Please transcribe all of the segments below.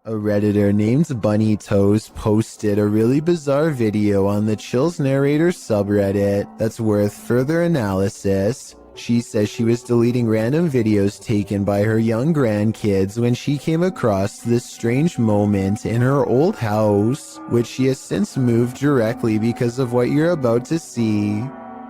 A Redditor named Bunny Toes posted a really bizarre video on the Chills Narrator subreddit that's worth further analysis. She says she was deleting random videos taken by her young grandkids when she came across this strange moment in her old house, which she has since moved directly because of what you're about to see.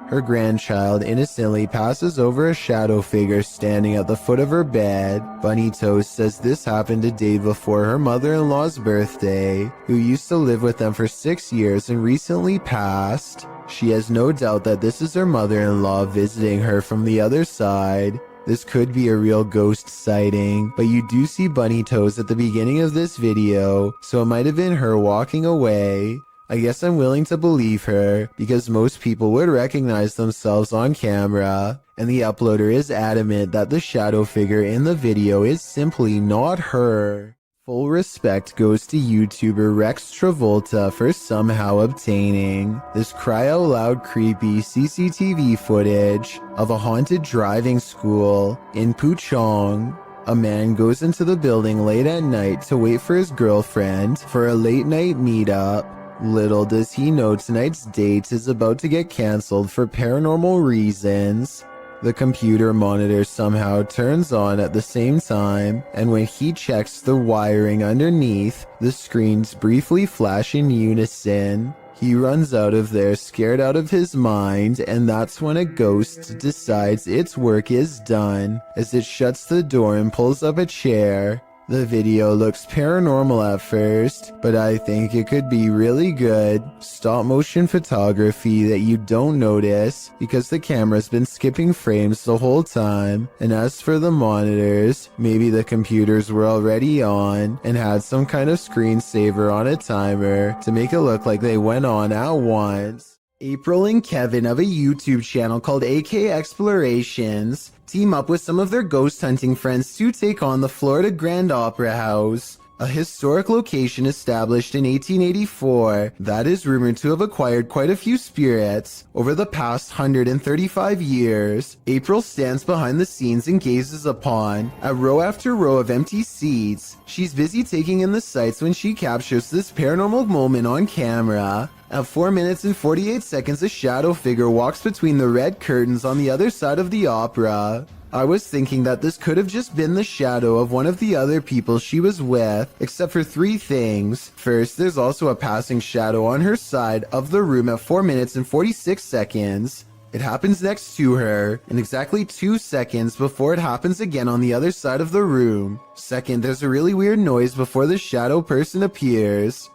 Her grandchild innocently passes over a shadow figure standing at the foot of her bed. Bunny Toast says this happened a day before her mother-in-law's birthday, who used to live with them for 6 years and recently passed. She has no doubt that this is her mother-in-law visiting her from the other side. This could be a real ghost sighting, but you do see Bunny Toes at the beginning of this video, so it might have been her walking away. I guess I'm willing to believe her, because most people would recognize themselves on camera, and the uploader is adamant that the shadow figure in the video is simply not her. Full respect goes to YouTuber Rex Travolta for somehow obtaining this cry-out-loud creepy CCTV footage of a haunted driving school in Puchong. A man goes into the building late at night to wait for his girlfriend for a late-night meetup. Little does he know tonight's date is about to get cancelled for paranormal reasons. The computer monitor somehow turns on at the same time, and when he checks the wiring underneath, the screens briefly flash in unison. He runs out of there scared out of his mind, and that's when a ghost decides its work is done, as it shuts the door and pulls up a chair. The video looks paranormal at first, but I think it could be really good stop motion photography that you don't notice because the camera's been skipping frames the whole time. And as for the monitors, maybe the computers were already on and had some kind of screensaver on a timer to make it look like they went on at once. April and Kevin of a YouTube channel called AK Explorations team up with some of their ghost hunting friends to take on the Florida Grand Opera House, a historic location established in 1884 that is rumored to have acquired quite a few spirits over the past 135 years. April stands behind the scenes and gazes upon a row after row of empty seats. She's busy taking in the sights when she captures this paranormal moment on camera. At 4 minutes and 48 seconds, a shadow figure walks between the red curtains on the other side of the opera. I was thinking that this could have just been the shadow of one of the other people she was with, except for 3 things. First, there's also a passing shadow on her side of the room at 4 minutes and 46 seconds. It happens next to her, and exactly 2 seconds before it happens again on the other side of the room. Second, there's a really weird noise before the shadow person appears.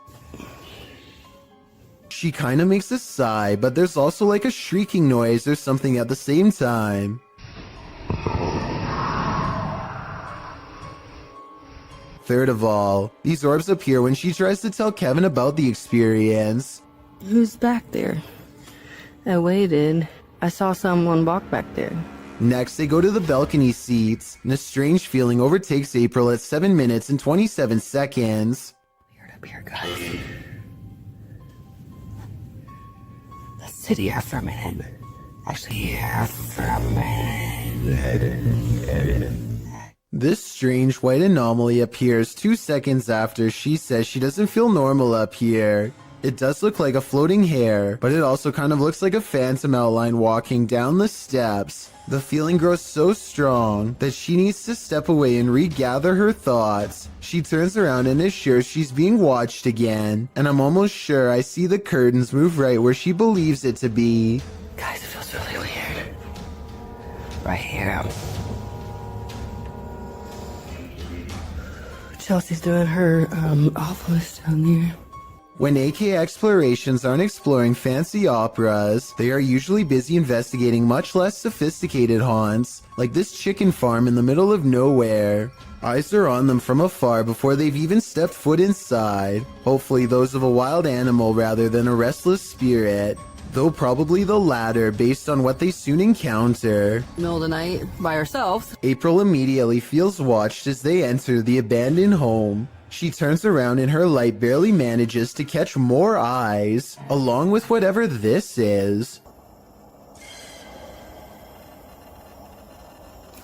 She kinda makes a sigh, but there's also like a shrieking noise or something at the same time. Third of all, these orbs appear when she tries to tell Kevin about the experience. Who's back there? I waited. I saw someone walk back there. Next, they go to the balcony seats, and a strange feeling overtakes April at 7 minutes and 27 seconds. Weird up here, guys. Let's sit here for a minute. Actually, here for a minute. This strange white anomaly appears 2 seconds after she says she doesn't feel normal up here. It does look like a floating hair, but it also kind of looks like a phantom outline walking down the steps. The feeling grows so strong that she needs to step away and regather her thoughts. She turns around and is sure she's being watched again, and I'm almost sure I see the curtains move right where she believes it to be. Guys, it feels really weird. Right here. Chelsea's doing her awfulest down there. When AK Explorations aren't exploring fancy operas, they are usually busy investigating much less sophisticated haunts, like this chicken farm in the middle of nowhere. Eyes are on them from afar before they've even stepped foot inside, hopefully those of a wild animal rather than a restless spirit, though probably the latter based on what they soon encounter. Middle of the night, by ourselves. April immediately feels watched as they enter the abandoned home. She turns around and her light barely manages to catch more eyes, along with whatever this is.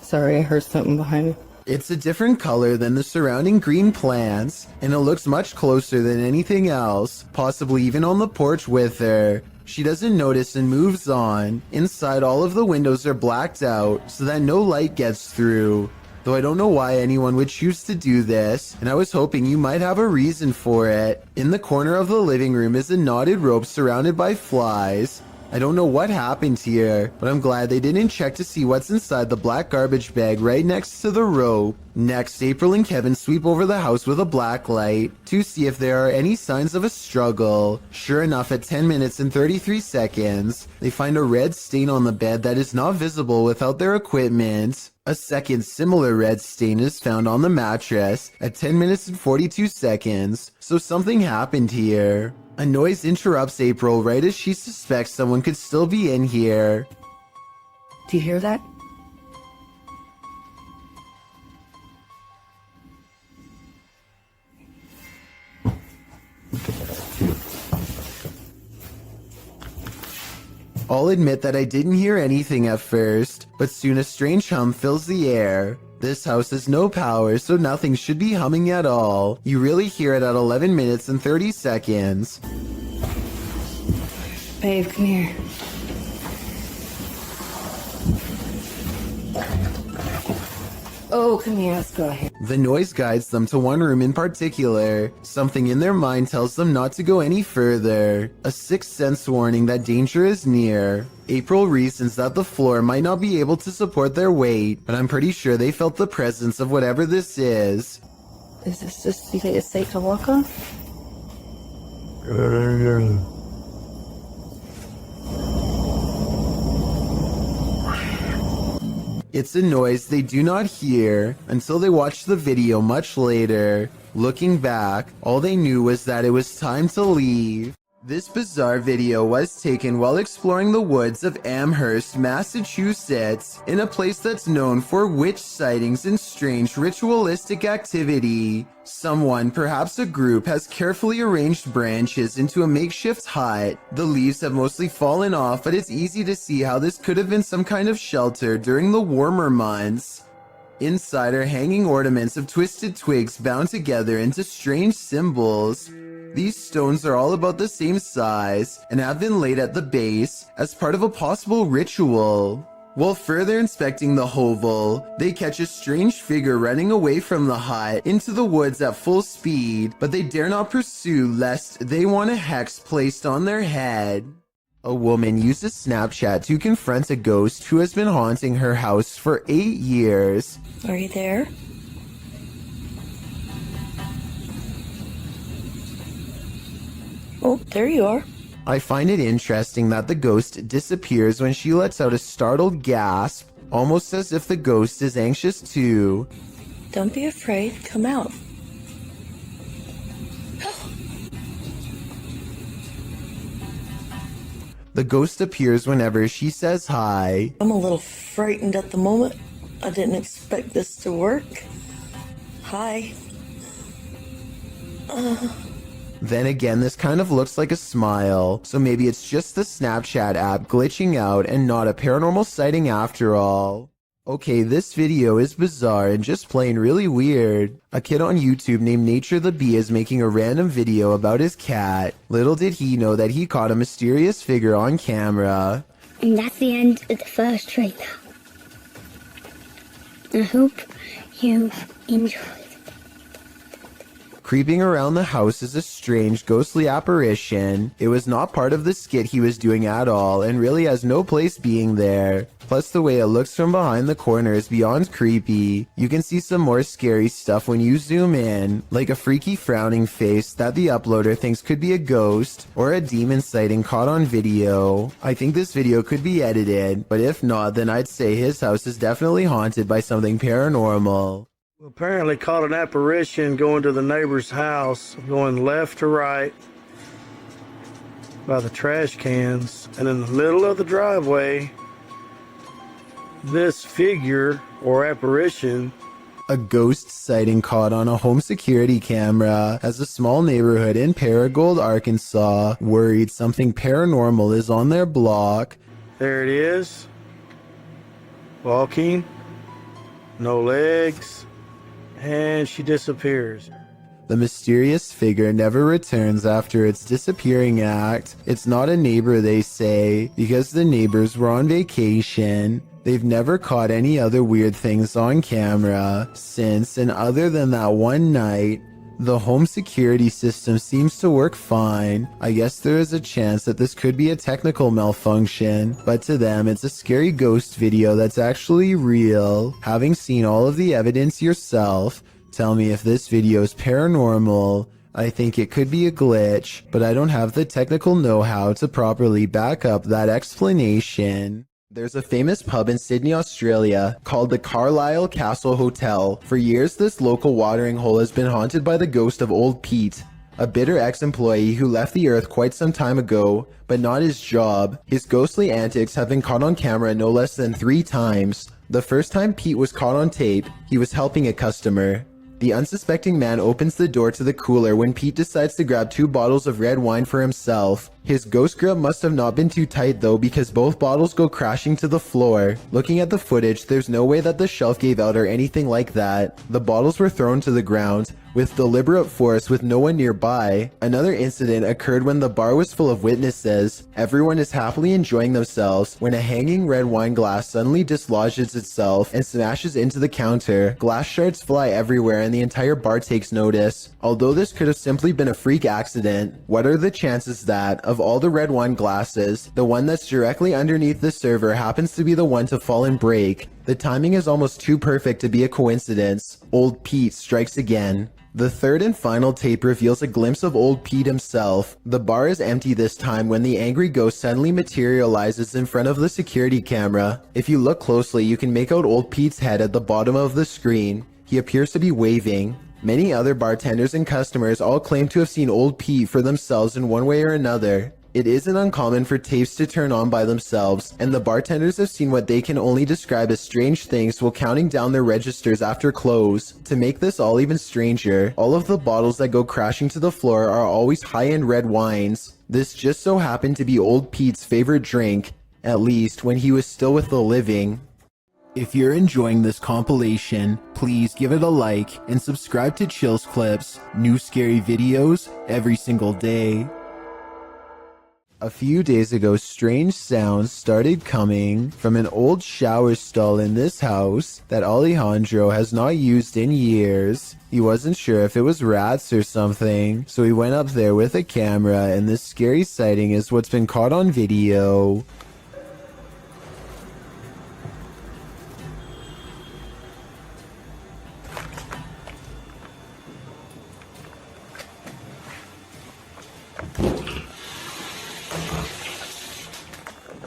Sorry, I heard something behind me. It's a different color than the surrounding green plants, and it looks much closer than anything else, possibly even on the porch with her. She doesn't notice and moves on. Inside, all of the windows are blacked out so that no light gets through. Though I don't know why anyone would choose to do this, and I was hoping you might have a reason for it. In the corner of the living room is a knotted rope surrounded by flies. I don't know what happened here, but I'm glad they didn't check to see what's inside the black garbage bag right next to the rope. Next, April and Kevin sweep over the house with a black light to see if there are any signs of a struggle. Sure enough, at 10 minutes and 33 seconds, they find a red stain on the bed that is not visible without their equipment. A second similar red stain is found on the mattress at 10 minutes and 42 seconds, so something happened here. A noise interrupts April right as she suspects someone could still be in here. Do you hear that? I'll admit that I didn't hear anything at first, but soon a strange hum fills the air. This house has no power, so nothing should be humming at all. You really hear it at 11 minutes and 30 seconds. Babe, come here. Oh, come here, let's go ahead. The noise guides them to one room in particular. Something in their mind tells them not to go any further. A sixth sense warning that danger is near. April reasons that the floor might not be able to support their weight, but I'm pretty sure they felt the presence of whatever this is. Is this just, you think it's safe to walk on? It's a noise they do not hear until they watch the video much later. Looking back, all they knew was that it was time to leave. This bizarre video was taken while exploring the woods of Amherst, Massachusetts, in a place that's known for witch sightings and strange ritualistic activity. Someone, perhaps a group, has carefully arranged branches into a makeshift hut. The leaves have mostly fallen off, but it's easy to see how this could have been some kind of shelter during the warmer months. Inside are hanging ornaments of twisted twigs bound together into strange symbols. These stones are all about the same size and have been laid at the base as part of a possible ritual. While further inspecting the hovel, they catch a strange figure running away from the hut into the woods at full speed, but they dare not pursue lest they want a hex placed on their head. A woman uses Snapchat to confront a ghost who has been haunting her house for 8 years. Are you there? Oh, there you are. I find it interesting that the ghost disappears when she lets out a startled gasp, almost as if the ghost is anxious too. Don't be afraid, come out. The ghost appears whenever she says hi. I'm a little frightened at the moment. I didn't expect this to work. Hi. Then again, this kind of looks like a smile, so maybe it's just the Snapchat app glitching out and not a paranormal sighting after all. Okay, this video is bizarre and just plain really weird. A kid on YouTube named Nature the Bee is making a random video about his cat. Little did he know that he caught a mysterious figure on camera. And that's the end of the first trailer. I hope you enjoyed. Creeping around the house is a strange, ghostly apparition. It was not part of the skit he was doing at all, and really has no place being there. Plus, the way it looks from behind the corner is beyond creepy. You can see some more scary stuff when you zoom in, like a freaky frowning face that the uploader thinks could be a ghost, or a demon sighting caught on video. I think this video could be edited, but if not, then I'd say his house is definitely haunted by something paranormal. Apparently caught an apparition going to the neighbor's house, going left to right by the trash cans, and in the middle of the driveway, this figure or apparition. A ghost sighting caught on a home security camera as a small neighborhood in Paragould, Arkansas, worried something paranormal is on their block. There it is. Walking. No legs. and she disappears. The mysterious figure never returns after its disappearing act. It's not a neighbor, they say, because the neighbors were on vacation. They've never caught any other weird things on camera since, and other than that one night, the home security system seems to work fine. I guess there is a chance that this could be a technical malfunction, but to them it's a scary ghost video that's actually real. Having seen all of the evidence yourself, tell me if this video is paranormal. I think it could be a glitch, but I don't have the technical know-how to properly back up that explanation. There's a famous pub in Sydney, Australia called the Carlisle Castle Hotel. For years, this local watering hole has been haunted by the ghost of Old Pete, a bitter ex-employee who left the earth quite some time ago, but not his job. His ghostly antics have been caught on camera no less than 3 times. The first time Pete was caught on tape, he was helping a customer. The unsuspecting man opens the door to the cooler when Pete decides to grab 2 bottles of red wine for himself. His ghost grip must have not been too tight though, because both bottles go crashing to the floor. Looking at the footage, there's no way that the shelf gave out or anything like that. The bottles were thrown to the ground with deliberate force with no one nearby. Another incident occurred when the bar was full of witnesses. Everyone is happily enjoying themselves when a hanging red wine glass suddenly dislodges itself and smashes into the counter. Glass shards fly everywhere and the entire bar takes notice. Although this could have simply been a freak accident, what are the chances that, of all the red wine glasses, the one that's directly underneath the server happens to be the one to fall and break? The timing is almost too perfect to be a coincidence. Old Pete strikes again. The third and final tape reveals a glimpse of Old Pete himself. The bar is empty this time when the angry ghost suddenly materializes in front of the security camera. If you look closely, you can make out Old Pete's head at the bottom of the screen. He appears to be waving. Many other bartenders and customers all claim to have seen Old Pete for themselves in one way or another. It isn't uncommon for tapes to turn on by themselves, and the bartenders have seen what they can only describe as strange things while counting down their registers after close. To make this all even stranger, all of the bottles that go crashing to the floor are always high-end red wines. This just so happened to be Old Pete's favorite drink, at least when he was still with the living. If you're enjoying this compilation, please give it a like and subscribe to Chills Clips, new scary videos every single day. A few days ago, strange sounds started coming from an old shower stall in this house that Alejandro has not used in years. He wasn't sure if it was rats or something, so he went up there with a camera, and this scary sighting is what's been caught on video.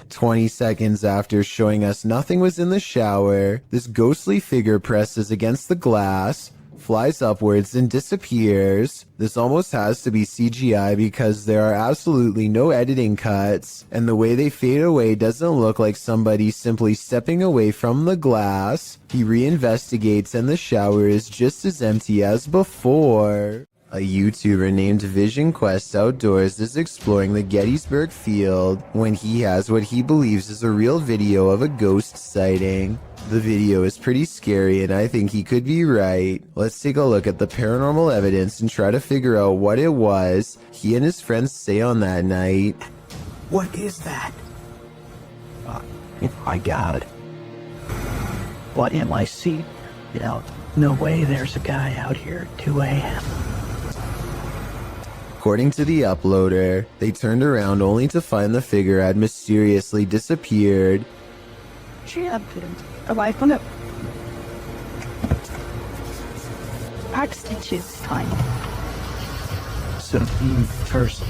"20 seconds after showing us nothing was in the shower, this ghostly figure presses against the glass, flies upwards and disappears. This almost has to be CGI because there are absolutely no editing cuts, and the way they fade away doesn't look like somebody simply stepping away from the glass. He reinvestigates and the shower is just as empty as before." A YouTuber named Vision Quest Outdoors is exploring the Gettysburg Field when he has what he believes is a real video of a ghost sighting. The video is pretty scary and I think he could be right. Let's take a look at the paranormal evidence and try to figure out what it was he and his friends say on that night. What is that? Oh my God. What am I seeing? No way there's a guy out here at 2 a.m. According to the uploader, they turned around only to find the figure had mysteriously disappeared. Away from it. Pack stitches time. So, first,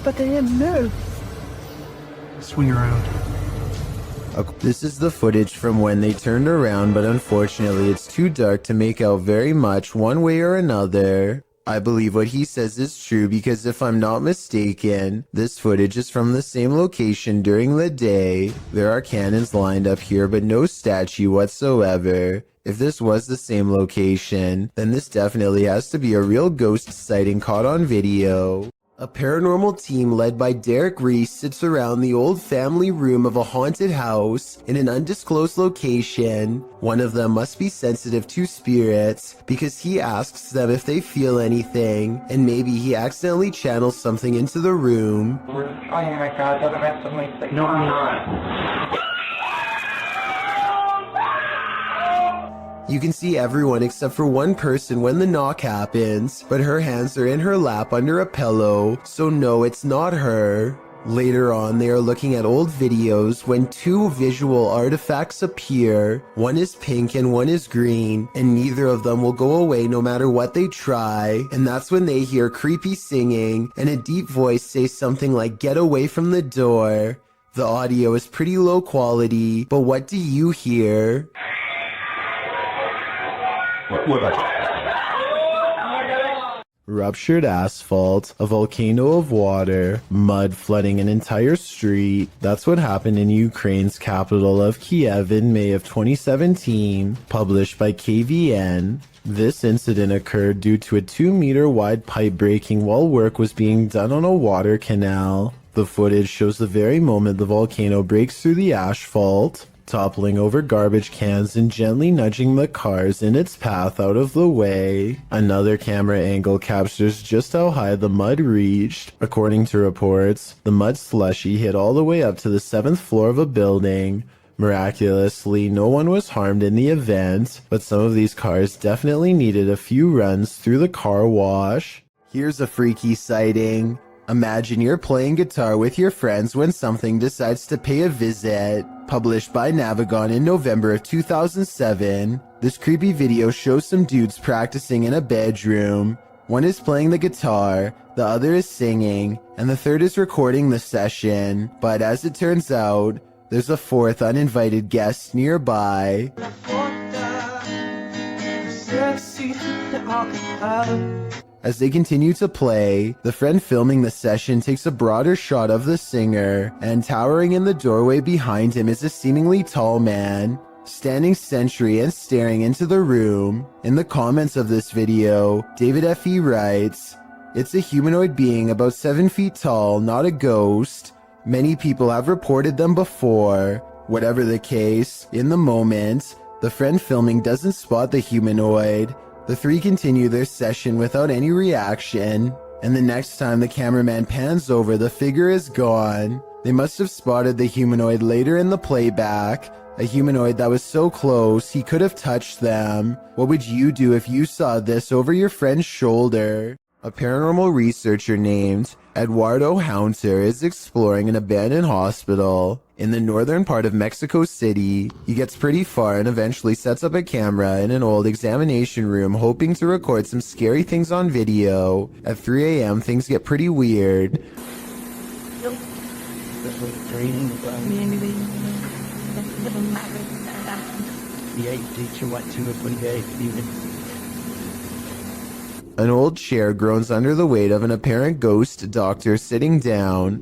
But they didn't move. swing around. This is the footage from when they turned around, but unfortunately it's too dark to make out very much one way or another. I believe what he says is true because if I'm not mistaken, this footage is from the same location during the day. There are cannons lined up here, but no statue whatsoever. If this was the same location, then this definitely has to be a real ghost sighting caught on video. A paranormal team led by Derek Reese sits around the old family room of a haunted house in an undisclosed location. One of them must be sensitive to spirits because he asks them if they feel anything, and maybe he accidentally channels something into the room. Oh my god, don't mess with my thing. No, I'm not. You can see everyone except for one person when the knock happens, but her hands are in her lap under a pillow, so no, it's not her. Later on, they are looking at old videos when two visual artifacts appear. One is pink and one is green, and neither of them will go away no matter what they try. And that's when they hear creepy singing and a deep voice say something like, "Get away from the door." The audio is pretty low quality, but what do you hear? What about Ruptured asphalt, a volcano of water, mud flooding an entire street. That's what happened in Ukraine's capital of Kiev in May of 2017, published by KVN. This incident occurred due to a 2-meter wide pipe breaking while work was being done on a water canal. The footage shows the very moment the volcano breaks through the asphalt, toppling over garbage cans and gently nudging the cars in its path out of the way. Another camera angle captures just how high the mud reached. According to reports, the mud slushy hit all the way up to the 7th floor of a building. Miraculously, no one was harmed in the event, but some of these cars definitely needed a few runs through the car wash. Here's a freaky sighting. Imagine you're playing guitar with your friends when something decides to pay a visit. Published by Navigon in November of 2007, this creepy video shows some dudes practicing in a bedroom. One is playing the guitar, the other is singing, and the third is recording the session. But as it turns out, there's a fourth uninvited guest nearby. As they continue to play, the friend filming the session takes a broader shot of the singer, and towering in the doorway behind him is a seemingly tall man, standing sentry and staring into the room. In the comments of this video, David F.E. writes, "It's a humanoid being about 7 feet tall, not a ghost. Many people have reported them before." Whatever the case, in the moment, the friend filming doesn't spot the humanoid. The three continue their session without any reaction, and the next time the cameraman pans over, the figure is gone. They must have spotted the humanoid later in the playback, a humanoid that was so close he could have touched them. What would you do if you saw this over your friend's shoulder? A paranormal researcher named Eduardo Haunter is exploring an abandoned hospital in the northern part of Mexico City. He gets pretty far and eventually sets up a camera in an old examination room, hoping to record some scary things on video. At 3 a.m., things get pretty weird. An old chair groans under the weight of an apparent ghost doctor sitting down.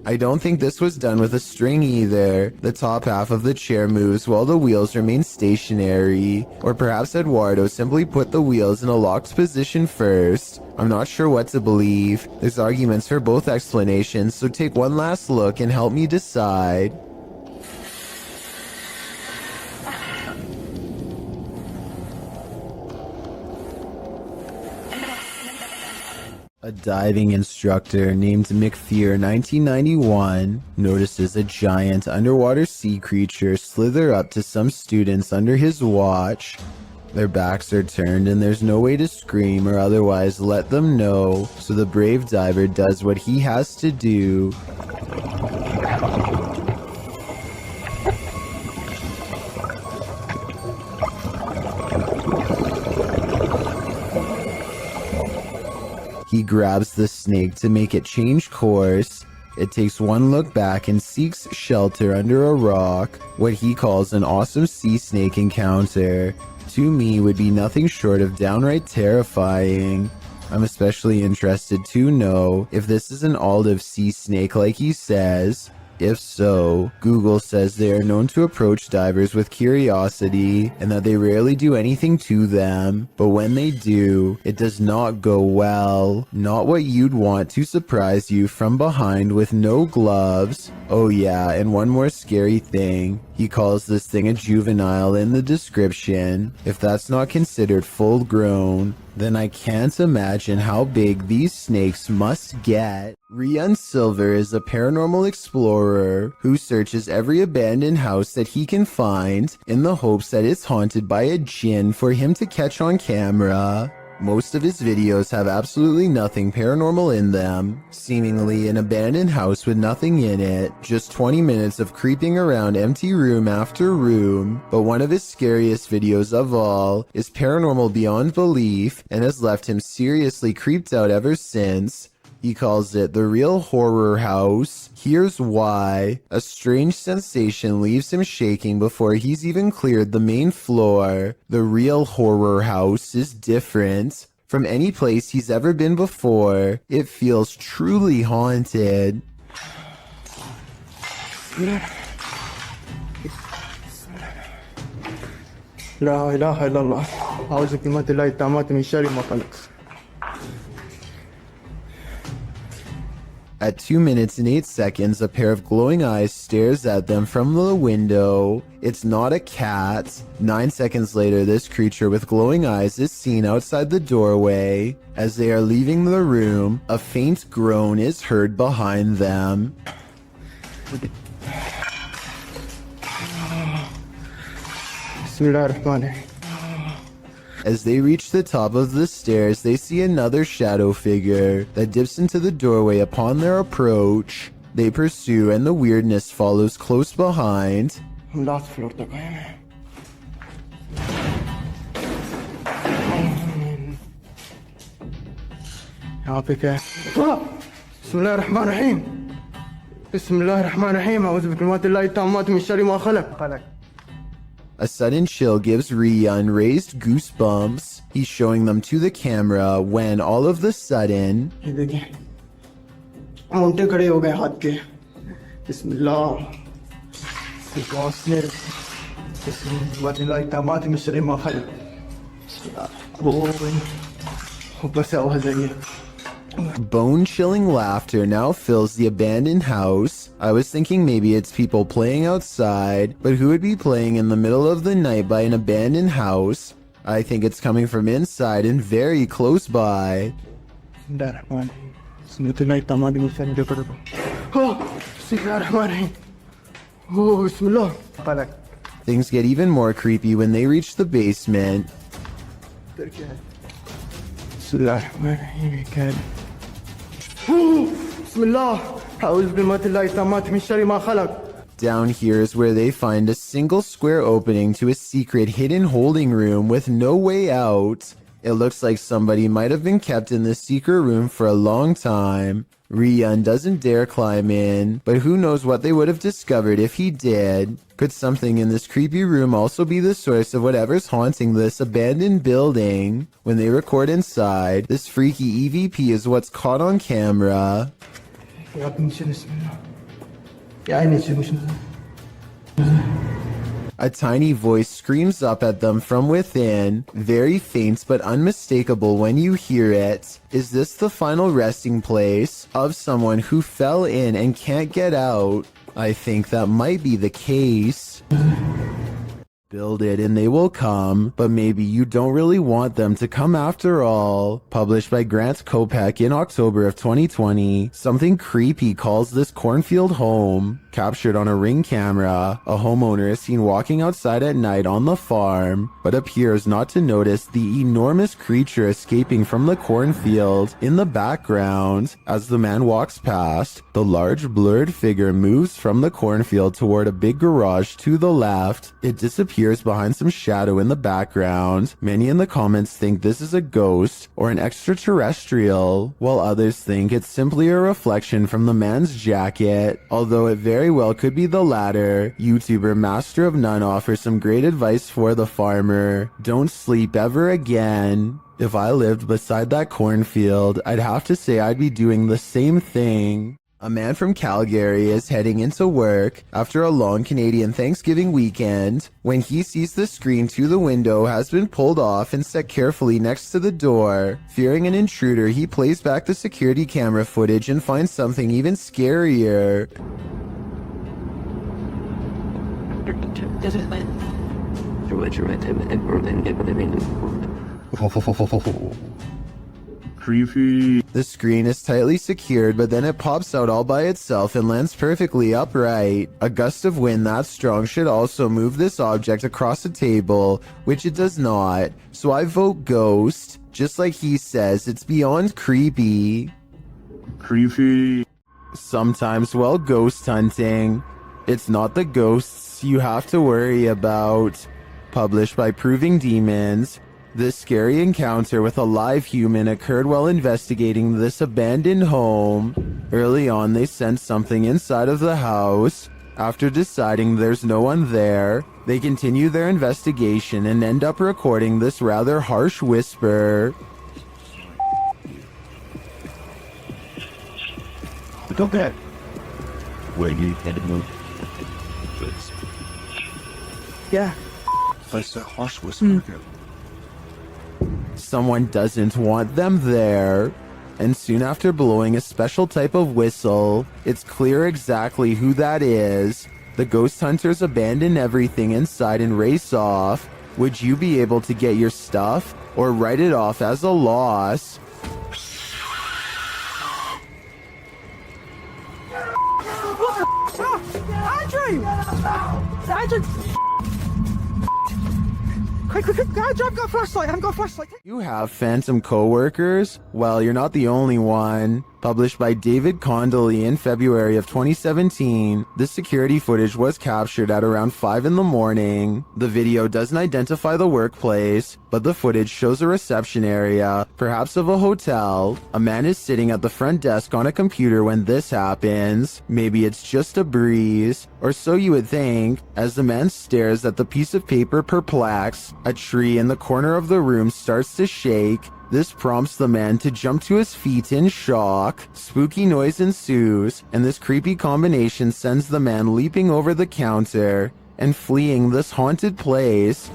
I don't think this was done with a string either. The top half of the chair moves while the wheels remain stationary. Or perhaps Eduardo simply put the wheels in a locked position first. I'm not sure what to believe. There's arguments for both explanations, so take one last look and help me decide. A diving instructor named McFear 1991 notices a giant underwater sea creature slither up to some students under his watch. Their backs are turned and there's no way to scream or otherwise let them know, so the brave diver does what he has to do. He grabs the snake to make it change course. It takes one look back and seeks shelter under a rock. What he calls an awesome sea snake encounter, to me, would be nothing short of downright terrifying. I'm especially interested to know if this is an olive sea snake like he says, If so, Google says they are known to approach divers with curiosity and that they rarely do anything to them, but when they do, it does not go well. Not what you'd want to surprise you from behind with no gloves. Oh yeah, and one more scary thing. He calls this thing a juvenile in the description. If that's not considered full grown, then I can't imagine how big these snakes must get. Rian Silver is a paranormal explorer who searches every abandoned house that he can find in the hopes that it's haunted by a djinn for him to catch on camera. Most of his videos have absolutely nothing paranormal in them, seemingly an abandoned house with nothing in it, just 20 minutes of creeping around empty room after room. But one of his scariest videos of all is paranormal beyond belief and has left him seriously creeped out ever since. He calls it the real horror house. Here's why. A strange sensation leaves him shaking before he's even cleared the main floor. The real horror house is different from any place he's ever been before. It feels truly haunted. لا إله إلا الله أعوذ بكلمات الله التامات من شر ما خلق. At 2 minutes and 8 seconds, a pair of glowing eyes stares at them from the window. It's not a cat. 9 seconds later, this creature with glowing eyes is seen outside the doorway. As they are leaving the room, a faint groan is heard behind them. بسم الله الرحمن الرحيم. As they reach the top of the stairs, they see another shadow figure that dips into the doorway upon their approach. They pursue and the weirdness follows close behind. last floor تقريبا. يعطيك بسم الله الرحمن الرحيم. بسم الله الرحمن الرحيم أعوذ بكلمات الله التامات من شر ما خلق. A sudden chill gives Rian raised goosebumps. He's showing them to the camera when all of the sudden, ये देखिए Monte खड़े हो गए हाथ के. بسم الله بسم الله التامات من شر ما خلق. وبس زي bone-chilling laughter now fills the abandoned house. I was thinking maybe it's people playing outside, but who would be playing in the middle of the night by an abandoned house? I think it's coming from inside and very close by. بسم الله الرحمن الرحيم. بسم الله التامات من شر ما خلق. بسم الله الرحمن الرحيم. بسم الله خلق. Things get even more creepy when they reach the basement. بسم الله الرحمن الرحيم. كان بسم الله أعوذ بكلمات الله التامات من شر ما خلق. Down here is where they find a single square opening to a secret hidden holding room with no way out. It looks like somebody might have been kept in this secret room for a long time. Rian doesn't dare climb in, but who knows what they would have discovered if he did. Could something in this creepy room also be the source of whatever's haunting this abandoned building? When they record inside, this freaky EVP is what's caught on camera. يا ابني شو بسم الله. يا عيني شو بسم الله. A tiny voice screams up at them from within, very faint but unmistakable when you hear it. Is this the final resting place of someone who fell in and can't get out? I think that might be the case. Build it and they will come, but maybe you don't really want them to come after all. Published by Grant Kopek in October of 2020, something creepy calls this cornfield home. Captured on a Ring camera, a homeowner is seen walking outside at night on the farm, but appears not to notice the enormous creature escaping from the cornfield in the background. As the man walks past, the large blurred figure moves from the cornfield toward a big garage to the left. It disappears behind some shadow in the background. Many in the comments think this is a ghost or an extraterrestrial, while others think it's simply a reflection from the man's jacket, although it very well could be the latter. YouTuber Master of None offers some great advice for the farmer. Don't sleep ever again. If I lived beside that cornfield, I'd have to say I'd be doing the same thing. A man from Calgary is heading into work after a long Canadian Thanksgiving weekend when he sees the screen to the window has been pulled off and set carefully next to the door. Fearing an intruder, he plays back the security camera footage and finds something even scarier. Creepy. The screen is tightly secured, but then it pops out all by itself and lands perfectly upright. A gust of wind that strong should also move this object across the table, which it does not. So I vote ghost. Just like he says, it's beyond creepy. Creepy. Sometimes while ghost hunting, it's not the ghosts you have to worry about. Published by Proving Demons. This scary encounter with a live human occurred while investigating this abandoned home. Early on, they sense something inside of the house. After deciding there's no one there, they continue their investigation and end up recording this rather harsh whisper. Go back. Where you headed? Yeah. That's a harsh whisper. Someone doesn't want them there. And soon after blowing a special type of whistle, it's clear exactly who that is. The ghost hunters abandon everything inside and race off. Would you be able to get your stuff or write it off as a loss? Andrew! Quick, Andrew, I've got a flashlight. I haven't got a flashlight. You have phantom coworkers? Well, you're not the only one. Published by David Condley in February of 2017, this security footage was captured at around 5 in the morning. The video doesn't identify the workplace, but the footage shows a reception area, perhaps of a hotel. A man is sitting at the front desk on a computer when this happens. Maybe it's just a breeze, or so you would think. As the man stares at the piece of paper perplexed, a tree in the corner of the room starts to shake. This prompts the man to jump to his feet in shock. Spooky noise ensues, and this creepy combination sends the man leaping over the counter and fleeing this haunted place.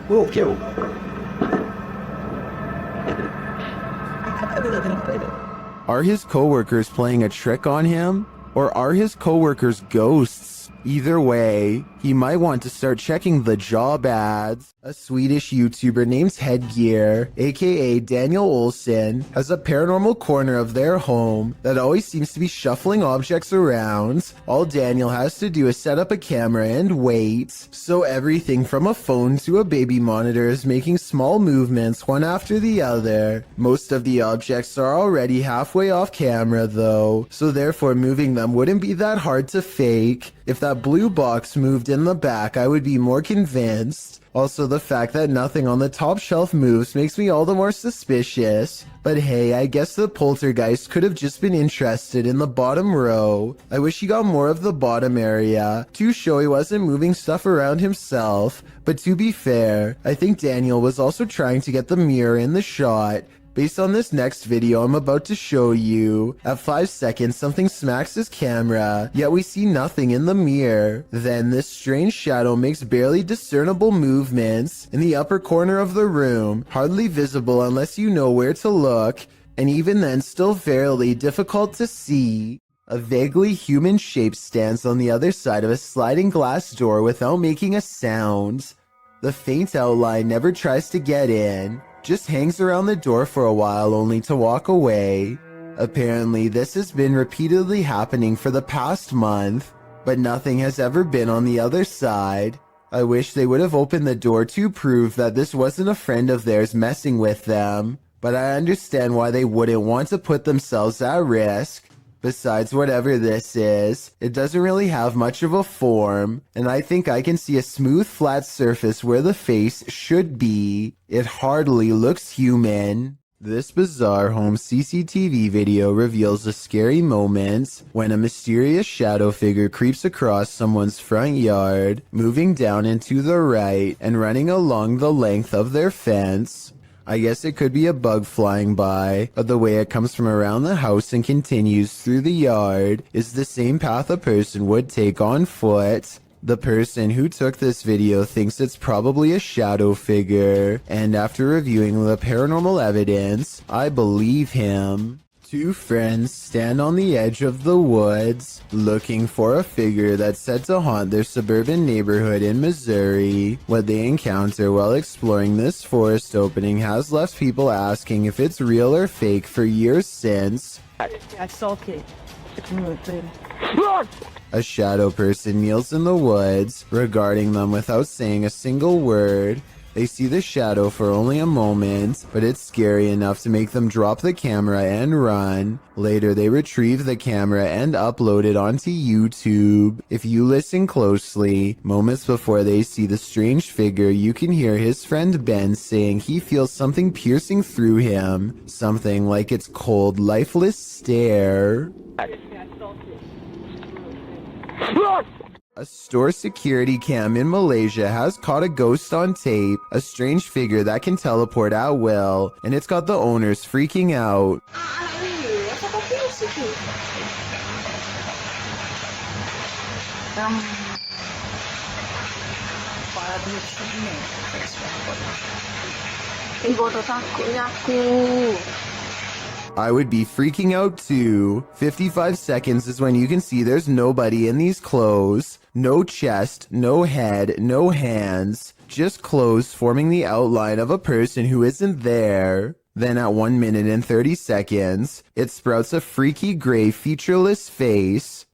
Whoa, kill. Are his coworkers playing a trick on him? Or are his coworkers ghosts? Either way, he might want to start checking the job ads. A Swedish YouTuber named Headgear, aka Daniel Olsson, has a paranormal corner of their home that always seems to be shuffling objects around. All Daniel has to do is set up a camera and wait. So everything from a phone to a baby monitor is making small movements one after the other. Most of the objects are already halfway off camera though, so therefore moving them wouldn't be that hard to fake. If that blue box moved in the back, I would be more convinced. Also, the fact that nothing on the top shelf moves makes me all the more suspicious. But hey, I guess the poltergeist could have just been interested in the bottom row. I wish he got more of the bottom area to show he wasn't moving stuff around himself. But to be fair, I think Daniel was also trying to get the mirror in the shot. Based on this next video I'm about to show you, at 5 seconds something smacks his camera, yet we see nothing in the mirror. Then this strange shadow makes barely discernible movements in the upper corner of the room, hardly visible unless you know where to look, and even then still fairly difficult to see. A vaguely human shape stands on the other side of a sliding glass door without making a sound. The faint outline never tries to get in, just hangs around the door for a while only to walk away. Apparently this has been repeatedly happening for the past month, but nothing has ever been on the other side. I wish they would have opened the door to prove that this wasn't a friend of theirs messing with them, but I understand why they wouldn't want to put themselves at risk. Besides, whatever this is, it doesn't really have much of a form, and I think I can see a smooth flat surface where the face should be. It hardly looks human. This bizarre home CCTV video reveals a scary moment when a mysterious shadow figure creeps across someone's front yard, moving down and to the right and running along the length of their fence. I guess it could be a bug flying by, but the way it comes from around the house and continues through the yard is the same path a person would take on foot. The person who took this video thinks it's probably a shadow figure, and after reviewing the paranormal evidence, I believe him. Two friends stand on the edge of the woods, looking for a figure that's said to haunt their suburban neighborhood in Missouri. What they encounter while exploring this forest opening has left people asking if it's real or fake for years since. I saw it. A shadow person kneels in the woods, regarding them without saying a single word. They see the shadow for only a moment, but it's scary enough to make them drop the camera and run. Later, they retrieve the camera and upload it onto YouTube. If you listen closely, moments before they see the strange figure, you can hear his friend Ben saying he feels something piercing through him. Something like its cold, lifeless stare. A store security cam in Malaysia has caught a ghost on tape, a strange figure that can teleport at will, and it's got the owners freaking out. I would be freaking out too. 55 seconds is when you can see there's nobody in these clothes. No chest, no head, no hands. Just clothes forming the outline of a person who isn't there. Then at 1 minute and 30 seconds, it sprouts a freaky gray featureless face.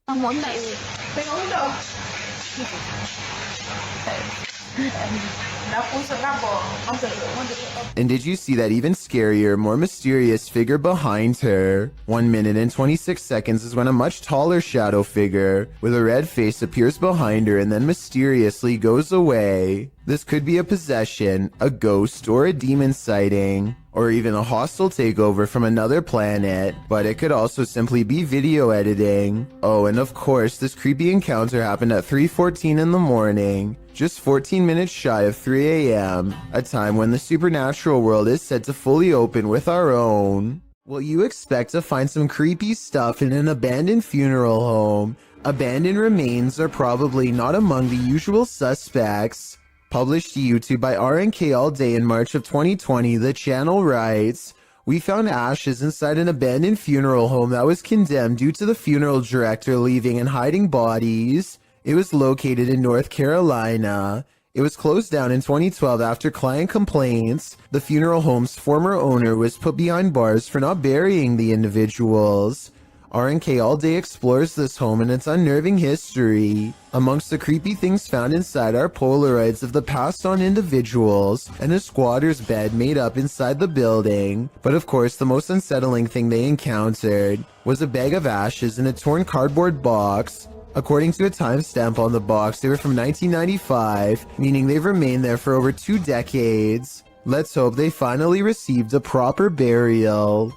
And did you see that even scarier, more mysterious figure behind her? 1 minute and 26 seconds is when a much taller shadow figure with a red face appears behind her and then mysteriously goes away. This could be a possession, a ghost, or a demon sighting, or even a hostile takeover from another planet, but it could also simply be video editing. Oh, and of course, this creepy encounter happened at 3:14 in the morning, just 14 minutes shy of 3 a.m., a time when the supernatural world is said to fully open with our own. Will you expect to find some creepy stuff in an abandoned funeral home? Abandoned remains are probably not among the usual suspects. Published to YouTube by RNK All Day in March of 2020, the channel writes, "We found ashes inside an abandoned funeral home that was condemned due to the funeral director leaving and hiding bodies. It was located in North Carolina. It was closed down in 2012 after client complaints. The funeral home's former owner was put behind bars for not burying the individuals." RNK All Day explores this home and its unnerving history. Amongst the creepy things found inside are Polaroids of the passed on individuals and a squatter's bed made up inside the building. But of course, the most unsettling thing they encountered was a bag of ashes in a torn cardboard box. According to a timestamp on the box, they were from 1995, meaning they've remained there for over 2 decades. Let's hope they finally received a proper burial.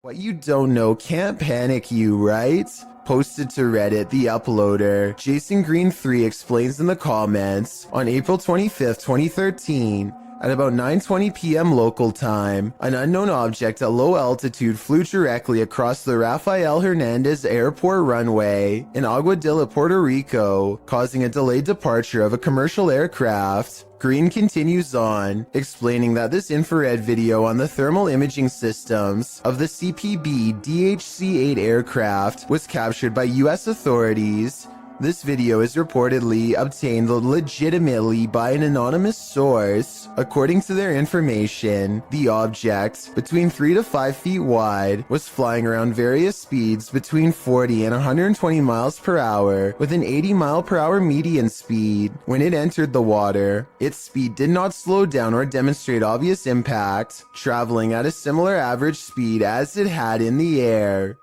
What you don't know can't panic you, right? Posted to Reddit, the uploader, Jason Green 3 explains in the comments, on April 25th, 2013, at about 9:20 p.m. local time, an unknown object at low altitude flew directly across the Rafael Hernandez Airport runway in Aguadilla, Puerto Rico, causing a delayed departure of a commercial aircraft. Green continues on, explaining that this infrared video on the thermal imaging systems of the CPB DHC-8 aircraft was captured by U.S. authorities. This video is reportedly obtained legitimately by an anonymous source. According to their information, the object, between 3 to 5 feet wide, was flying around various speeds between 40 and 120 miles per hour with an 80 mile per hour median speed. When it entered the water, its speed did not slow down or demonstrate obvious impact, traveling at a similar average speed as it had in the air.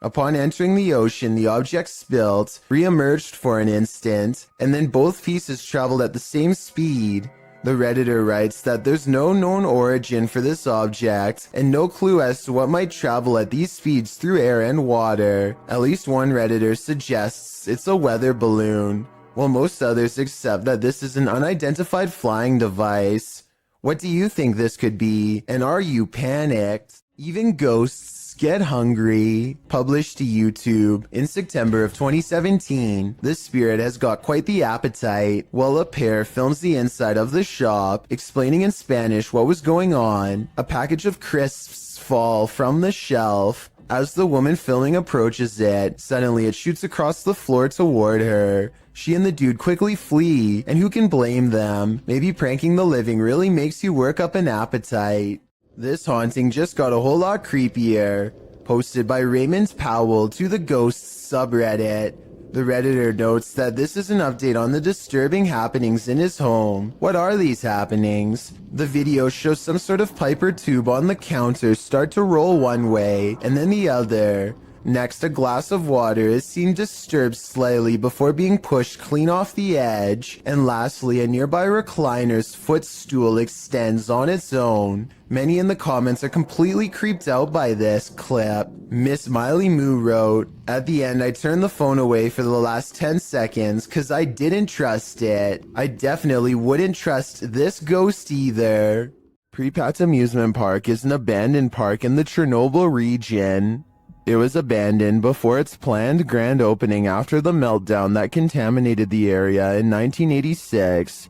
Upon entering the ocean, the object spilt, re-emerged for an instant, and then both pieces traveled at the same speed. The Redditor writes that there's no known origin for this object, and no clue as to what might travel at these speeds through air and water. At least one Redditor suggests it's a weather balloon, while most others accept that this is an unidentified flying device. What do you think this could be? And are you panicked? Even ghosts get hungry. Published to YouTube in September of 2017, this spirit has got quite the appetite. While a pair films the inside of the shop, explaining in Spanish what was going on, a package of crisps fall from the shelf. As the woman filming approaches it, suddenly it shoots across the floor toward her. She and the dude quickly flee, and who can blame them? Maybe pranking the living really makes you work up an appetite. This haunting just got a whole lot creepier. Posted by Raymond Powell to the Ghosts subreddit. The Redditor notes that this is an update on the disturbing happenings in his home. What are these happenings? The video shows some sort of pipe or tube on the counter start to roll one way and then the other. Next, a glass of water is seen disturbed slightly before being pushed clean off the edge. And lastly, a nearby recliner's footstool extends on its own. Many in the comments are completely creeped out by this clip. Miss Miley Moo wrote, "At the end, I turned the phone away for the last 10 seconds because I didn't trust it. I definitely wouldn't trust this ghost either." Pripyat Amusement Park is an abandoned park in the Chernobyl region. It was abandoned before its planned grand opening after the meltdown that contaminated the area in 1986.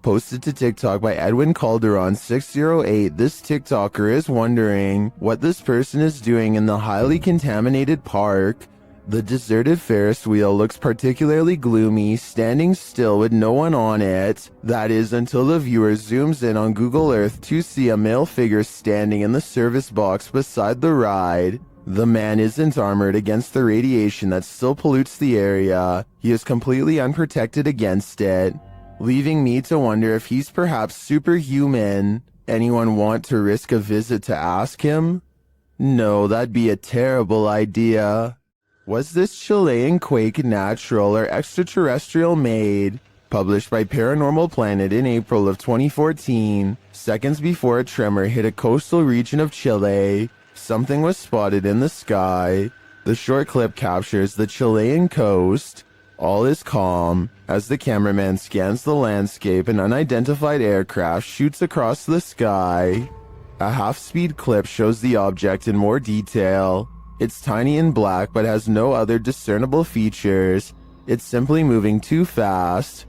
Posted to TikTok by Edwin Calderon 608, this TikToker is wondering what this person is doing in the highly contaminated park. The deserted Ferris wheel looks particularly gloomy, standing still with no one on it. That is until the viewer zooms in on Google Earth to see a male figure standing in the service box beside the ride. The man isn't armored against the radiation that still pollutes the area. He is completely unprotected against it, leaving me to wonder if he's perhaps superhuman. Anyone want to risk a visit to ask him? No, that'd be a terrible idea. Was this Chilean quake natural or extraterrestrial made? Published by Paranormal Planet in April of 2014, seconds before a tremor hit a coastal region of Chile, something was spotted in the sky. The short clip captures the Chilean coast. All is calm. As the cameraman scans the landscape, an unidentified aircraft shoots across the sky. A half-speed clip shows the object in more detail. It's tiny and black but has no other discernible features. It's simply moving too fast.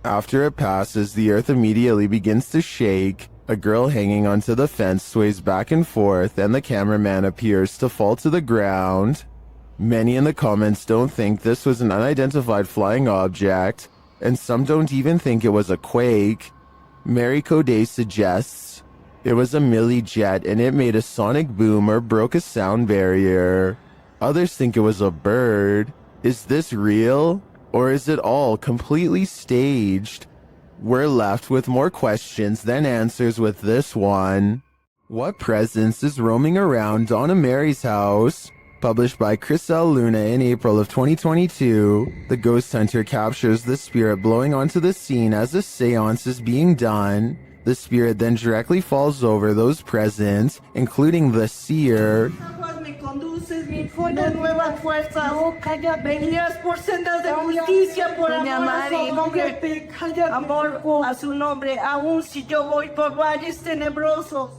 After it passes, the earth immediately begins to shake. A girl hanging onto the fence sways back and forth, and the cameraman appears to fall to the ground. Many in the comments don't think this was an unidentified flying object, and some don't even think it was a quake. Mary Coday suggests it was a milli jet and it made a sonic boom or broke a sound barrier. Others think it was a bird. Is this real? Or is it all completely staged? We're left with more questions than answers with this one. What presence is roaming around Donna Mary's house? Published by Chris L. Luna in April of 2022, the ghost hunter captures the spirit blowing onto the scene as a seance is being done. The spirit then directly falls over those present, including the seer. De nuevas fuerzas, venías por sendas de justicia, por amor a su nombre, amor a su nombre, aun si yo voy por valles tenebrosos.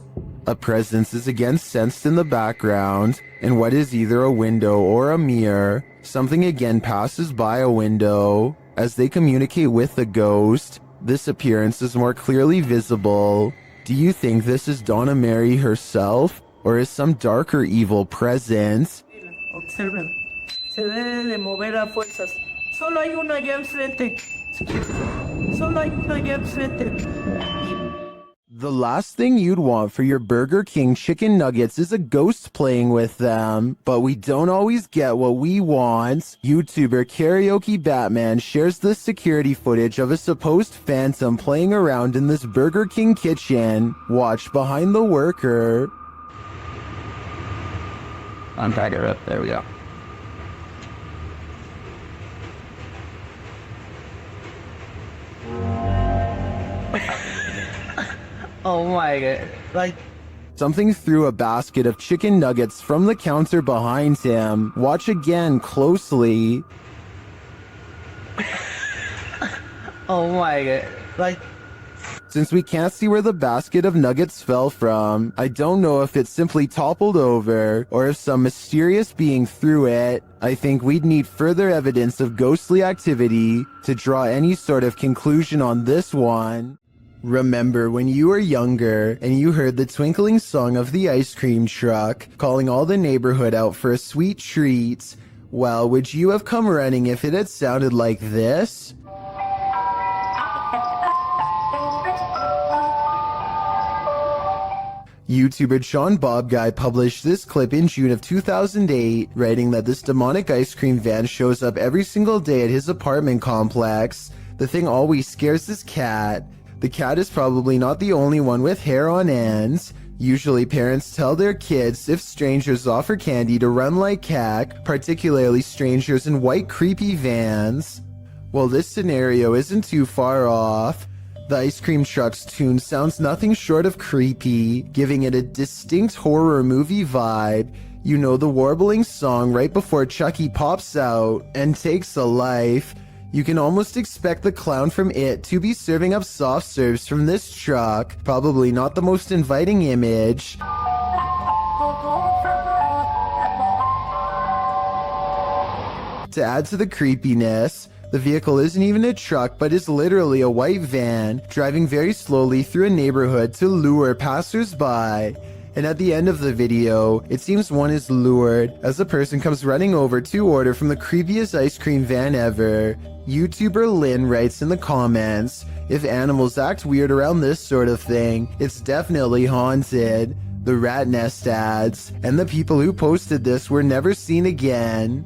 A presence is again sensed in the background, in what is either a window or a mirror. Something again passes by a window. As they communicate with the ghost, this appearance is more clearly visible. Do you think this is Donna Mary herself, or is some darker evil present? Observen, se debe de mover a fuerzas. Solo hay uno allá enfrente. Solo hay uno allá enfrente. The last thing you'd want for your Burger King chicken nuggets is a ghost playing with them, but we don't always get what we want. YouTuber Karaoke Batman shares the security footage of a supposed phantom playing around in this Burger King kitchen. Watch behind the worker. Untied her up. There we go. Oh my god. Like, something threw a basket of chicken nuggets from the counter behind him. Watch again closely. oh my god. Like, Since we can't see where the basket of nuggets fell from, I don't know if it simply toppled over or if some mysterious being threw it. I think we'd need further evidence of ghostly activity to draw any sort of conclusion on this one. Remember when you were younger and you heard the twinkling song of the ice cream truck calling all the neighborhood out for a sweet treat? Well, would you have come running if it had sounded like this? YouTuber Sean Bob Guy published this clip in June of 2008, writing that this demonic ice cream van shows up every single day at his apartment complex. The thing always scares his cat. The cat is probably not the only one with hair on ends. Usually parents tell their kids if strangers offer candy to run like heck, particularly strangers in white creepy vans. Well, this scenario isn't too far off. The ice cream truck's tune sounds nothing short of creepy, giving it a distinct horror movie vibe. You know, the warbling song right before Chucky pops out and takes a life. You can almost expect the clown from It to be serving up soft serves from this truck. Probably not the most inviting image. To add to the creepiness, the vehicle isn't even a truck but is literally a white van driving very slowly through a neighborhood to lure passers-by. And at the end of the video, it seems one is lured as a person comes running over to order from the creepiest ice cream van ever. YouTuber Lynn writes in the comments, "If animals act weird around this sort of thing, it's definitely haunted." The rat nest adds, "And the people who posted this were never seen again."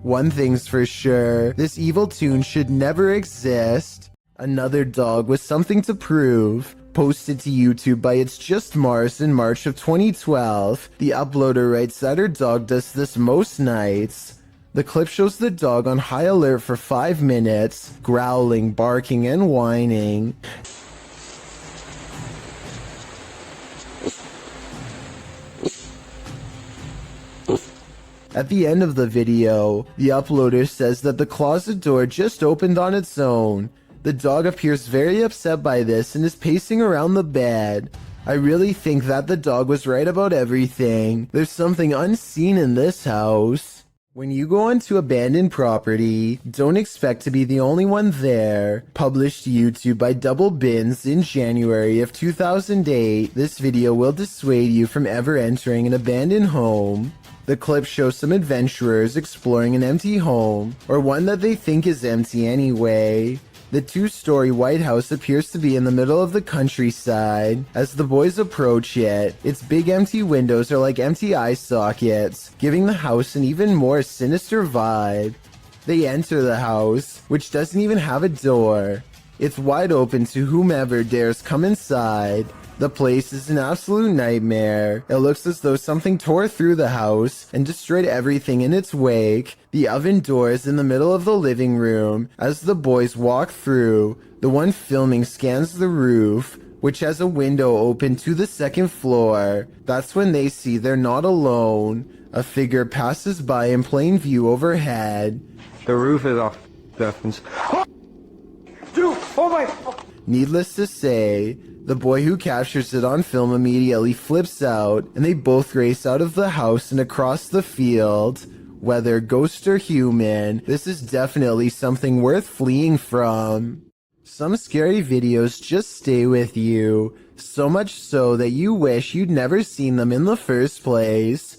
One thing's for sure, this evil tune should never exist. Another dog with something to prove. Posted to YouTube by It's Just Mars in March of 2012, the uploader writes that her dog does this most nights. The clip shows the dog on high alert for 5 minutes, growling, barking, and whining. At the end of the video, the uploader says that the closet door just opened on its own. The dog appears very upset by this and is pacing around the bed. I really think that the dog was right about everything. There's something unseen in this house. When you go onto abandoned property, don't expect to be the only one there. Published to YouTube by Double Bins in January of 2008, this video will dissuade you from ever entering an abandoned home. The clip shows some adventurers exploring an empty home, or one that they think is empty anyway. The 2-story White House appears to be in the middle of the countryside. As the boys approach it, its big empty windows are like empty eye sockets, giving the house an even more sinister vibe. They enter the house, which doesn't even have a door. It's wide open to whomever dares come inside. The place is an absolute nightmare. It looks as though something tore through the house and destroyed everything in its wake. The oven door is in the middle of the living room. As the boys walk through, the one filming scans the roof, which has a window open to the second floor. That's when they see they're not alone. A figure passes by in plain view overhead. The roof is off. Dude, oh my... Needless to say, the boy who captures it on film immediately flips out, and they both race out of the house and across the field. Whether ghost or human, this is definitely something worth fleeing from. Some scary videos just stay with you, so much so that you wish you'd never seen them in the first place.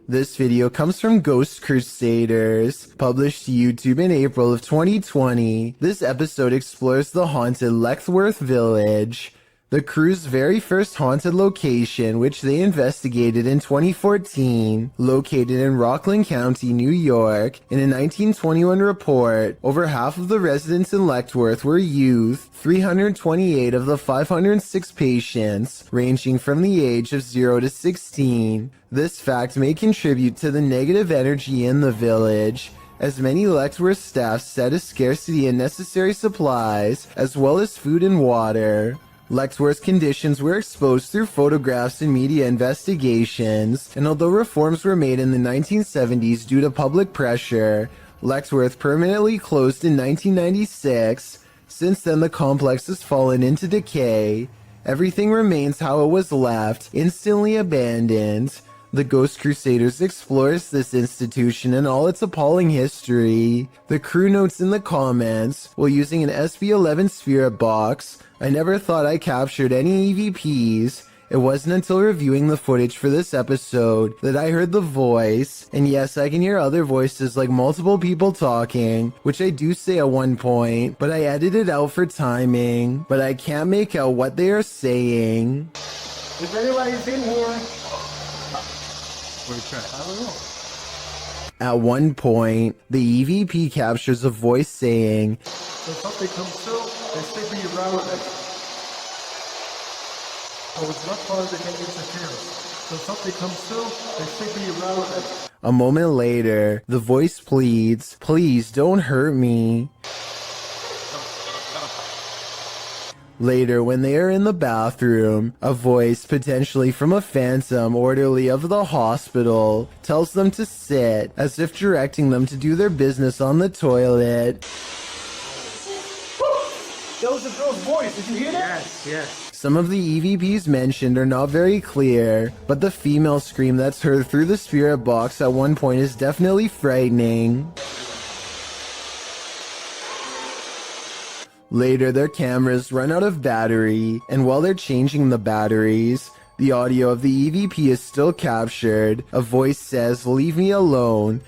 This video comes from Ghost Crusaders, published to YouTube in April of 2020. This episode explores the haunted Lechworth Village, the crew's very first haunted location, which they investigated in 2014. Located in Rockland County, New York, in a 1921 report, over half of the residents in Lechworth were youth. 328 of the 506 patients, ranging from the age of 0 to 16. This fact may contribute to the negative energy in the village, as many Lechworth staff said a scarcity in necessary supplies, as well as food and water. Lechworth's conditions were exposed through photographs and media investigations, and although reforms were made in the 1970s due to public pressure, Lechworth permanently closed in 1996. Since then, the complex has fallen into decay. Everything remains how it was left, instantly abandoned. The Ghost Crusaders explores this institution and all its appalling history. The crew notes in the comments, while using an SB-11 spirit box, I never thought I captured any EVPs. It wasn't until reviewing the footage for this episode that I heard the voice, and yes, I can hear other voices like multiple people talking, which I do say at one point, but I edited out for timing, but I can't make out what they are saying. If anybody's in here, At one point, the EVP captures a voice saying, when something comes through, they should be around it. So it's not hard to get interference. When something comes through, they should be around it. A moment later, the voice pleads, please don't hurt me. Later, when they are in the bathroom, a voice, potentially from a phantom orderly of the hospital, tells them to sit, as if directing them to do their business on the toilet. That was a girl's voice. Did you hear that? Yes. Some of the EVPs mentioned are not very clear, but the female scream that's heard through the spirit box at one point is definitely frightening. Later, their cameras run out of battery, and while they're changing the batteries, the audio of the EVP is still captured. A voice says, "Leave me alone."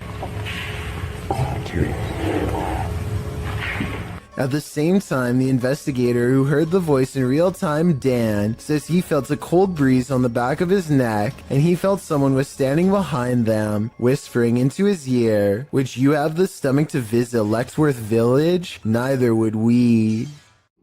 At the same time, the investigator who heard the voice in real time, Dan, says he felt a cold breeze on the back of his neck, and he felt someone was standing behind them, whispering into his ear, "Would you have the stomach to visit Lexworth Village? Neither would we."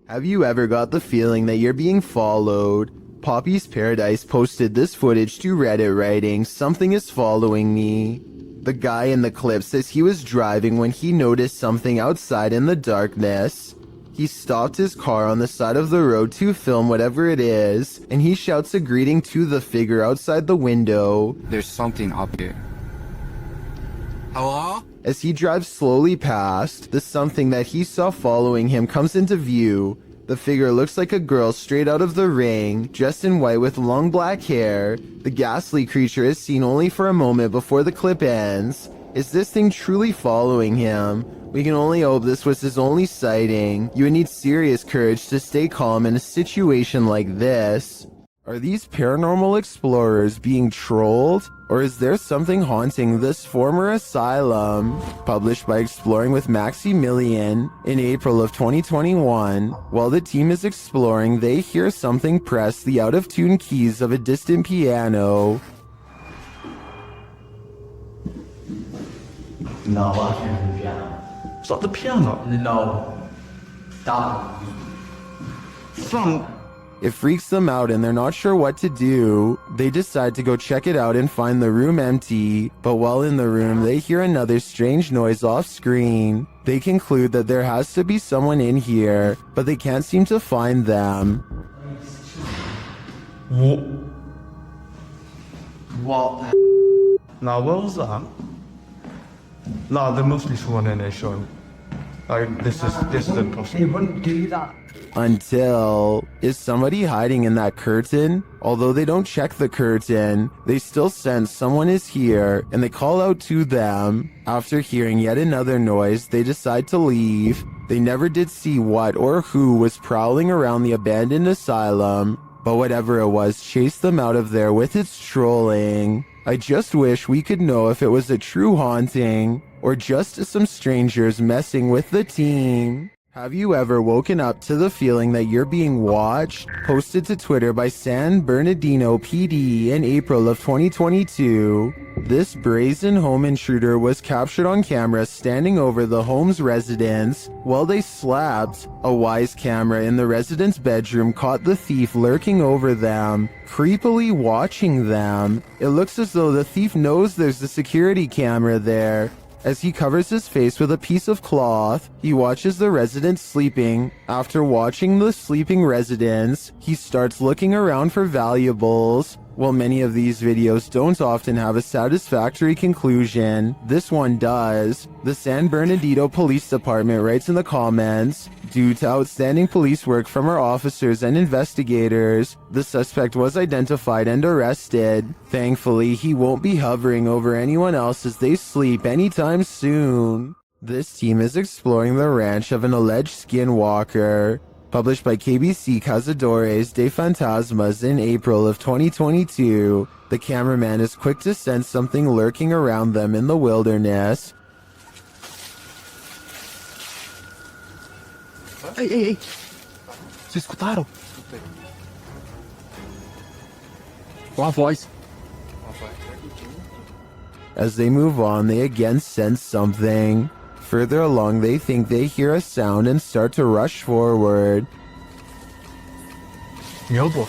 Have you ever got the feeling that you're being followed? Poppy's Paradise posted this footage to Reddit writing, "Something is following me." The guy in the clip says he was driving when he noticed something outside in the darkness. He stopped his car on the side of the road to film whatever it is, and he shouts a greeting to the figure outside the window. There's something up here. Hello? As he drives slowly past, the something that he saw following him comes into view. The figure looks like a girl straight out of The Ring, dressed in white with long black hair. The ghastly creature is seen only for a moment before the clip ends. Is this thing truly following him? We can only hope this was his only sighting. You would need serious courage to stay calm in a situation like this. Are these paranormal explorers being trolled? Or is there something haunting this former asylum? Published by Exploring with Maximilian in April of 2021. While the team is exploring, they hear something press the out-of-tune keys of a distant piano. No, I can't do the piano. It's not the piano. No. Stop. From... It freaks them out and they're not sure what to do. They decide to go check it out and find the room empty, but while in the room they hear another strange noise off screen. They conclude that there has to be someone in here, but they can't seem to find them. What? Now, what was that? No, there must be someone in there, Sean. Like, this is impossible. He wouldn't do that. Until, is somebody hiding in that curtain? Although they don't check the curtain, they still sense someone is here and they call out to them. After hearing yet another noise, they decide to leave. They never did see what or who was prowling around the abandoned asylum, but whatever it was chased them out of there with its trolling. I just wish we could know if it was a true haunting or just some strangers messing with the team. Have you ever woken up to the feeling that you're being watched? Posted to Twitter by San Bernardino PD in April of 2022. This brazen home intruder was captured on camera standing over the home's residents while they slept. A wise camera in the resident's bedroom caught the thief lurking over them, creepily watching them. It looks as though the thief knows there's a security camera there. As he covers his face with a piece of cloth, he watches the residents sleeping. After watching the sleeping residents, he starts looking around for valuables. While many of these videos don't often have a satisfactory conclusion, this one does. The San Bernardino Police Department writes in the comments, "Due to outstanding police work from our officers and investigators, the suspect was identified and arrested. Thankfully, he won't be hovering over anyone else as they sleep anytime soon." This team is exploring the ranch of an alleged skinwalker. Published by KBC Cazadores de Fantasmas in April of 2022, the cameraman is quick to sense something lurking around them in the wilderness. Ei, ei, ei. Vocês escutaram? Uma voz. As they move on, they again sense something. Further along, they think they hear a sound and start to rush forward. 여보.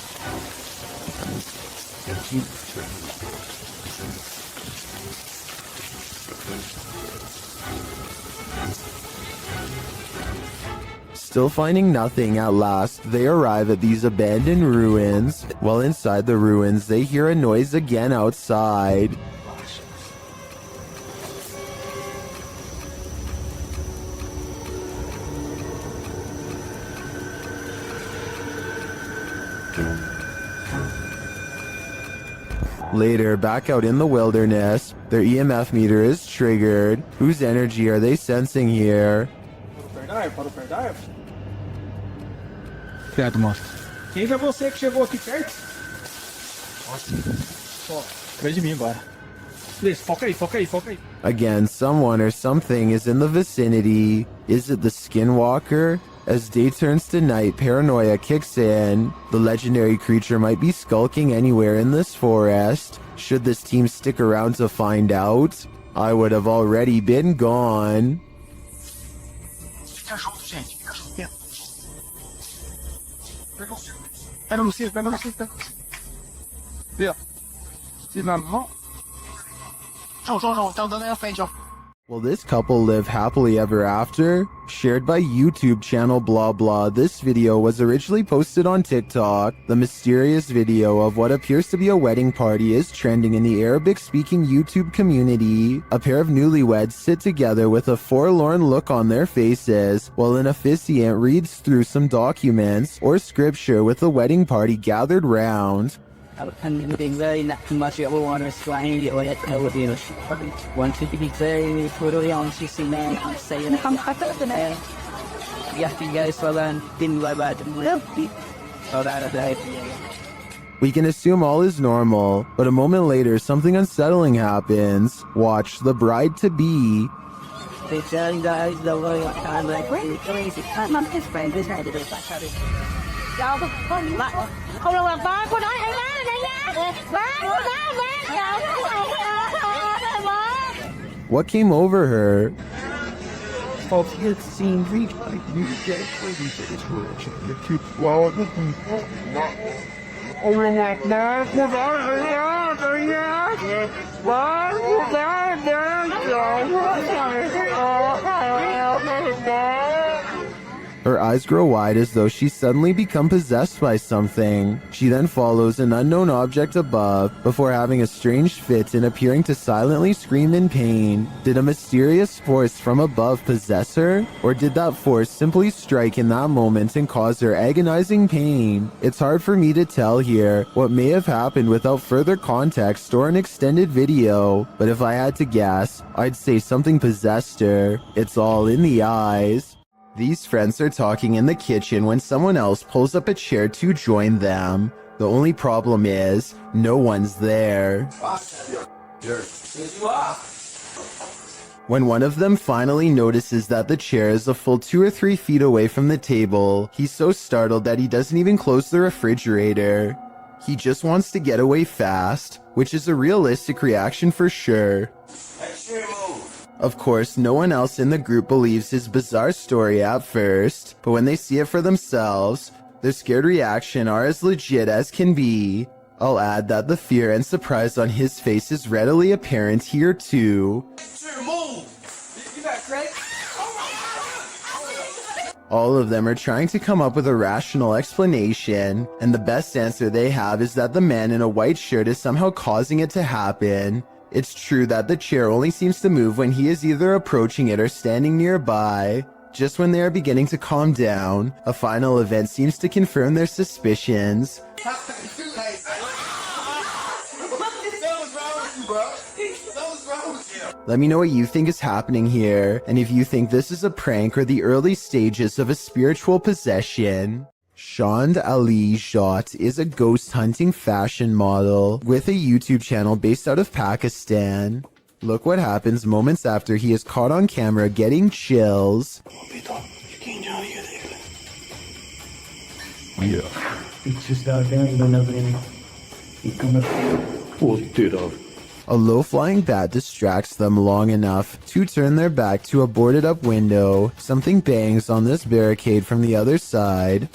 Still finding nothing, at last, they arrive at these abandoned ruins. While inside the ruins, they hear a noise again outside. Later, back out in the wilderness, their EMF meter is triggered. Whose energy are they sensing here? Credo, moço. Quem é você que chegou aqui perto? Vem de mim agora. Please, foca aí, foca aí, foca aí. Again, someone or something is in the vicinity. Is it the skinwalker? As day turns to night, paranoia kicks in. The legendary creature might be skulking anywhere in this forest. Should this team stick around to find out? I would have already been gone. Fica junto, gente. Fica junto. Pega no cinto, pega no cinto. Vê, ó. Se não, não. Não. Tá andando aí na frente, ó. Will this couple live happily ever after? Shared by YouTube channel blah blah, this video was originally posted on TikTok. The mysterious video of what appears to be a wedding party is trending in the Arabic-speaking YouTube community. A pair of newlyweds sit together with a forlorn look on their faces, while an officiant reads through some documents or scripture with the wedding party gathered round. And being very not too much of a water swine, you let know what you want to be very brutally honest, you see, man, I'm saying, I'm better than that. Yes, you guys for then, didn't lie about it. So that. We can assume all is normal, but a moment later, something unsettling happens. Watch the bride-to-be. They tell you guys the way I'm like, crazy. I'm not his friend, this guy did it. Không được làm ba cô nói hãy má này nha. What came over her? It seems like you get crazy to this world. You keep walking. Her eyes grow wide as though she's suddenly become possessed by something. She then follows an unknown object above before having a strange fit and appearing to silently scream in pain. Did a mysterious force from above possess her? Or did that force simply strike in that moment and cause her agonizing pain? It's hard for me to tell here what may have happened without further context or an extended video, but if I had to guess, I'd say something possessed her. It's all in the eyes. These friends are talking in the kitchen when someone else pulls up a chair to join them. The only problem is, no one's there. When one of them finally notices that the chair is a full 2 or 3 feet away from the table, he's so startled that he doesn't even close the refrigerator. He just wants to get away fast, which is a realistic reaction for sure. Of course, no one else in the group believes his bizarre story at first, but when they see it for themselves, their scared reaction are as legit as can be. I'll add that the fear and surprise on his face is readily apparent here too. All of them are trying to come up with a rational explanation, and the best answer they have is that the man in a white shirt is somehow causing it to happen. It's true that the chair only seems to move when he is either approaching it or standing nearby. Just when they are beginning to calm down, a final event seems to confirm their suspicions. Let me know what you think is happening here, and if you think this is a prank or the early stages of a spiritual possession. Shand Ali Jat is a ghost hunting fashion model with a YouTube channel based out of Pakistan. Look what happens moments after he is caught on camera getting chills. Yeah. It's just out there and nobody. A low-flying bat distracts them long enough to turn their back to a boarded-up window. Something bangs on this barricade from the other side.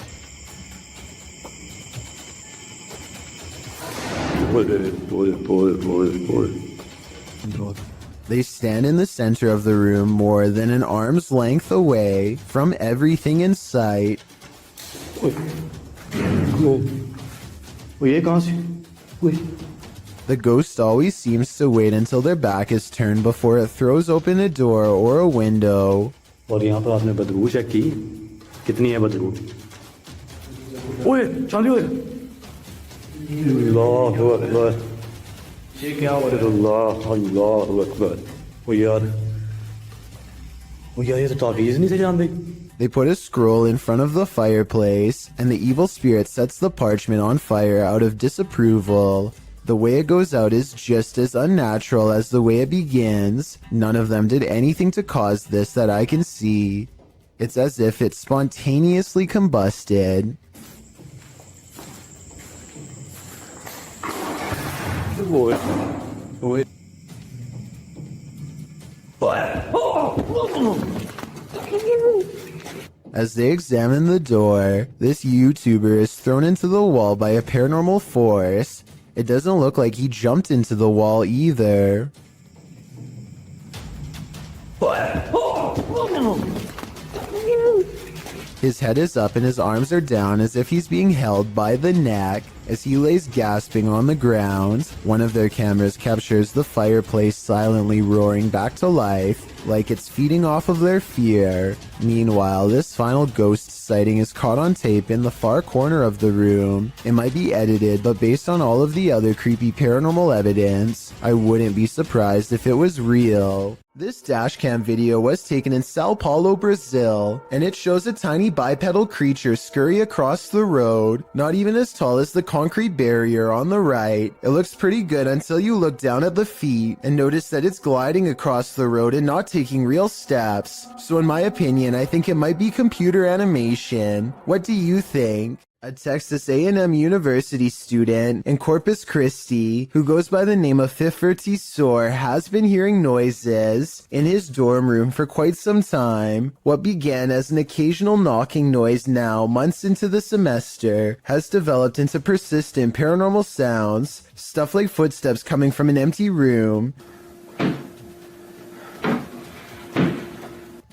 They stand in the center of the room more than an arm's length away from everything in sight. The ghost always seems to wait until their back is turned before it throws open a door or a window. They put a scroll in front of the fireplace, and the evil spirit sets the parchment on fire out of disapproval. The way it goes out is just as unnatural as the way it begins. None of them did anything to cause this that I can see. It's as if it spontaneously combusted. As they examine the door, this YouTuber is thrown into the wall by a paranormal force. It doesn't look like he jumped into the wall either. His head is up and his arms are down as if he's being held by the neck. As he lays gasping on the ground, one of their cameras captures the fireplace silently roaring back to life, like it's feeding off of their fear. Meanwhile, this final ghost sighting is caught on tape in the far corner of the room. It might be edited, but based on all of the other creepy paranormal evidence, I wouldn't be surprised if it was real. This dashcam video was taken in Sao Paulo, Brazil, and it shows a tiny bipedal creature scurry across the road, not even as tall as the concrete barrier on the right. It looks pretty good until you look down at the feet and notice that it's gliding across the road and not taking real steps. So in my opinion, I think it might be computer animation. What do you think? A Texas A&M University student in Corpus Christi who goes by the name of Fifferty Soar has been hearing noises in his dorm room for quite some time. What began as an occasional knocking noise now, months into the semester, has developed into persistent paranormal sounds, stuff like footsteps coming from an empty room.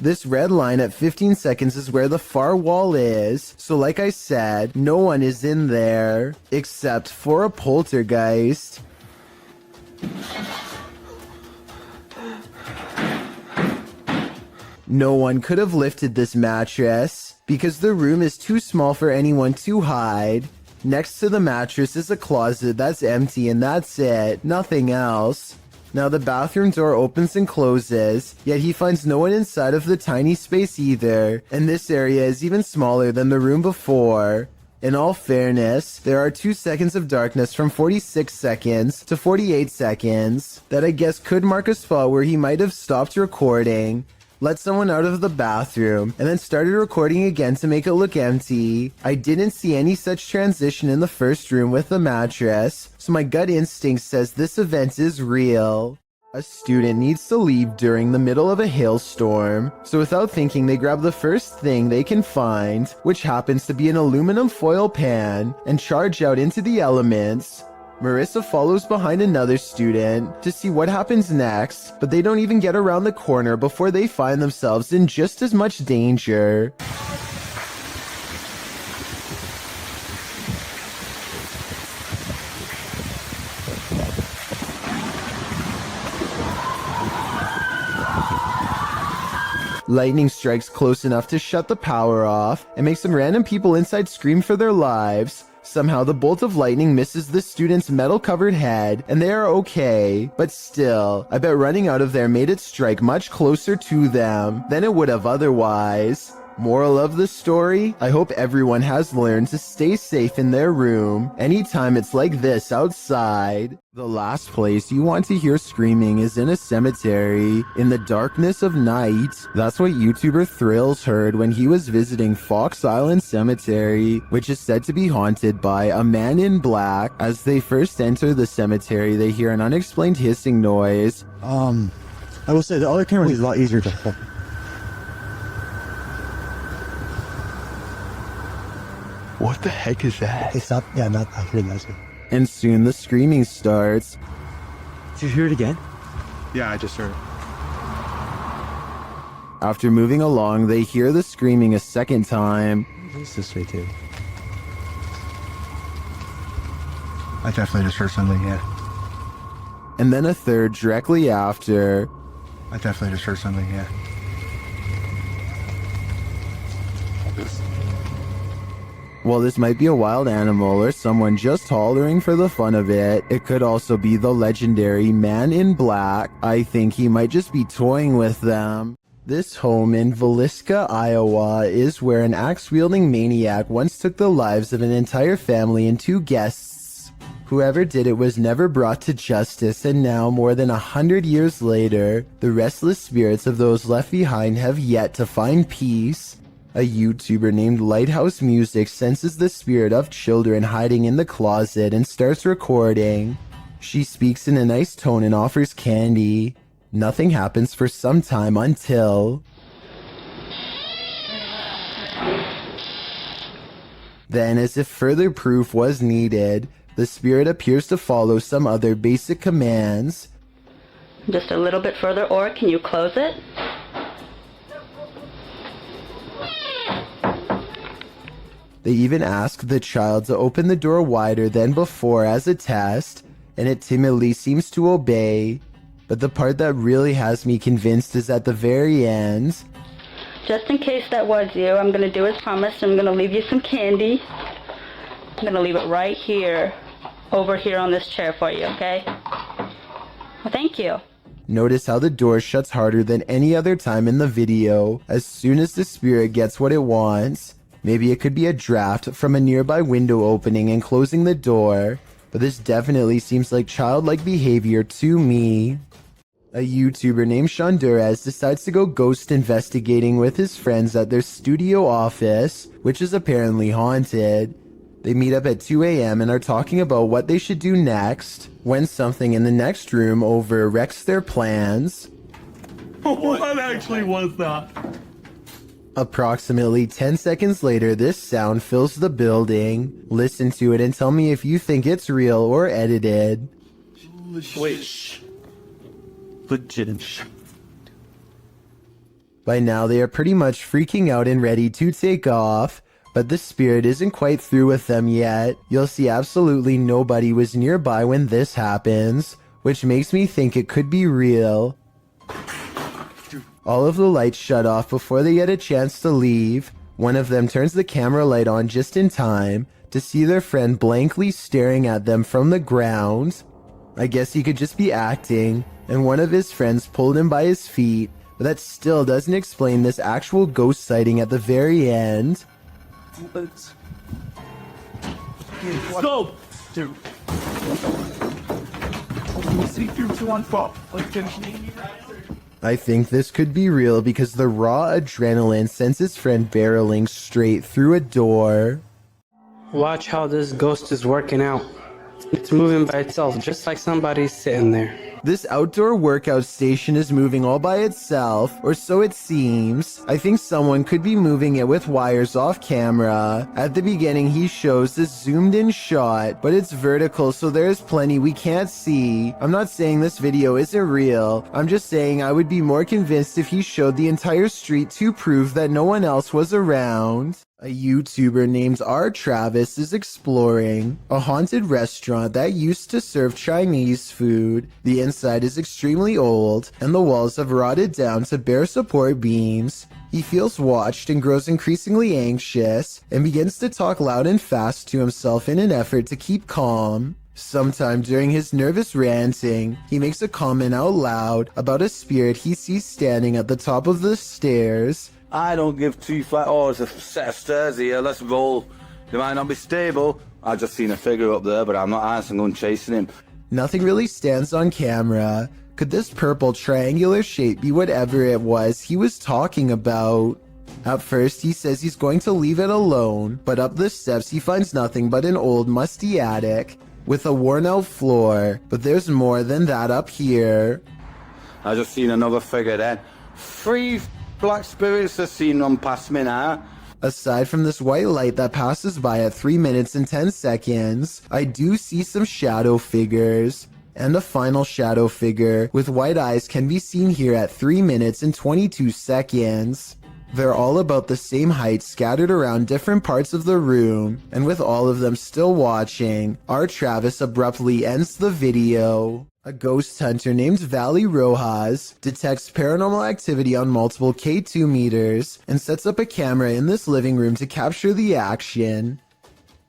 This red line at 15 seconds is where the far wall is, so like I said, no one is in there, except for a poltergeist. No one could have lifted this mattress, because the room is too small for anyone to hide. Next to the mattress is a closet that's empty and that's it, nothing else. Now the bathroom door opens and closes, yet he finds no one inside of the tiny space either, and this area is even smaller than the room before. In all fairness, there are 2 seconds of darkness from 46 seconds to 48 seconds that I guess could mark a spot where he might have stopped recording, let someone out of the bathroom, and then started recording again to make it look empty. I didn't see any such transition in the first room with the mattress, so my gut instinct says this event is real. A student needs to leave during the middle of a hailstorm, so without thinking they grab the first thing they can find, which happens to be an aluminum foil pan, and charge out into the elements. Marissa follows behind another student to see what happens next, but they don't even get around the corner before they find themselves in just as much danger. Lightning strikes close enough to shut the power off and makes some random people inside scream for their lives. Somehow the bolt of lightning misses the student's metal-covered head, and they are okay. But still, I bet running out of there made it strike much closer to them than it would have otherwise. Moral of the story? I hope everyone has learned to stay safe in their room anytime it's like this outside. The last place you want to hear screaming is in a cemetery, in the darkness of night. That's what YouTuber Thrills heard when he was visiting Fox Island Cemetery, which is said to be haunted by a man in black. As they first enter the cemetery, they hear an unexplained hissing noise. I will say the other camera is a lot easier to hold. What the heck is that? Hey, stop. Yeah, not. I heard that too. And soon the screaming starts. Did you hear it again? Yeah, I just heard it. After moving along, they hear the screaming a second time. It's this way too. I definitely just heard something, yeah. And then a third directly after. I definitely just heard something, yeah. While this might be a wild animal or someone just hollering for the fun of it, it could also be the legendary Man in Black. I think he might just be toying with them. This home in Villisca, Iowa is where an axe-wielding maniac once took the lives of an entire family and 2 guests. Whoever did it was never brought to justice, and now, more than 100 years later, the restless spirits of those left behind have yet to find peace. A YouTuber named Lighthouse Music senses the spirit of children hiding in the closet and starts recording. She speaks in a nice tone and offers candy. Nothing happens for some time until... Then, as if further proof was needed, the spirit appears to follow some other basic commands. Just a little bit further, or can you close it? They even ask the child to open the door wider than before as a test, and it timidly seems to obey. But the part that really has me convinced is at the very end. Just in case that was you, I'm going to do as promised. I'm going to leave you some candy. I'm going to leave it right here, over here on this chair for you, okay? Well, thank you. Notice how the door shuts harder than any other time in the video as soon as the spirit gets what it wants. Maybe it could be a draft from a nearby window opening and closing the door, but this definitely seems like childlike behavior to me. A YouTuber named Shondurez decides to go ghost investigating with his friends at their studio office, which is apparently haunted. They meet up at 2 a.m. and are talking about what they should do next, when something in the next room over wrecks their plans. What actually was that? Approximately 10 seconds later, this sound fills the building. Listen to it and tell me if you think it's real or edited. Wait. Legit. By now, they are pretty much freaking out and ready to take off, but the spirit isn't quite through with them yet. You'll see absolutely nobody was nearby when this happens, which makes me think it could be real. All of the lights shut off before they get a chance to leave. One of them turns the camera light on just in time to see their friend blankly staring at them from the ground. I guess he could just be acting, and one of his friends pulled him by his feet, but that still doesn't explain this actual ghost sighting at the very end. Stop! Dude. See through to 1-4. I think this could be real because the raw adrenaline sends his friend barreling straight through a door. Watch how this ghost is working out. It's moving by itself, just like somebody's sitting there. This outdoor workout station is moving all by itself, or so it seems. I think someone could be moving it with wires off camera. At the beginning, he shows this zoomed in shot, but it's vertical, so there's plenty we can't see. I'm not saying this video isn't real. I'm just saying I would be more convinced if he showed the entire street to prove that no one else was around. A YouTuber named R. Travis is exploring a haunted restaurant that used to serve Chinese food. The inside is extremely old, and the walls have rotted down to bare support beams. He feels watched and grows increasingly anxious, and begins to talk loud and fast to himself in an effort to keep calm. Sometime during his nervous ranting, he makes a comment out loud about a spirit he sees standing at the top of the stairs. I don't give two flat. Oh, it's a set of stairs here. Let's roll. They might not be stable. I've just seen a figure up there, but I'm not answering, going chasing him. Nothing really stands on camera. Could this purple triangular shape be whatever it was he was talking about? At first, he says he's going to leave it alone, but up the steps he finds nothing but an old musty attic with a worn-out floor, but there's more than that up here. I just seen another figure then. 3 black spirits have seen them pass me now. Aside from this white light that passes by at 3 minutes and 10 seconds, I do see some shadow figures. And a final shadow figure with white eyes can be seen here at 3 minutes and 22 seconds. They're all about the same height, scattered around different parts of the room, and with all of them still watching, our Travis abruptly ends the video. A ghost hunter named Valley Rojas detects paranormal activity on multiple K2 meters and sets up a camera in this living room to capture the action.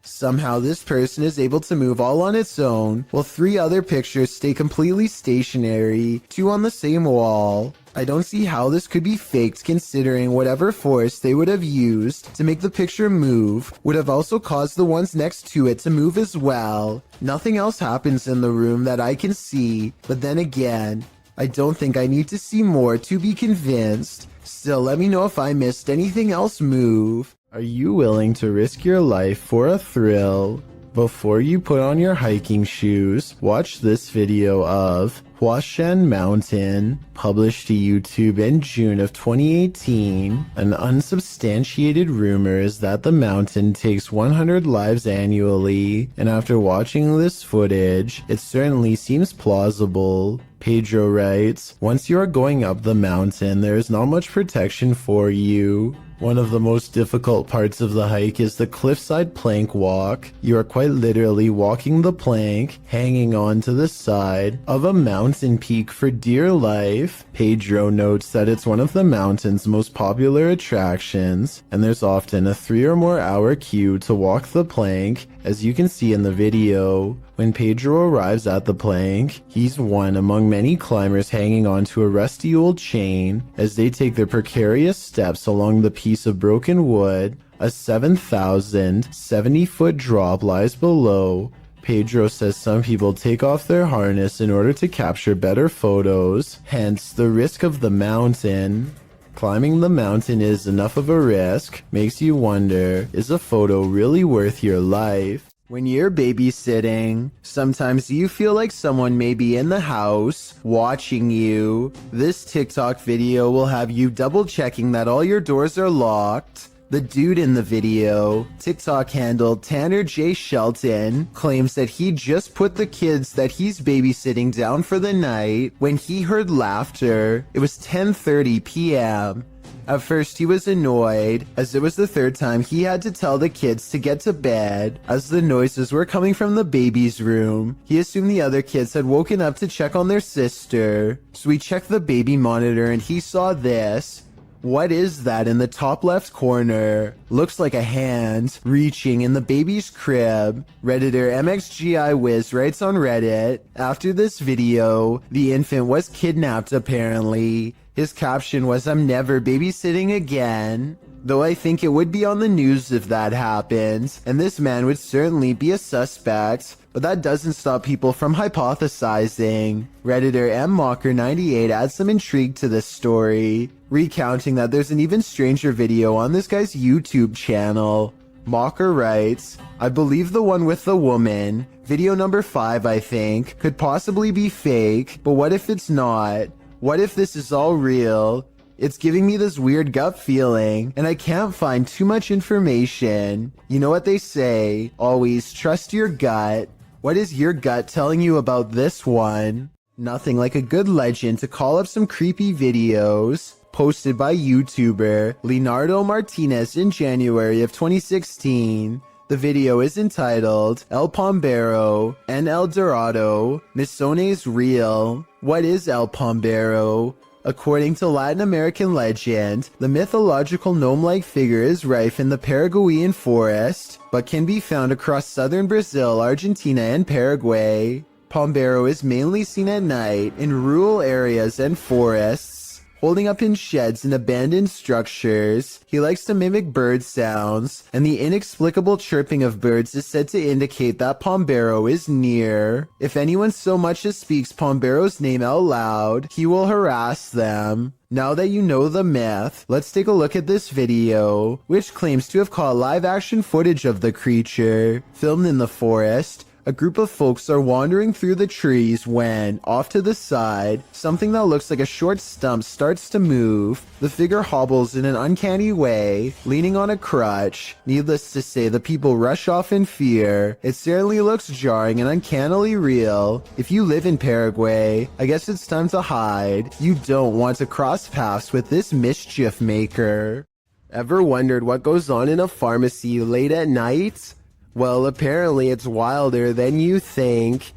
Somehow this person is able to move all on its own, while 3 other pictures stay completely stationary, 2 on the same wall. I don't see how this could be faked, considering whatever force they would have used to make the picture move would have also caused the ones next to it to move as well. Nothing else happens in the room that I can see, but then again, I don't think I need to see more to be convinced. Still, let me know if I missed anything else move. Are you willing to risk your life for a thrill? Before you put on your hiking shoes, watch this video of Huashan Mountain, published to YouTube in June of 2018. An unsubstantiated rumor is that the mountain takes 100 lives annually, and after watching this footage, it certainly seems plausible. Pedro writes, "Once you are going up the mountain, there is not much protection for you. One of the most difficult parts of the hike is the cliffside plank walk. You are quite literally walking the plank, hanging on to the side of a mountain peak for dear life." Pedro notes that it's one of the mountain's most popular attractions, and there's often a 3 or more hour queue to walk the plank, as you can see in the video. When Pedro arrives at the plank, he's one among many climbers hanging onto a rusty old chain as they take their precarious steps along the piece of broken wood. A 7,070-foot drop lies below. Pedro says some people take off their harness in order to capture better photos, hence the risk of the mountain. Climbing the mountain is enough of a risk, makes you wonder, is a photo really worth your life? When you're babysitting, sometimes you feel like someone may be in the house, watching you. This TikTok video will have you double checking that all your doors are locked. The dude in the video, TikTok handle Tanner J. Shelton, claims that he just put the kids that he's babysitting down for the night when he heard laughter. It was 10:30 p.m. At first he was annoyed, as it was the 3rd time he had to tell the kids to get to bed, as the noises were coming from the baby's room. He assumed the other kids had woken up to check on their sister, so he checked the baby monitor and he saw this. What is that in the top left corner? Looks like a hand reaching in the baby's crib. Redditor MXGI Wiz writes on Reddit, "After this video, the infant was kidnapped apparently. His caption was, 'I'm never babysitting again.' Though I think it would be on the news if that happened, and this man would certainly be a suspect, but that doesn't stop people from hypothesizing." Redditor MMocker98 adds some intrigue to this story, recounting that there's an even stranger video on this guy's YouTube channel. Mocker writes, "I believe the one with the woman, video number 5 I think, could possibly be fake, but what if it's not? What if this is all real? It's giving me this weird gut feeling, and I can't find too much information. You know what they say, always trust your gut. What is your gut telling you about this one?" Nothing like a good legend to call up some creepy videos. Posted by YouTuber Leonardo Martinez in January of 2016. The video is entitled El Pombero and El Dorado, Misones Real. What is El Pombero? According to Latin American legend, the mythological gnome-like figure is rife in the Paraguayan forest, but can be found across southern Brazil, Argentina, and Paraguay. Pombero is mainly seen at night in rural areas and forests, holding up in sheds and abandoned structures. He likes to mimic bird sounds, and the inexplicable chirping of birds is said to indicate that Pombero is near. If anyone so much as speaks Pombero's name out loud, he will harass them. Now that you know the myth, let's take a look at this video, which claims to have caught live-action footage of the creature. Filmed in the forest, a group of folks are wandering through the trees when, off to the side, something that looks like a short stump starts to move. The figure hobbles in an uncanny way, leaning on a crutch. Needless to say, the people rush off in fear. It certainly looks jarring and uncannily real. If you live in Paraguay, I guess it's time to hide. You don't want to cross paths with this mischief maker. Ever wondered what goes on in a pharmacy late at night? Well, apparently it's wilder than you think.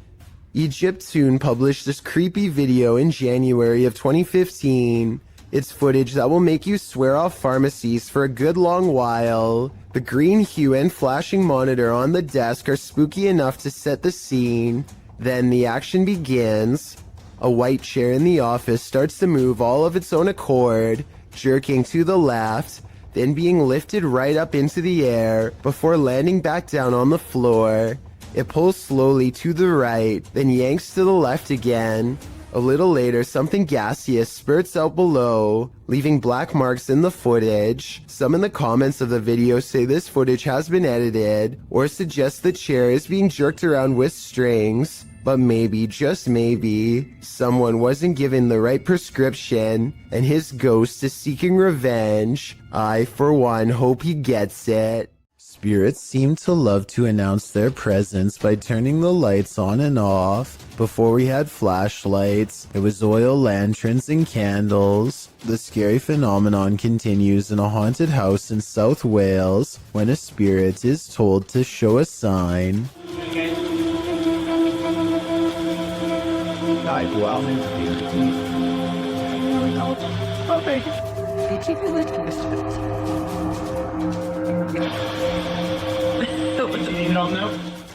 Egyptoon published this creepy video in January of 2015. It's footage that will make you swear off pharmacies for a good long while. The green hue and flashing monitor on the desk are spooky enough to set the scene. Then the action begins. A white chair in the office starts to move all of its own accord, jerking to the left, then being lifted right up into the air before landing back down on the floor. It pulls slowly to the right, then yanks to the left again. A little later, something gaseous spurts out below, leaving black marks in the footage. Some in the comments of the video say this footage has been edited, or suggest the chair is being jerked around with strings. But maybe, just maybe, someone wasn't given the right prescription, and his ghost is seeking revenge. I, for one, hope he gets it. Spirits seem to love to announce their presence by turning the lights on and off. Before we had flashlights, it was oil lanterns and candles. The scary phenomenon continues in a haunted house in South Wales when a spirit is told to show a sign.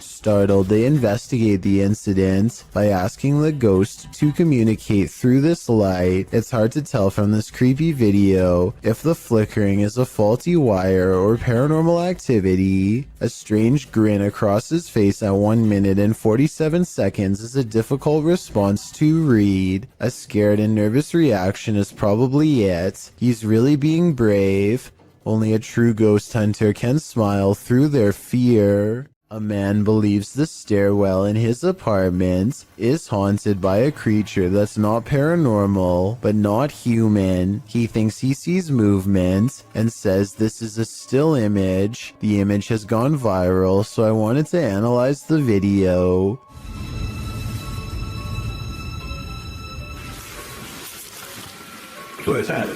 Startled, they investigate the incident by asking the ghost to communicate through this light. It's hard to tell from this creepy video if the flickering is a faulty wire or paranormal activity. A strange grin across his face at 1 minute and 47 seconds is a difficult response to read. A scared and nervous reaction is probably it. He's really being brave. Only a true ghost hunter can smile through their fear. A man believes the stairwell in his apartment is haunted by a creature that's not paranormal, but not human. He thinks he sees movement and says this is a still image. The image has gone viral, so I wanted to analyze the video. What's that?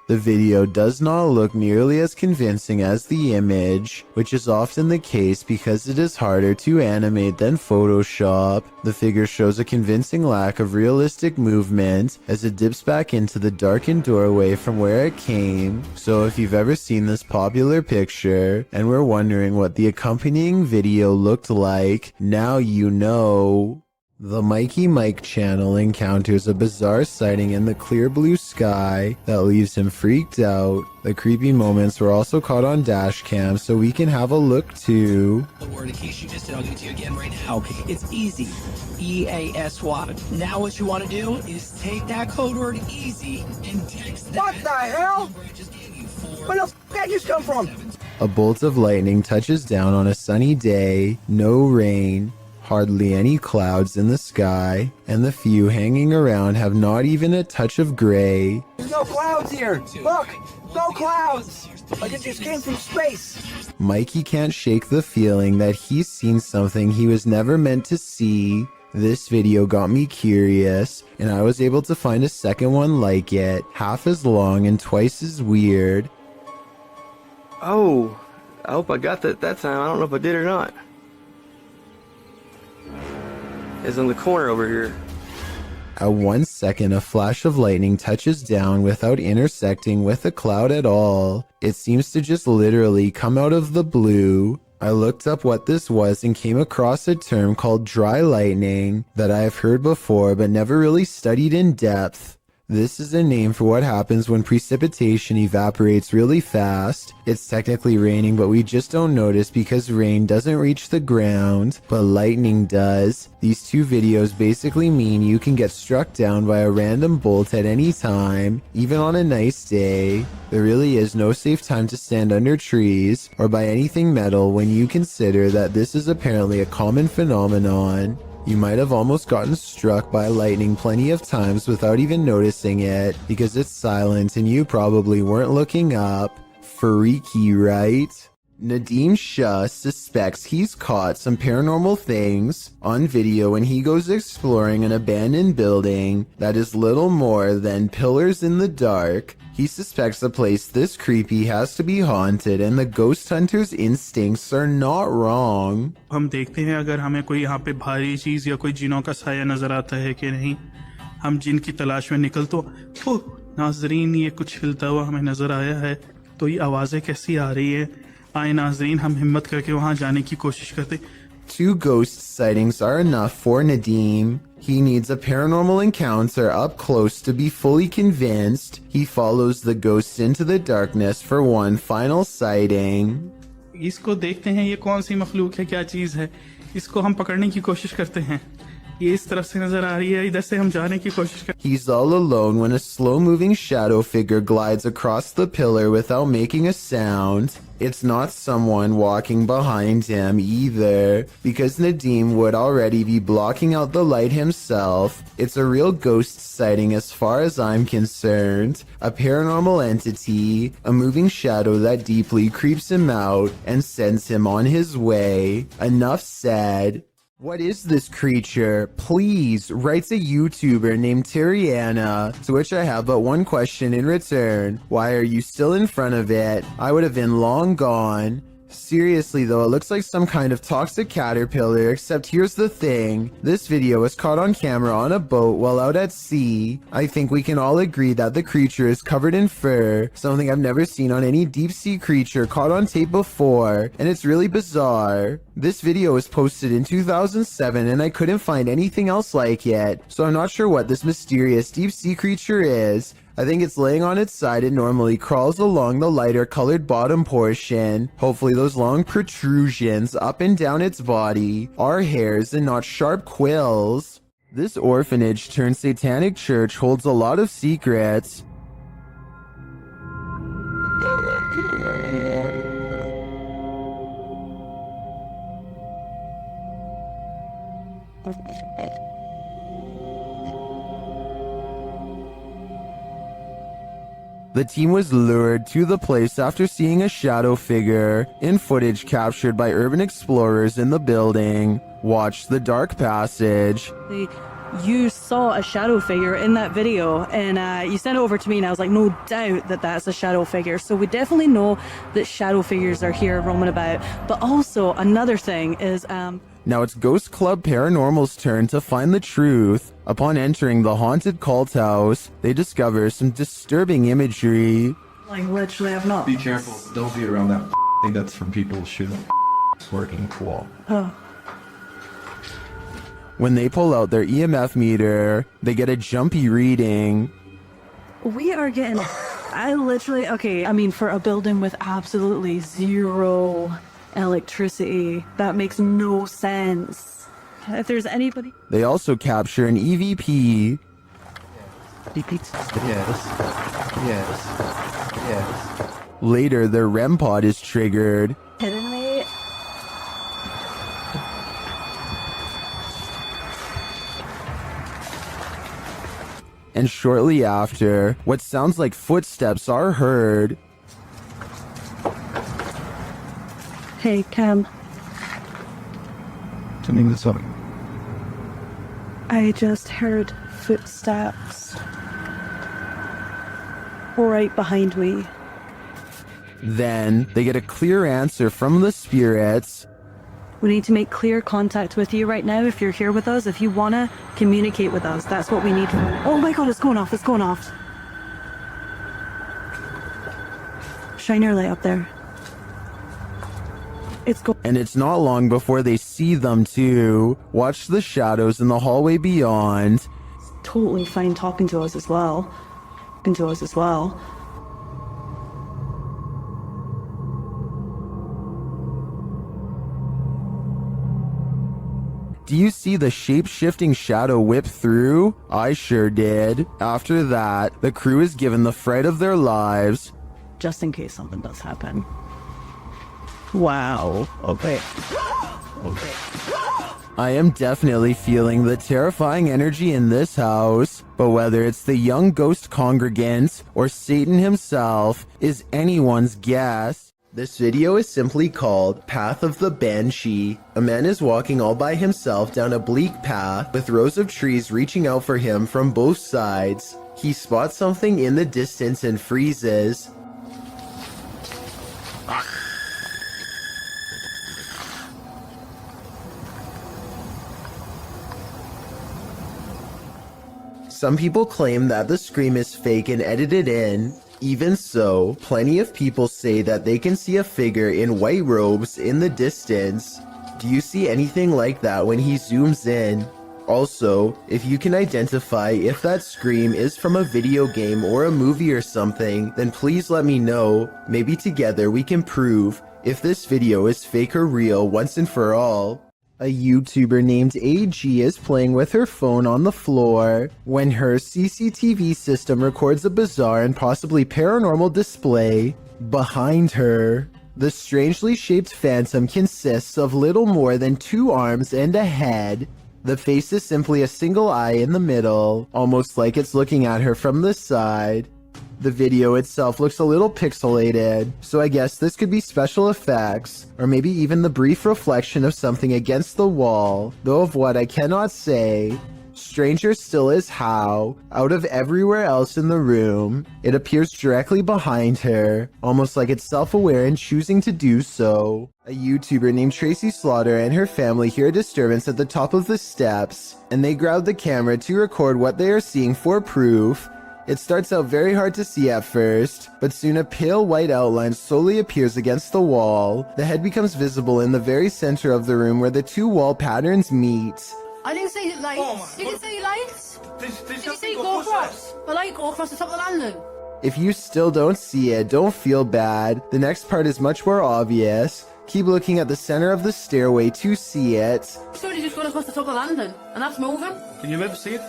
The video does not look nearly as convincing as the image, which is often the case because it is harder to animate than Photoshop. The figure shows a convincing lack of realistic movement as it dips back into the darkened doorway from where it came. So if you've ever seen this popular picture and were wondering what the accompanying video looked like, now you know. The Mikey Mike channel encounters a bizarre sighting in the clear blue sky that leaves him freaked out. The creepy moments were also caught on dash cam, so we can have a look too. The word in case you missed it, I'll give it to you again right now. It's easy. EASY. Now what you want to do is take that code word easy and text that. What the hell? Where the f*** did you come from? A bolt of lightning touches down on a sunny day, no rain. Hardly any clouds in the sky, and the few hanging around have not even a touch of gray. There's no clouds here. Look, no clouds. Like it just came from space. Mikey can't shake the feeling that he's seen something he was never meant to see. This video got me curious, and I was able to find a second one like it, half as long and twice as weird. Oh, I hope I got that time. I don't know if I did or not. is in the corner over here. At 1 second, a flash of lightning touches down without intersecting with a cloud at all. It seems to just literally come out of the blue. I looked up what this was and came across a term called dry lightning that I have heard before but never really studied in depth. This is a name for what happens when precipitation evaporates really fast. It's technically raining, but we just don't notice because rain doesn't reach the ground, but lightning does. These two videos basically mean you can get struck down by a random bolt at any time, even on a nice day. There really is no safe time to stand under trees or by anything metal when you consider that this is apparently a common phenomenon. You might have almost gotten struck by lightning plenty of times without even noticing it because it's silent and you probably weren't looking up. Freaky, right? Nadim Shah suspects he's caught some paranormal things on video when he goes exploring an abandoned building that is little more than pillars in the dark. He suspects the place this creepy has to be haunted and the ghost hunter's instincts are not wrong. हम देखते हैं अगर हमें कोई यहाँ पे भारी चीज या कोई जिनों का साया नजर आता है कि नहीं। हम जिन की तलाश में निकल तो नाजरीन ये कुछ हिलता हुआ हमें नजर आया है। तो ये आवाजें कैसी आ रही है? आए नाजरीन हम हिम्मत करके वहां जाने की कोशिश करते। 2 ghost sightings are enough for Nadim. He needs a paranormal encounter up close to be fully convinced. He follows the ghosts into the darkness for one final sighting. इसको देखते हैं ये कौन सी मखलूक है, क्या चीज है। इसको हम पकड़ने की कोशिश करते हैं। ये इस तरफ से नजर आ रही है, इधर से हम जाने की कोशिश करते हैं। He's all alone when a slow-moving shadow figure glides across the pillar without making a sound. It's not someone walking behind him either, because Nadim would already be blocking out the light himself. It's a real ghost sighting as far as I'm concerned. A paranormal entity, a moving shadow that deeply creeps him out and sends him on his way. Enough said. What is this creature? Please, writes a YouTuber named Terriana, to which I have but one question in return. Why are you still in front of it? I would have been long gone. Seriously though, it looks like some kind of toxic caterpillar, except here's the thing. This video was caught on camera on a boat while out at sea. I think we can all agree that the creature is covered in fur, something I've never seen on any deep sea creature caught on tape before, and it's really bizarre. This video was posted in 2007 and I couldn't find anything else like it, so I'm not sure what this mysterious deep sea creature is. I think it's laying on its side and normally crawls along the lighter colored bottom portion. Hopefully those long protrusions up and down its body are hairs and not sharp quills. This orphanage turned satanic church holds a lot of secrets. The team was lured to the place after seeing a shadow figure in footage captured by urban explorers in the building. Watch the dark passage. You saw a shadow figure in that video and you sent it over to me and I was like, no doubt that that's a shadow figure. So we definitely know that shadow figures are here roaming about. But also another thing is... Now it's Ghost Club Paranormal's turn to find the truth. Upon entering the haunted cult house, they discover some disturbing imagery. Like literally I've not... Be careful, don't be around that thing that's from people shooting working cool. Oh. When they pull out their EMF meter, they get a jumpy reading. We are getting... I literally... Okay, I mean for a building with absolutely zero electricity, that makes no sense. If there's anybody... They also capture an EVP. Yes. Later, their REM pod is triggered. Kidding me? And shortly after, what sounds like footsteps are heard. Hey, Cam. Turning this up. I just heard footsteps right behind me. Then they get a clear answer from the spirits. We need to make clear contact with you right now if you're here with us. If you want to communicate with us, that's what we need. Oh my god, it's going off, it's going off. Shine your light up there. And it's not long before they see them too. Watch the shadows in the hallway beyond. Totally fine talking to us as well. Talking to us as well. Do you see the shape-shifting shadow whip through? I sure did. After that, the crew is given the fright of their lives. Just in case something does happen. Wow. Okay. Okay. I am definitely feeling the terrifying energy in this house, but whether it's the young ghost congregants or Satan himself is anyone's guess. This video is simply called Path of the Banshee. A man is walking all by himself down a bleak path with rows of trees reaching out for him from both sides. He spots something in the distance and freezes. Some people claim that the scream is fake and edited in. Even so, plenty of people say that they can see a figure in white robes in the distance. Do you see anything like that when he zooms in? Also, if you can identify if that scream is from a video game or a movie or something, then please let me know. Maybe together we can prove if this video is fake or real once and for all. A YouTuber named AG is playing with her phone on the floor when her CCTV system records a bizarre and possibly paranormal display behind her. The strangely shaped phantom consists of little more than 2 arms and a head. The face is simply a single eye in the middle, almost like it's looking at her from the side. The video itself looks a little pixelated, so I guess this could be special effects, or maybe even the brief reflection of something against the wall, though of what I cannot say. Stranger still is how, out of everywhere else in the room, it appears directly behind her, almost like it's self-aware and choosing to do so. A YouTuber named Tracy Slaughter and her family hear a disturbance at the top of the steps, and they grab the camera to record what they are seeing for proof. It starts out very hard to see at first, but soon a pale white outline slowly appears against the wall. The head becomes visible in the very center of the room where the 2 wall patterns meet. I didn't see lights. Did you see lights? Did you see go across? The light go across the top of the landing. If you still don't see it, don't feel bad. The next part is much more obvious. Keep looking at the center of the stairway to see it. Somebody just gone across the top of the landing, and that's moving. Can you ever see it?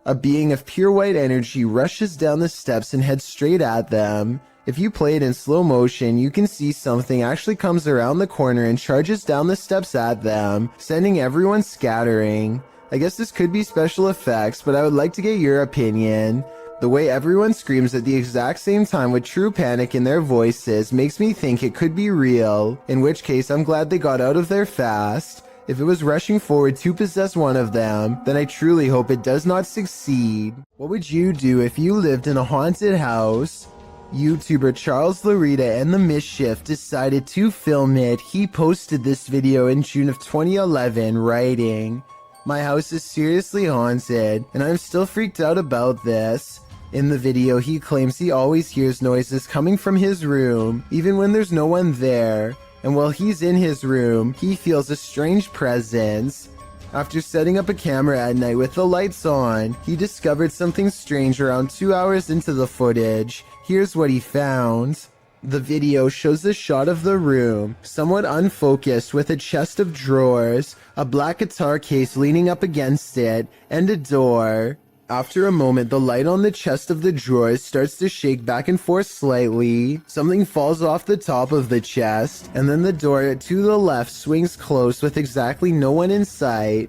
A being of pure white energy rushes down the steps and heads straight at them. If you play it in slow motion, you can see something actually comes around the corner and charges down the steps at them, sending everyone scattering. I guess this could be special effects, but I would like to get your opinion. The way everyone screams at the exact same time with true panic in their voices makes me think it could be real, in which case I'm glad they got out of there fast. If it was rushing forward to possess one of them, then I truly hope it does not succeed. What would you do if you lived in a haunted house? YouTuber Charles Larita and the Mischief decided to film it. He posted this video in June of 2011, writing, "My house is seriously haunted, and I'm still freaked out about this." In the video, he claims he always hears noises coming from his room, even when there's no one there. And while he's in his room, he feels a strange presence. After setting up a camera at night with the lights on, he discovered something strange around 2 hours into the footage. Here's what he found. The video shows a shot of the room, somewhat unfocused, with a chest of drawers, a black guitar case leaning up against it, and a door. After a moment, the light on the chest of the drawers starts to shake back and forth slightly. Something falls off the top of the chest, and then the door to the left swings close with exactly no one in sight.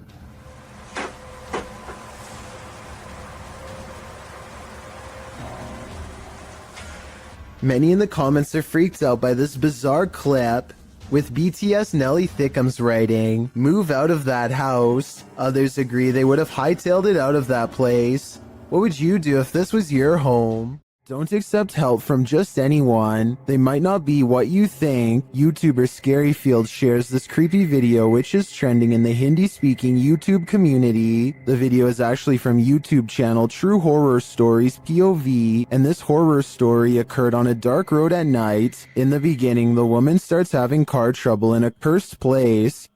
Many in the comments are freaked out by this bizarre clip, with BTS Nelly Thickums writing, "Move out of that house." Others agree they would have hightailed it out of that place. What would you do if this was your home? Don't accept help from just anyone. They might not be what you think. YouTuber Scaryfield shares this creepy video which is trending in the Hindi-speaking YouTube community. The video is actually from YouTube channel True Horror Stories POV, and this horror story occurred on a dark road at night. In the beginning, the woman starts having car trouble in a cursed place.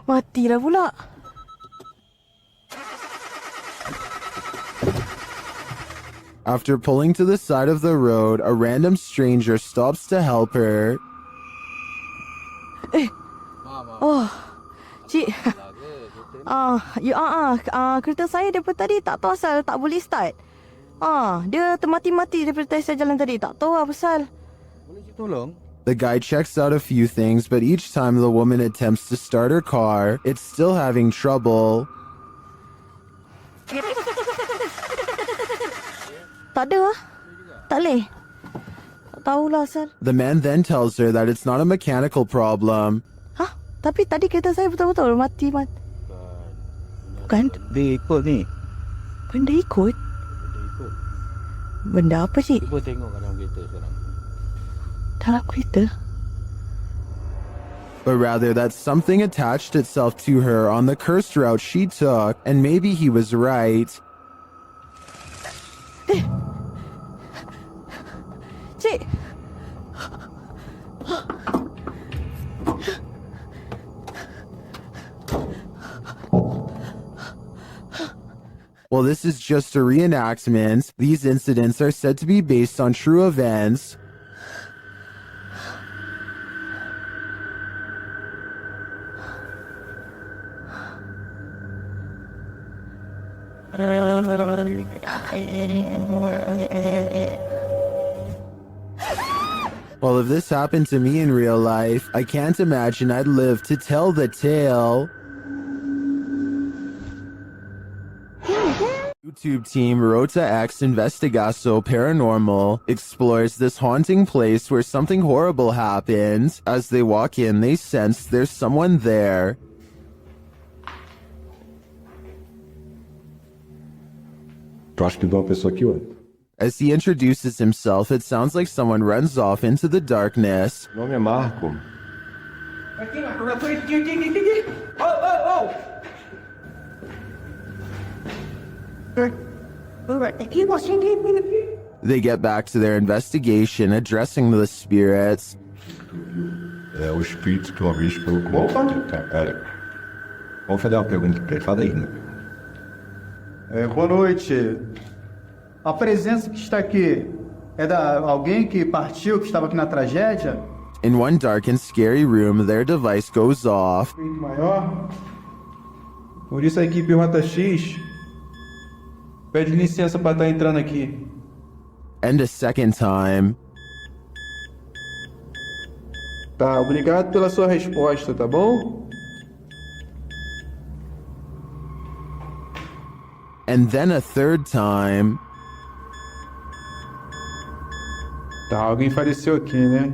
Mati dah pula. After pulling to the side of the road, a random stranger stops to help her. Oh, cik. Kereta saya daripada tadi tak tahu asal tak boleh start. Dia termati-mati daripada saya jalan tadi. Tak tahu apa pasal. Boleh tolong? The guy checks out a few things, but each time the woman attempts to start her car, it's still having trouble. Tak ada. Tak boleh. Tak tahulah asal. The man then tells her that it's not a mechanical problem. Tapi tadi kereta saya betul-betul mati. Bukan? Dia ikut ni. Benda ikut? Benda apa cik? Cuba tengok dalam kereta sekarang. Dalam kereta? But rather that something attached itself to her on the cursed route she took, and maybe he was right. Cik! While this is just a reenactment, these incidents are said to be based on true events. Well, if this happened to me in real life, I can't imagine I'd live to tell the tale. YouTube team Rota X Investigaso Paranormal explores this haunting place where something horrible happens. As they walk in, they sense there's someone there. As he introduces himself, it sounds like someone runs off into the darkness. Meu nome é Marco. They get back to their investigation, addressing the spirits. É o espírito que uma vez pelo corpo. Cara, vamos fazer uma pergunta pra ele. Fala aí, né? Boa noite. A presença que está aqui é da alguém que partiu, que estava aqui na tragédia? In one dark and scary room, their device goes off. Maior. Por isso a equipe Rota X pede licença para estar entrando aqui. And a second time. Tá, obrigado pela sua resposta, tá bom? And then a third time. Tá, alguém faleceu aqui, né?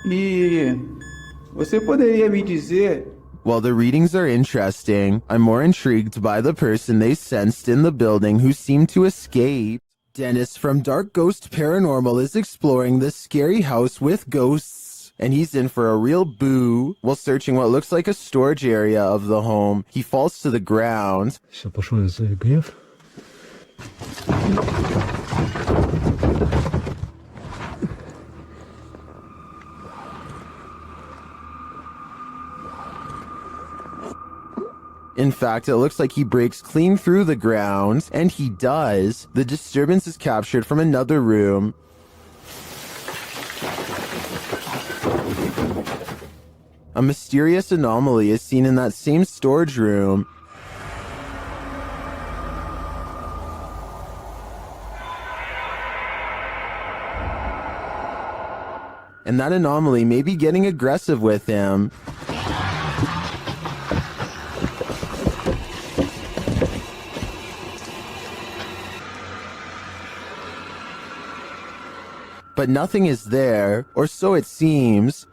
E você poderia me dizer... While the readings are interesting, I'm more intrigued by the person they sensed in the building who seemed to escape. Dennis from Dark Ghost Paranormal is exploring this scary house with ghosts, and he's in for a real boo. While searching what looks like a storage area of the home, he falls to the ground. In fact, it looks like he breaks clean through the ground, and he does. The disturbance is captured from another room. A mysterious anomaly is seen in that same storage room. And that anomaly may be getting aggressive with him. But nothing is there, or so it seems.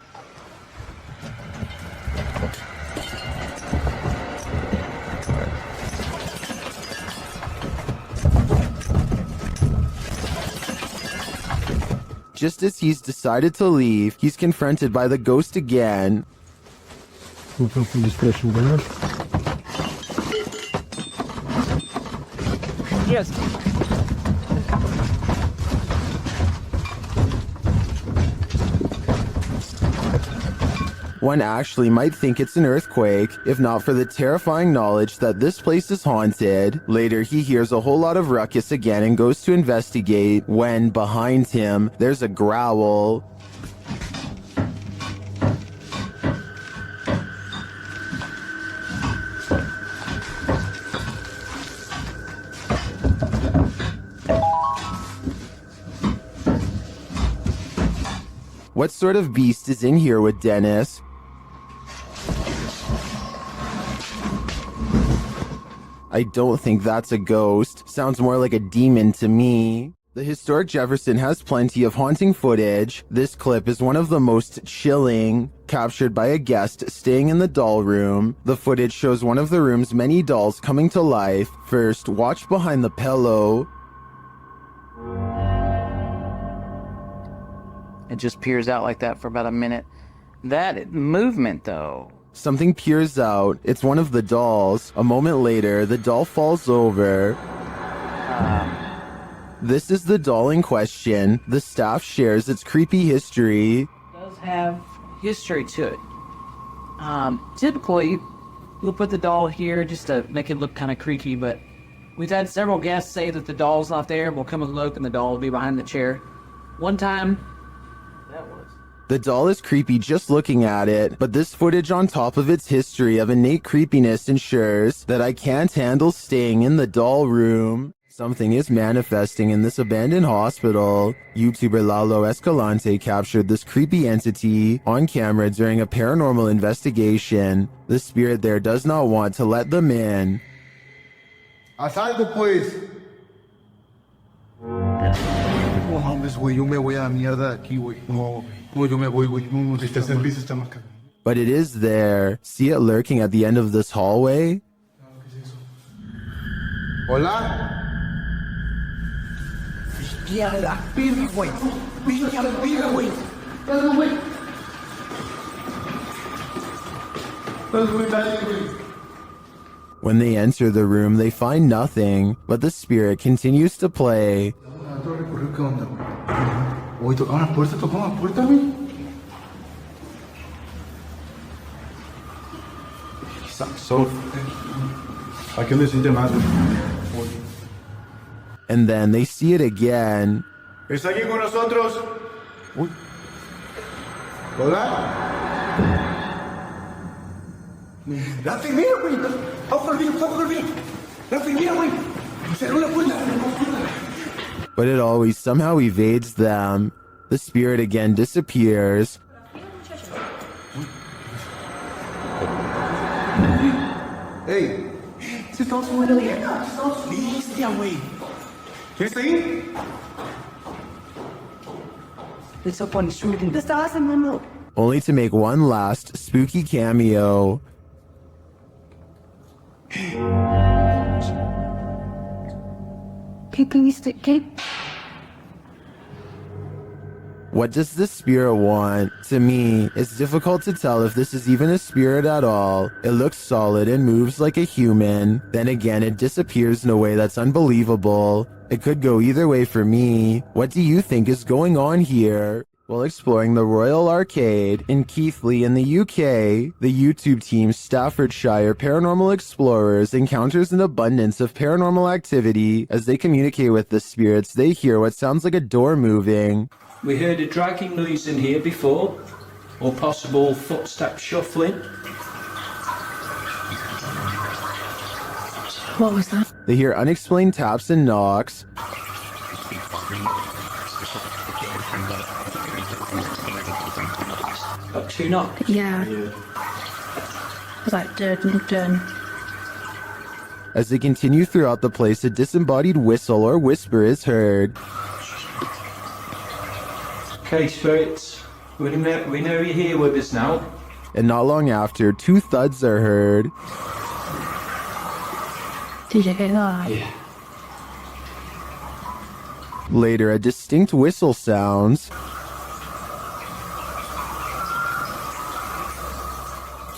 Just as he's decided to leave, he's confronted by the ghost again. Yes. One actually might think it's an earthquake, if not for the terrifying knowledge that this place is haunted. Later, he hears a whole lot of ruckus again and goes to investigate, when, behind him, there's a growl. What sort of beast is in here with Dennis? I don't think that's a ghost. Sounds more like a demon to me. The historic Jefferson has plenty of haunting footage. This clip is one of the most chilling, captured by a guest staying in the doll room. The footage shows one of the room's many dolls coming to life. First, watch behind the pillow. It just peers out like that for about a minute. That movement, though. Something peers out. It's one of the dolls. A moment later, the doll falls over. This is the doll in question. The staff shares its creepy history. It does have history to it. Typically, we'll put the doll here just to make it look kind of creaky, but we've had several guests say that the doll's not there. We'll come and look, and the doll will be behind the chair. One time, the doll is creepy just looking at it, but this footage on top of its history of innate creepiness ensures that I can't handle staying in the doll room. Something is manifesting in this abandoned hospital. YouTuber Lalo Escalante captured this creepy entity on camera during a paranormal investigation. The spirit there does not want to let them in. Asalto, pues. No mames, güey, yo me voy a la mierda de aquí, güey. No, yo me voy, güey. No, este servicio está más caro. But it is there. See it lurking at the end of this hallway? Hola. Hostia de la verga, güey. Hostia de la verga, güey. Dale, güey. Dale, güey, dale, güey. When they enter the room, they find nothing, but the spirit continues to play. Oye, tocó la puerta, güey. So, aquí donde siente más, güey. And then they see it again. ¿Está aquí con nosotros? Uy. ¿Hola? La enfermera, güey. Ojo al vidrio. La enfermera, güey. Cerró la puerta. But it always somehow evades them. The spirit again disappears. Hey. Se está subiendo bien. Bestia, güey. ¿Quién está ahí? It's up on the street and this awesome. Only to make one last spooky cameo. What does the spirit want? To me, it's difficult to tell if this is even a spirit at all. It looks solid and moves like a human. Then again, it disappears in a way that's unbelievable. It could go either way for me. What do you think is going on here? While exploring the Royal Arcade in Keighley in the UK, the YouTube team Staffordshire Paranormal Explorers encounters an abundance of paranormal activity. As they communicate with the spirits, they hear what sounds like a door moving. We heard a dragging noise in here before, or possible footstep shuffling. What was that? They hear unexplained taps and knocks. Got two knocks? Yeah. I was like, dun. As they continue throughout the place, a disembodied whistle or whisper is heard. Okay, spirits, we know you're here with us now. And not long after, 2 thuds are heard. Yeah. Later, a distinct whistle sounds.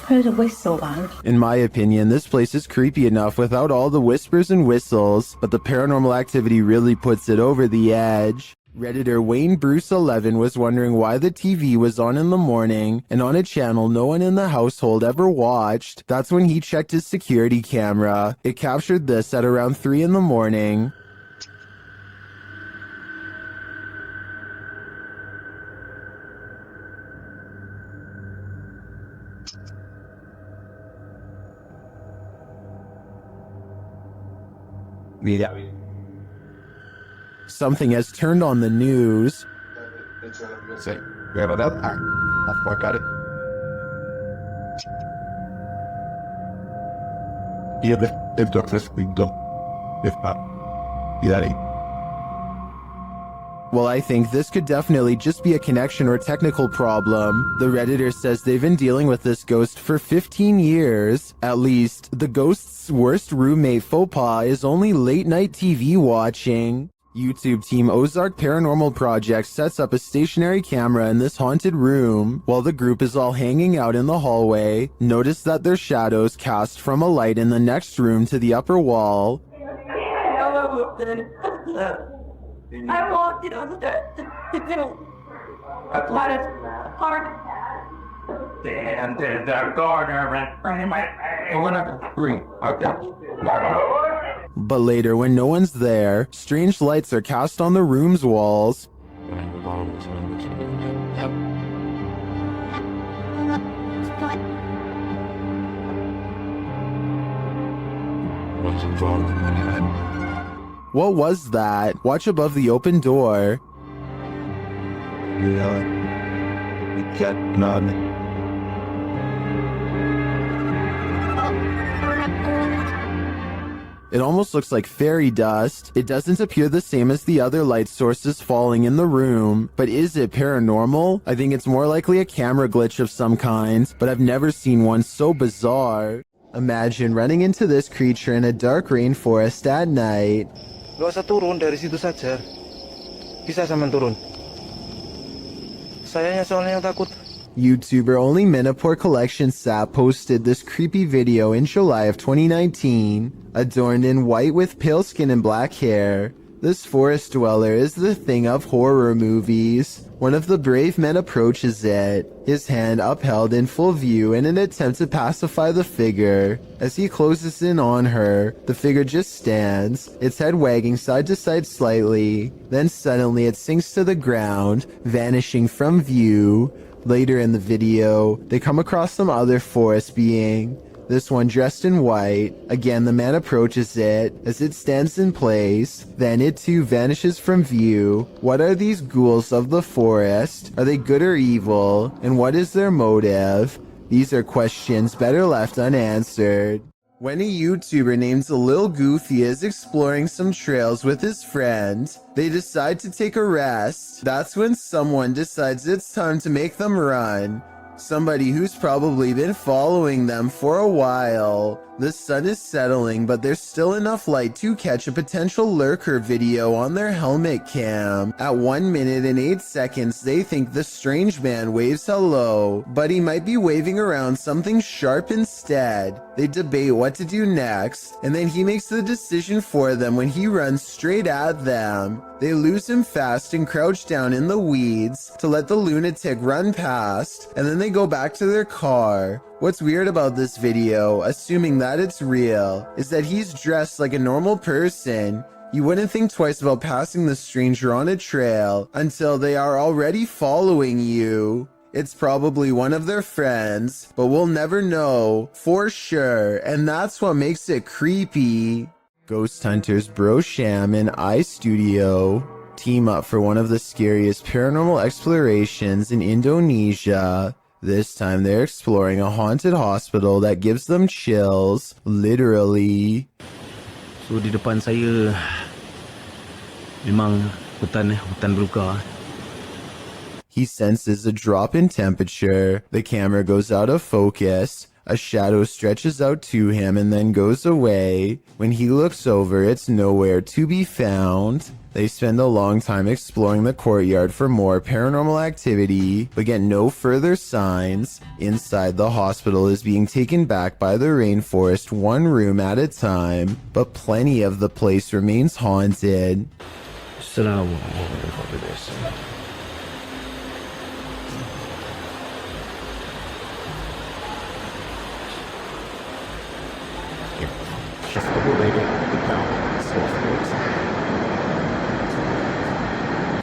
Who's a whistle on? In my opinion, this place is creepy enough without all the whispers and whistles, but the paranormal activity really puts it over the edge. Redditor Wayne Bruce 11 was wondering why the TV was on in the morning and on a channel no one in the household ever watched. That's when he checked his security camera. It captured this at around 3 in the morning. Something has turned on the news. Say, grab it up. I'll work at it. Yeah, if darkness we don't. If not, yeah. Well, I think this could definitely just be a connection or technical problem. The Redditor says they've been dealing with this ghost for 15 years. At least, the ghost's worst roommate faux pas is only late night TV watching. YouTube team Ozark Paranormal Project sets up a stationary camera in this haunted room. While the group is all hanging out in the hallway, notice that their shadows cast from a light in the next room to the upper wall. I walked it on the hard. And the corner and But later, when no one's there, strange lights are cast on the room's walls. What was that? Watch above the open door. We got none. It almost looks like fairy dust. It doesn't appear the same as the other light sources falling in the room. But is it paranormal? I think it's more likely a camera glitch of some kind, but I've never seen one so bizarre. Imagine running into this creature in a dark rainforest at night. Gak usah turun dari situ saja. Bisa sampean turun. Sayanya soalnya takut. YouTuber Only Menopore Collection Sap posted this creepy video in July of 2019, adorned in white with pale skin and black hair. This forest dweller is the thing of horror movies. One of the brave men approaches it, his hand upheld in full view in an attempt to pacify the figure. As he closes in on her, the figure just stands, its head wagging side to side slightly. Then suddenly it sinks to the ground, vanishing from view. Later in the video, they come across some other forest being. This one dressed in white. Again, the man approaches it as it stands in place. Then it too vanishes from view. What are these ghouls of the forest? Are they good or evil? And what is their motive? These are questions better left unanswered. When a YouTuber named Lil Goofy is exploring some trails with his friend, they decide to take a rest. That's when someone decides it's time to make them run. Somebody who's probably been following them for a while. The sun is settling, but there's still enough light to catch a potential lurker video on their helmet cam. At 1 minute and 8 seconds, they think the strange man waves hello, but he might be waving around something sharp instead. They debate what to do next, and then he makes the decision for them when he runs straight at them. They lose him fast and crouch down in the weeds to let the lunatic run past, and then they go back to their car. What's weird about this video, assuming that it's real, is that he's dressed like a normal person. You wouldn't think twice about passing the stranger on a trail until they are already following you. It's probably one of their friends, but we'll never know for sure, and that's what makes it creepy. Ghost hunters Bro Sham and iStudio team up for one of the scariest paranormal explorations in Indonesia. This time they're exploring a haunted hospital that gives them chills, literally. So di depan saya memang hutan belukar. He senses a drop in temperature. The camera goes out of focus. A shadow stretches out to him and then goes away. When he looks over, it's nowhere to be found. They spend a long time exploring the courtyard for more paranormal activity, but get no further signs. Inside, the hospital is being taken back by the rainforest one room at a time, but plenty of the place remains haunted.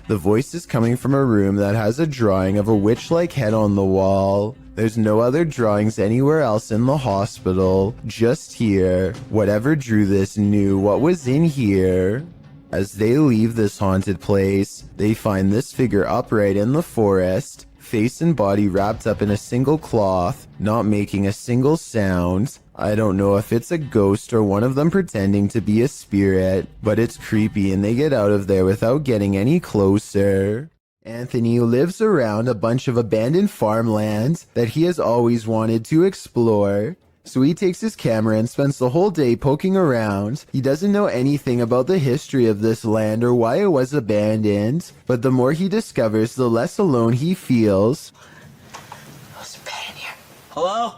The voice is coming from a room that has a drawing of a witch-like head on the wall. There's no other drawings anywhere else in the hospital, just here. Whatever drew this knew what was in here. As they leave this haunted place, they find this figure upright in the forest, face and body wrapped up in a single cloth, not making a single sound. I don't know if it's a ghost or one of them pretending to be a spirit, but it's creepy and they get out of there without getting any closer. Anthony lives around a bunch of abandoned farmlands that he has always wanted to explore. So he takes his camera and spends the whole day poking around. He doesn't know anything about the history of this land or why it was abandoned, but the more he discovers, the less alone he feels. There's a bed in here. Hello?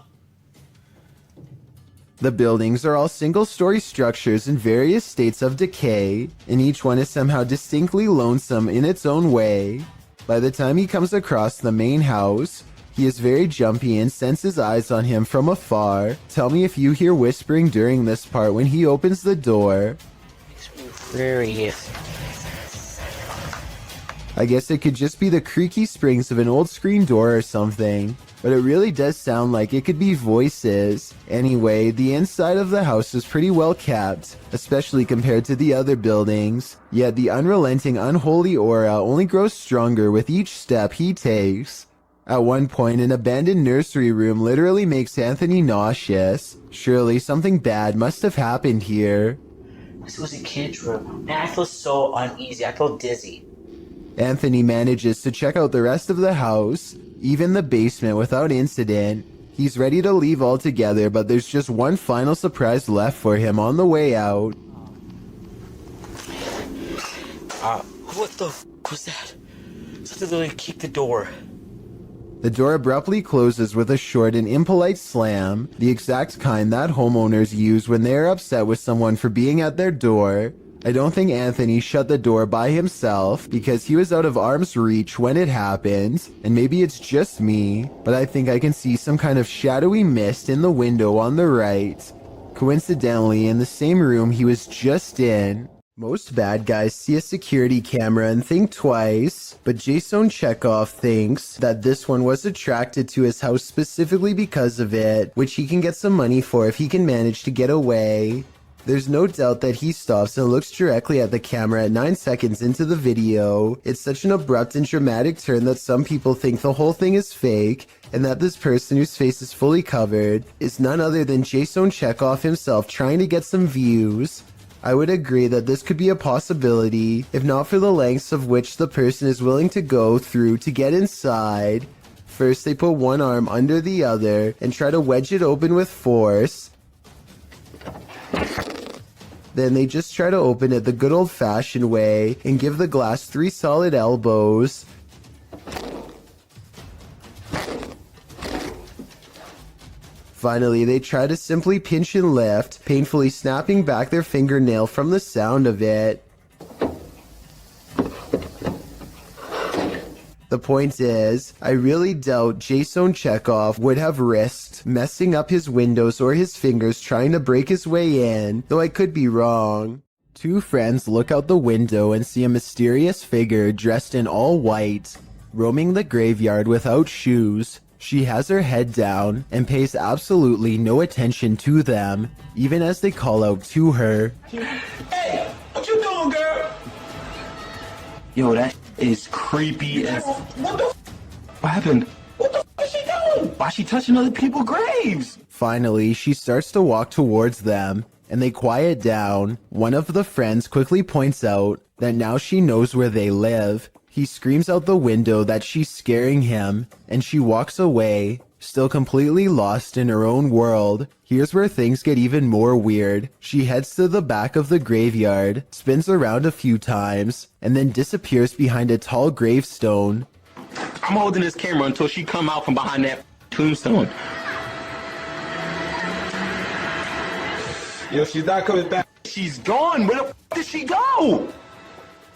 The buildings are all single-story structures in various states of decay, and each one is somehow distinctly lonesome in its own way. By the time he comes across the main house, he is very jumpy and senses eyes on him from afar. Tell me if you hear whispering during this part when he opens the door. I guess it could just be the creaky springs of an old screen door or something, but it really does sound like it could be voices. Anyway, the inside of the house is pretty well kept, especially compared to the other buildings, yet the unrelenting unholy aura only grows stronger with each step he takes. At one point, an abandoned nursery room literally makes Anthony nauseous. Surely something bad must have happened here. This was a kid's room. Man, I feel so uneasy. I feel dizzy. Anthony manages to check out the rest of the house, even the basement, without incident. He's ready to leave altogether, but there's just one final surprise left for him on the way out. What the f was that? Something literally kicked the door. The door abruptly closes with a short and impolite slam, the exact kind that homeowners use when they are upset with someone for being at their door. I don't think Anthony shut the door by himself because he was out of arm's reach when it happened, and maybe it's just me, but I think I can see some kind of shadowy mist in the window on the right. Coincidentally, in the same room he was just in. Most bad guys see a security camera and think twice, but Jason Chekhov thinks that this one was attracted to his house specifically because of it, which he can get some money for if he can manage to get away. There's no doubt that he stops and looks directly at the camera at 9 seconds into the video. It's such an abrupt and dramatic turn that some people think the whole thing is fake, and that this person whose face is fully covered is none other than Jason Chekhov himself trying to get some views. I would agree that this could be a possibility, if not for the lengths of which the person is willing to go through to get inside. First, they put one arm under the other and try to wedge it open with force. Then they just try to open it the good old-fashioned way and give the glass 3 solid elbows. Finally, they try to simply pinch and lift, painfully snapping back their fingernail from the sound of it. The point is, I really doubt Jason Chekhov would have risked messing up his windows or his fingers trying to break his way in, though I could be wrong. Two friends look out the window and see a mysterious figure dressed in all white, roaming the graveyard without shoes. She has her head down and pays absolutely no attention to them, even as they call out to her. Hey, what you doing, girl? Yo, that is creepy as... What happened? What the f is she doing? Why is she touching other people's graves? Finally, she starts to walk towards them, and they quiet down. One of the friends quickly points out that now she knows where they live. He screams out the window that she's scaring him, and she walks away, still completely lost in her own world. Here's where things get even more weird. She heads to the back of the graveyard, spins around a few times, and then disappears behind a tall gravestone. I'm holding this camera until she come out from behind that tombstone. Yo, she's not coming back. She's gone. Where the did she go?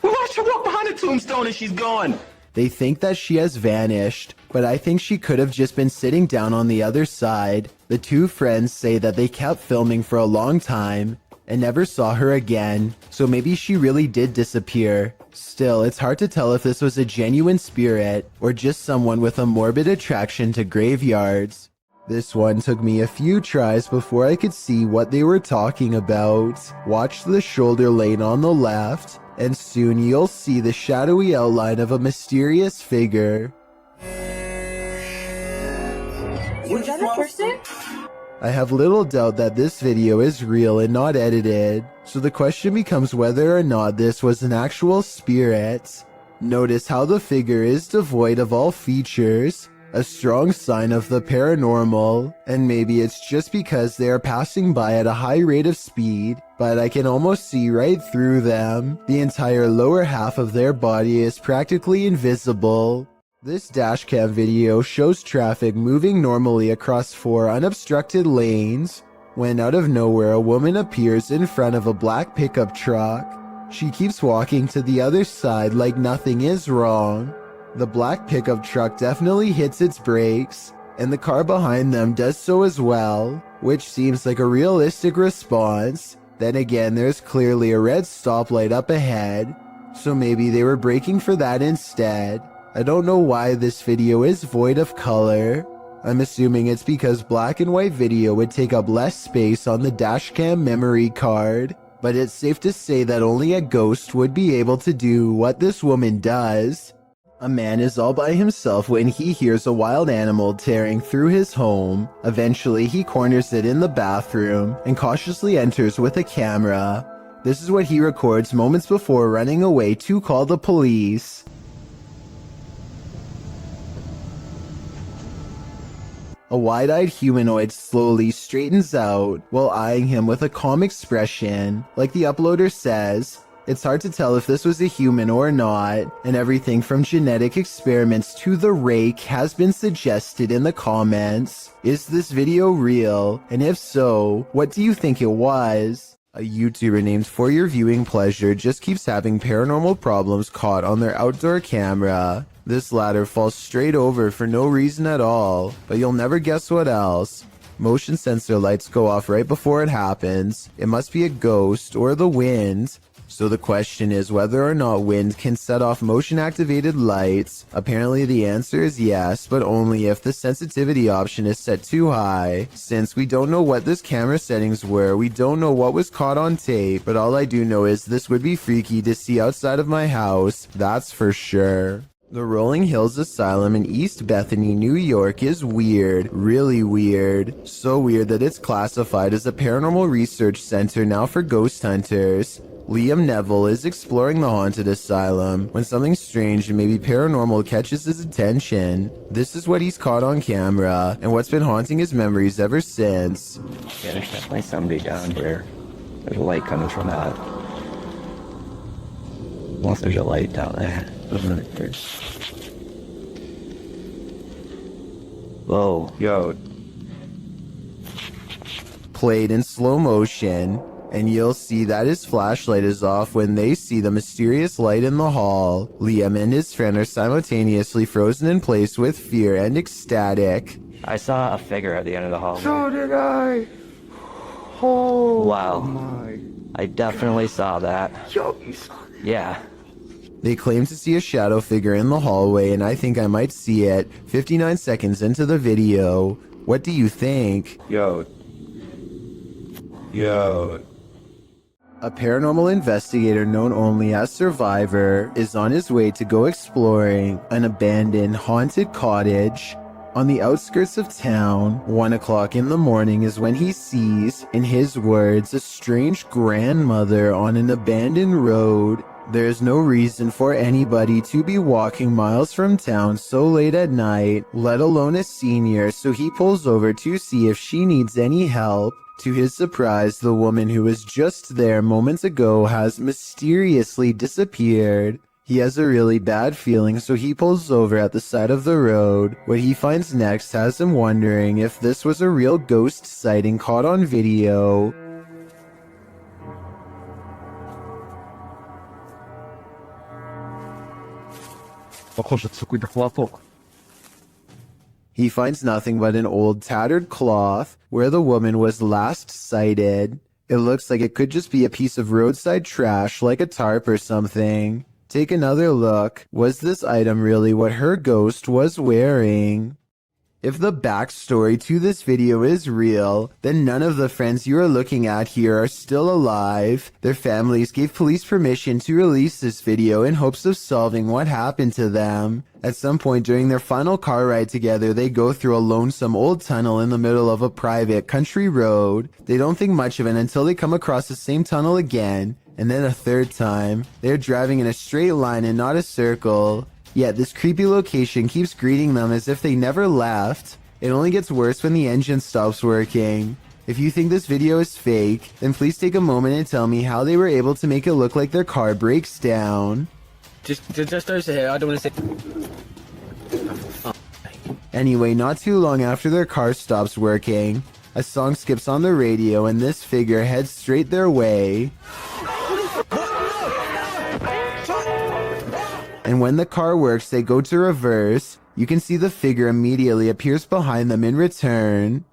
We watched her walk behind the tombstone and she's gone. They think that she has vanished, but I think she could have just been sitting down on the other side. The two friends say that they kept filming for a long time and never saw her again, so maybe she really did disappear. Still, it's hard to tell if this was a genuine spirit or just someone with a morbid attraction to graveyards. This one took me a few tries before I could see what they were talking about. Watch the shoulder lane on the left, and soon you'll see the shadowy outline of a mysterious figure. Was that a person? I have little doubt that this video is real and not edited, so the question becomes whether or not this was an actual spirit. Notice how the figure is devoid of all features, a strong sign of the paranormal, and maybe it's just because they are passing by at a high rate of speed, but I can almost see right through them. The entire lower half of their body is practically invisible. This dashcam video shows traffic moving normally across 4 unobstructed lanes, when out of nowhere a woman appears in front of a black pickup truck. She keeps walking to the other side like nothing is wrong. The black pickup truck definitely hits its brakes, and the car behind them does so as well, which seems like a realistic response. Then again, there's clearly a red stoplight up ahead, so maybe they were braking for that instead. I don't know why this video is void of color. I'm assuming it's because black and white video would take up less space on the dashcam memory card, but it's safe to say that only a ghost would be able to do what this woman does. A man is all by himself when he hears a wild animal tearing through his home. Eventually, he corners it in the bathroom and cautiously enters with a camera. This is what he records moments before running away to call the police. A wide-eyed humanoid slowly straightens out while eyeing him with a calm expression. Like the uploader says, it's hard to tell if this was a human or not, and everything from genetic experiments to the rake has been suggested in the comments. Is this video real? And if so, what do you think it was? A YouTuber named For Your Viewing Pleasure just keeps having paranormal problems caught on their outdoor camera. This ladder falls straight over for no reason at all, but you'll never guess what else. Motion sensor lights go off right before it happens. It must be a ghost or the wind. So the question is whether or not wind can set off motion activated lights. Apparently the answer is yes, but only if the sensitivity option is set too high. Since we don't know what this camera settings were, we don't know what was caught on tape, but all I do know is this would be freaky to see outside of my house, that's for sure. The Rolling Hills Asylum in East Bethany, New York is weird, really weird. So weird that it's classified as a paranormal research center now for ghost hunters. Liam Neville is exploring the haunted asylum when something strange and maybe paranormal catches his attention. This is what he's caught on camera and what's been haunting his memories ever since. Yeah, there's definitely somebody down here. There's a light coming from that. Unless there's a light down there. Whoa. Yo. Played in slow motion, and you'll see that his flashlight is off when they see the mysterious light in the hall. Liam and his friend are simultaneously frozen in place with fear and ecstatic. I saw a figure at the end of the hallway. So did I. Oh. Wow. My. I definitely saw that. Yo, you saw that? Yeah. They claim to see a shadow figure in the hallway, and I think I might see it 59 seconds into the video. What do you think? Yo. A paranormal investigator known only as Survivor is on his way to go exploring an abandoned haunted cottage. On the outskirts of town, 1 o'clock in the morning is when he sees, in his words, a strange grandmother on an abandoned road. There's no reason for anybody to be walking miles from town so late at night, let alone a senior, so he pulls over to see if she needs any help. To his surprise, the woman who was just there moments ago has mysteriously disappeared. He has a really bad feeling, so he pulls over at the side of the road. What he finds next has him wondering if this was a real ghost sighting caught on video. He finds nothing but an old tattered cloth where the woman was last sighted. It looks like it could just be a piece of roadside trash like a tarp or something. Take another look. Was this item really what her ghost was wearing? If the backstory to this video is real, then none of the friends you are looking at here are still alive. Their families gave police permission to release this video in hopes of solving what happened to them. At some point during their final car ride together, they go through a lonesome old tunnel in the middle of a private country road. They don't think much of it until they come across the same tunnel again, and then a third time. They're driving in a straight line and not a circle. Yet this creepy location keeps greeting them as if they never left. It only gets worse when the engine stops working. If you think this video is fake, then please take a moment and tell me how they were able to make it look like their car breaks down. Just over here, I don't want to say... Anyway, not too long after their car stops working, a song skips on the radio and this figure heads straight their way. And when the car works, they go to reverse. You can see the figure immediately appears behind them in return.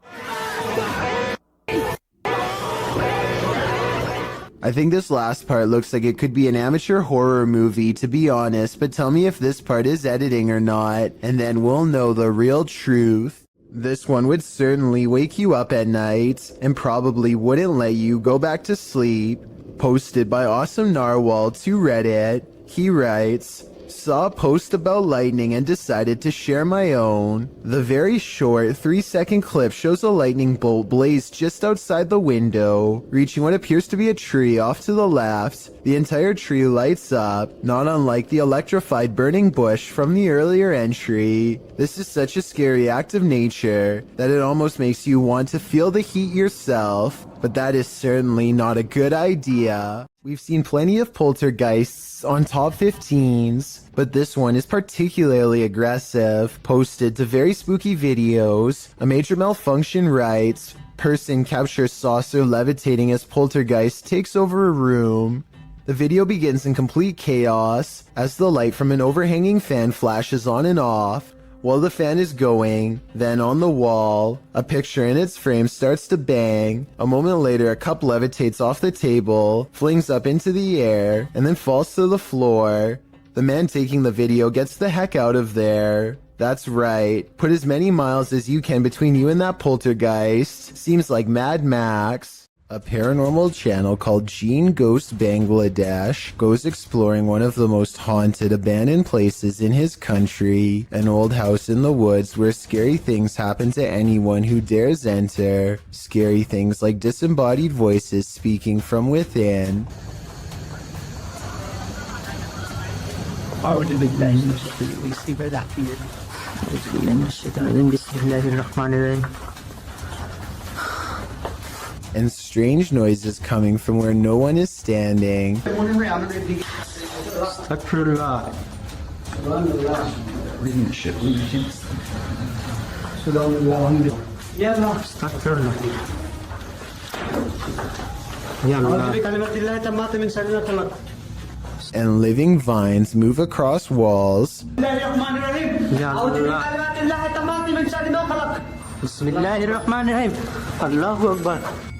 I think this last part looks like it could be an amateur horror movie, to be honest, but tell me if this part is editing or not, and then we'll know the real truth. This one would certainly wake you up at night, and probably wouldn't let you go back to sleep. Posted by Awesome Narwhal to Reddit, he writes, "Saw a post about lightning and decided to share my own. The very short 3-second clip shows a lightning bolt blaze just outside the window, reaching what appears to be a tree off to the left. The entire tree lights up, not unlike the electrified burning bush from the earlier entry. This is such a scary act of nature that it almost makes you want to feel the heat yourself, but that is certainly not a good idea." We've seen plenty of poltergeists on top 15s, but this one is particularly aggressive. Posted to very spooky videos. A major malfunction writes, "Person captures saucer levitating as poltergeist takes over a room." The video begins in complete chaos as the light from an overhanging fan flashes on and off. While the fan is going, then on the wall, a picture in its frame starts to bang. A moment later, a cup levitates off the table, flings up into the air, and then falls to the floor. The man taking the video gets the heck out of there. That's right, put as many miles as you can between you and that poltergeist. Seems like Mad Max. A paranormal channel called Gene Ghost Bangladesh goes exploring one of the most haunted abandoned places in his country, an old house in the woods where scary things happen to anyone who dares enter. Scary things like disembodied voices speaking from within. And strange noises coming from where no one is standing. And living vines move across walls.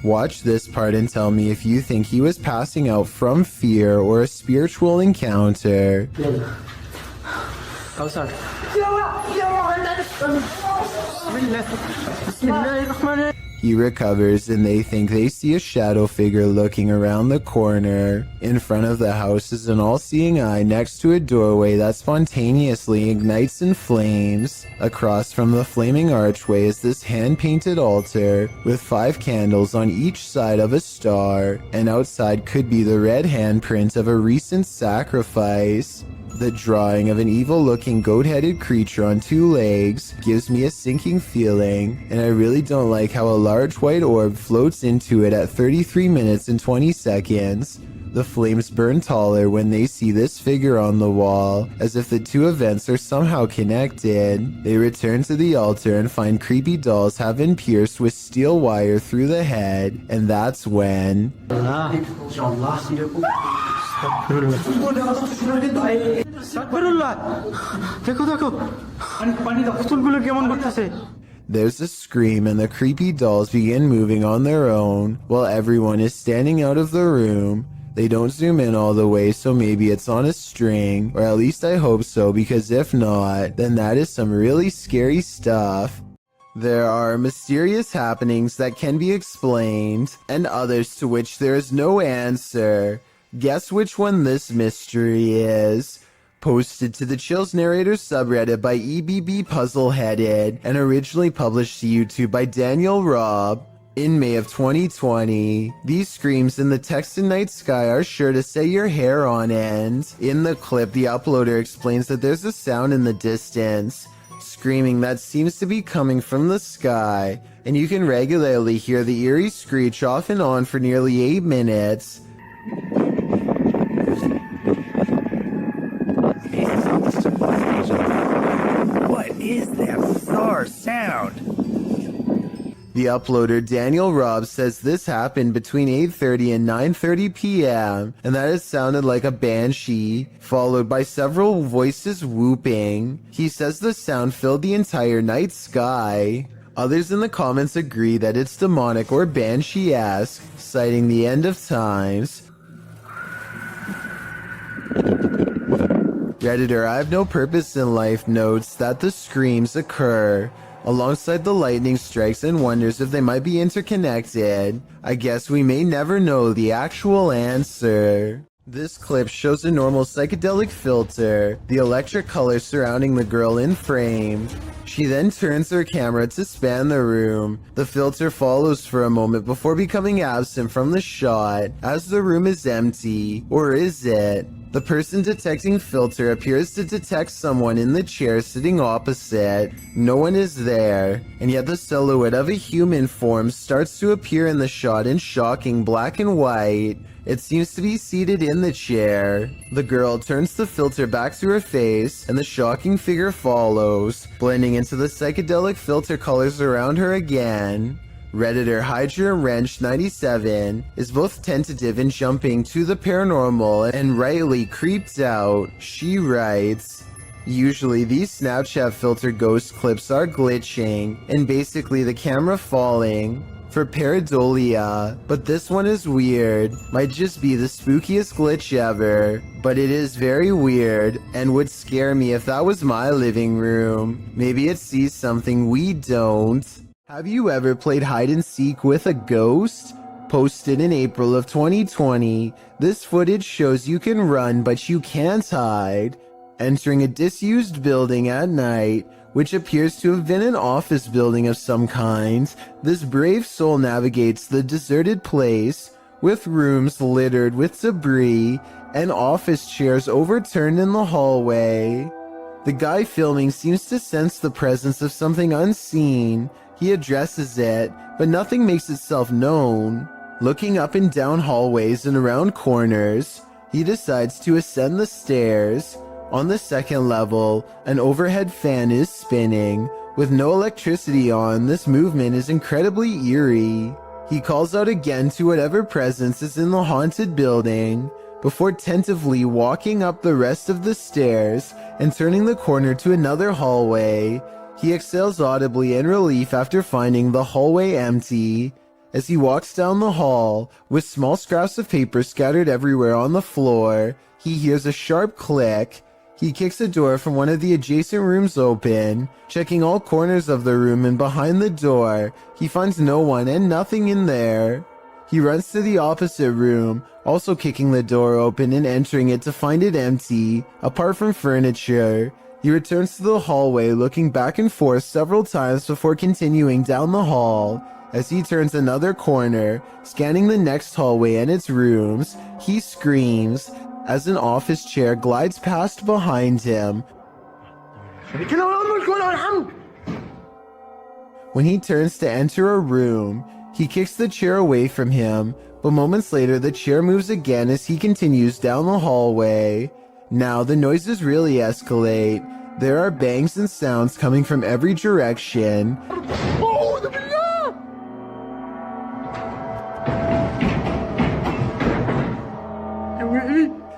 Watch this part and tell me if you think he was passing out from fear or a spiritual encounter. He recovers and they think they see a shadow figure looking around the corner. In front of the house is an all-seeing eye next to a doorway that spontaneously ignites in flames. Across from the flaming archway is this hand-painted altar with 5 candles on each side of a star, and outside could be the red handprint of a recent sacrifice. The drawing of an evil-looking goat-headed creature on 2 legs gives me a sinking feeling, and I really don't like how a large white orb floats into it at 33 minutes and 20 seconds. The flames burn taller when they see this figure on the wall, as if the 2 events are somehow connected. They return to the altar and find creepy dolls have been pierced with steel wire through the head, and that's when... There's a scream and the creepy dolls begin moving on their own while everyone is standing out of the room. They don't zoom in all the way, so maybe it's on a string, or at least I hope so, because if not, then that is some really scary stuff. There are mysterious happenings that can be explained, and others to which there is no answer. Guess which one this mystery is. Posted to the Chills Narrators subreddit by EBB Puzzleheaded, and originally published to YouTube by Daniel Robb. In May of 2020, these screams in the Texan night sky are sure to set your hair on end. In the clip, the uploader explains that there's a sound in the distance, screaming that seems to be coming from the sky, and you can regularly hear the eerie screech off and on for nearly 8 minutes. What is that bizarre sound? The uploader Daniel Robb says this happened between 8:30 and 9:30 p.m. and that it sounded like a banshee, followed by several voices whooping. He says the sound filled the entire night sky. Others in the comments agree that it's demonic or banshee-esque, citing the end of times. Redditor I Have No Purpose in Life notes that the screams occur alongside the lightning strikes and wonders if they might be interconnected. I guess we may never know the actual answer. This clip shows a normal psychedelic filter, the electric color surrounding the girl in frame. She then turns her camera to span the room. The filter follows for a moment before becoming absent from the shot, as the room is empty. Or is it? The person detecting filter appears to detect someone in the chair sitting opposite. No one is there, and yet the silhouette of a human form starts to appear in the shot in shocking black and white. It seems to be seated in the chair. The girl turns the filter back to her face, and the shocking figure follows, blending into the psychedelic filter colors around her again. Redditor Hydra Wrench 97 is both tentative in jumping to the paranormal and rightly creeped out. She writes, usually these Snapchat filter ghost clips are glitching and basically the camera falling for pareidolia, but this one is weird. Might just be the spookiest glitch ever, but it is very weird and would scare me if that was my living room. Maybe it sees something we don't. Have you ever played hide and seek with a ghost? Posted in April of 2020, this footage shows you can run but you can't hide. Entering a disused building at night, which appears to have been an office building of some kind, this brave soul navigates the deserted place, with rooms littered with debris and office chairs overturned in the hallway. The guy filming seems to sense the presence of something unseen. He addresses it, but nothing makes itself known. Looking up and down hallways and around corners, he decides to ascend the stairs. On the second level, an overhead fan is spinning. With no electricity on, this movement is incredibly eerie. He calls out again to whatever presence is in the haunted building, before tentatively walking up the rest of the stairs and turning the corner to another hallway. He exhales audibly in relief after finding the hallway empty. As he walks down the hall, with small scraps of paper scattered everywhere on the floor, he hears a sharp click. He kicks a door from one of the adjacent rooms open. Checking all corners of the room and behind the door, he finds no one and nothing in there. He runs to the opposite room, also kicking the door open and entering it to find it empty, apart from furniture. He returns to the hallway, looking back and forth several times before continuing down the hall. As he turns another corner, scanning the next hallway and its rooms, he screams as an office chair glides past behind him. When he turns to enter a room, he kicks the chair away from him, but moments later the chair moves again as he continues down the hallway. Now the noises really escalate. There are bangs and sounds coming from every direction.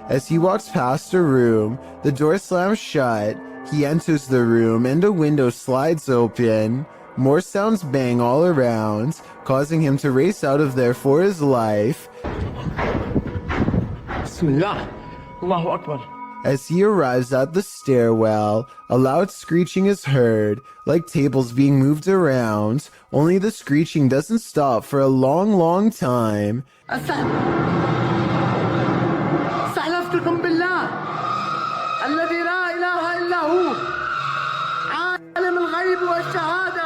As he walks past a room, the door slams shut. He enters the room and a window slides open. More sounds bang all around, causing him to race out of there for his life. Bismillah. Allahu Akbar. As he arrives at the stairwell, a loud screeching is heard, like tables being moved around, only the screeching doesn't stop for a long, long time. استحلفتكم بالله الذي لا إله إلا هو عالم الغيب والشهادة.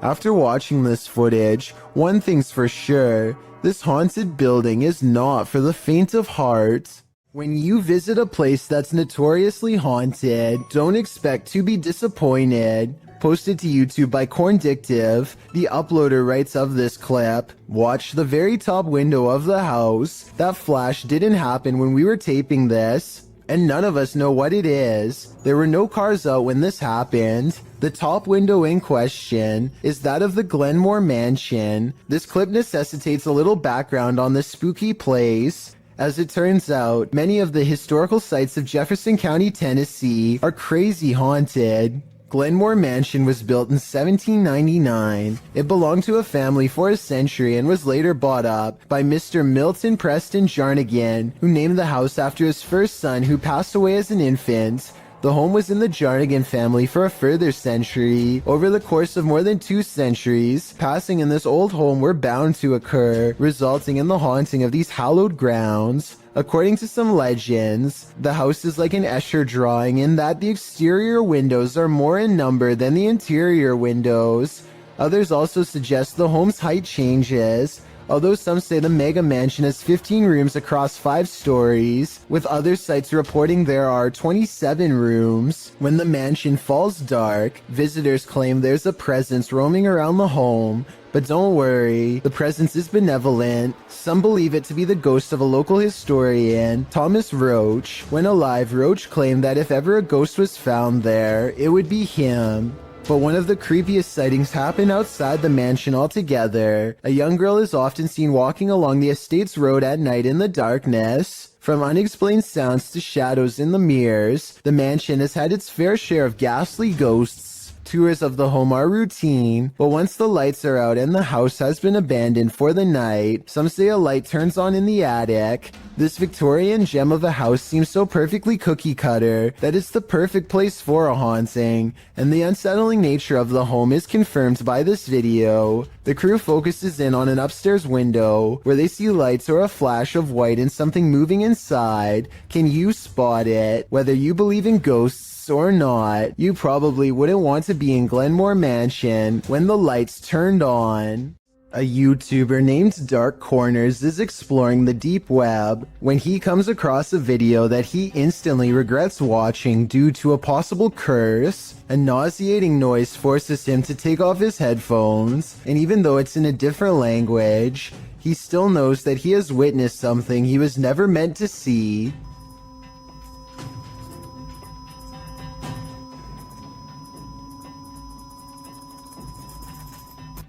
After watching this footage, one thing's for sure, this haunted building is not for the faint of heart. When you visit a place that's notoriously haunted, don't expect to be disappointed. Posted to YouTube by Corndictive, the uploader writes of this clip, "Watch the very top window of the house. That flash didn't happen when we were taping this, and none of us know what it is. There were no cars out when this happened. The top window in question is that of the Glenmore Mansion. This clip necessitates a little background on this spooky place. As it turns out, many of the historical sites of Jefferson County, Tennessee are crazy haunted. Glenmore Mansion was built in 1799. It belonged to a family for a century and was later bought up by Mr. Milton Preston Jarnigan, who named the house after his first son who passed away as an infant. The home was in the Jarnigan family for a further century. Over the course of more than 2 centuries, passing in this old home were bound to occur, resulting in the haunting of these hallowed grounds. According to some legends, the house is like an Escher drawing in that the exterior windows are more in number than the interior windows. Others also suggest the home's height changes, although some say the mega mansion has 15 rooms across 5 stories, with other sites reporting there are 27 rooms. When the mansion falls dark, visitors claim there's a presence roaming around the home, but don't worry, the presence is benevolent. Some believe it to be the ghost of a local historian, Thomas Roach. When alive, Roach claimed that if ever a ghost was found there, it would be him. But one of the creepiest sightings happened outside the mansion altogether. A young girl is often seen walking along the estate's road at night in the darkness. From unexplained sounds to shadows in the mirrors, the mansion has had its fair share of ghastly ghosts. Tours of the home are routine, but once the lights are out and the house has been abandoned for the night, some say a light turns on in the attic. This Victorian gem of a house seems so perfectly cookie cutter that it's the perfect place for a haunting, and the unsettling nature of the home is confirmed by this video. The crew focuses in on an upstairs window where they see lights or a flash of white and something moving inside. Can you spot it? Whether you believe in ghosts or not, you probably wouldn't want to be in Glenmore Mansion when the lights turned on. A YouTuber named Dark Corners is exploring the deep web when he comes across a video that he instantly regrets watching due to a possible curse. A nauseating noise forces him to take off his headphones, and even though it's in a different language, he still knows that he has witnessed something he was never meant to see.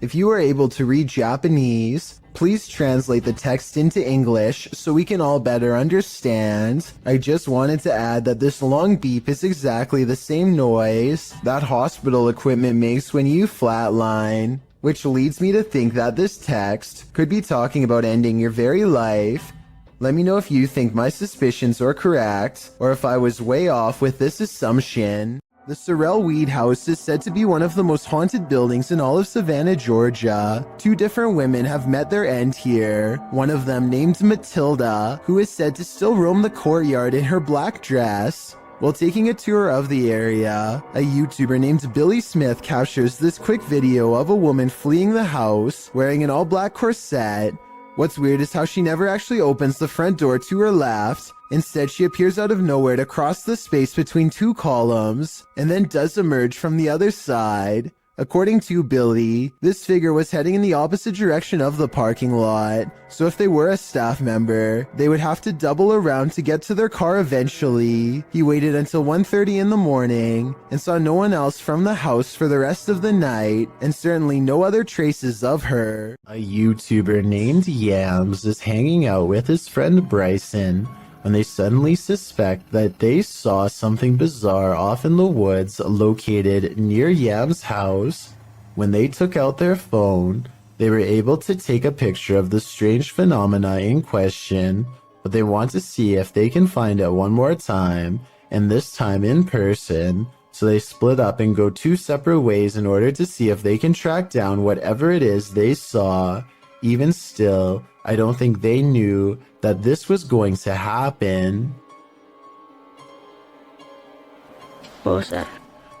If you are able to read Japanese, please translate the text into English so we can all better understand. I just wanted to add that this long beep is exactly the same noise that hospital equipment makes when you flatline, which leads me to think that this text could be talking about ending your very life. Let me know if you think my suspicions are correct, or if I was way off with this assumption. The Sorrel Weed House is said to be one of the most haunted buildings in all of Savannah, Georgia. 2 different women have met their end here. One of them, named Matilda, who is said to still roam the courtyard in her black dress. While taking a tour of the area, a YouTuber named Billy Smith captures this quick video of a woman fleeing the house, wearing an all-black corset. What's weird is how she never actually opens the front door to her left. Instead, she appears out of nowhere to cross the space between 2 columns, and then does emerge from the other side. According to Billy, this figure was heading in the opposite direction of the parking lot, so if they were a staff member, they would have to double around to get to their car eventually. He waited until 1:30 in the morning and saw no one else from the house for the rest of the night, and certainly no other traces of her. A YouTuber named Yams is hanging out with his friend Bryson when they suddenly suspect that they saw something bizarre off in the woods located near Yam's house. When they took out their phone, they were able to take a picture of the strange phenomena in question, but they want to see if they can find it one more time, and this time in person. So they split up and go 2 separate ways in order to see if they can track down whatever it is they saw. Even still, I don't think they knew that this was going to happen. What was that?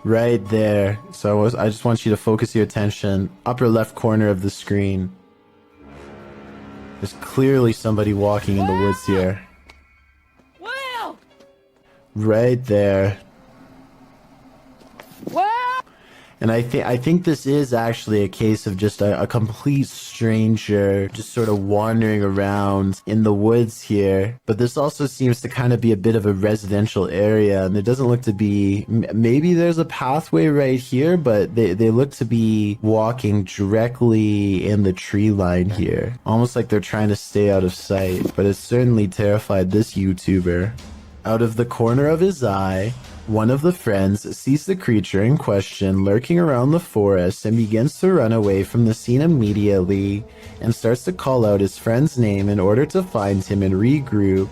Right there. So I just want you to focus your attention. Upper left corner of the screen. There's clearly somebody walking in the woods here. Will! Right there. Will! And I think this is actually a case of just a complete stranger just sort of wandering around in the woods here. But this also seems to kind of be a bit of a residential area, and there doesn't look to be, maybe there's a pathway right here, but they look to be walking directly in the tree line here. Almost like they're trying to stay out of sight, but it certainly terrified this YouTuber. Out of the corner of his eye, one of the friends sees the creature in question lurking around the forest and begins to run away from the scene immediately and starts to call out his friend's name in order to find him and regroup.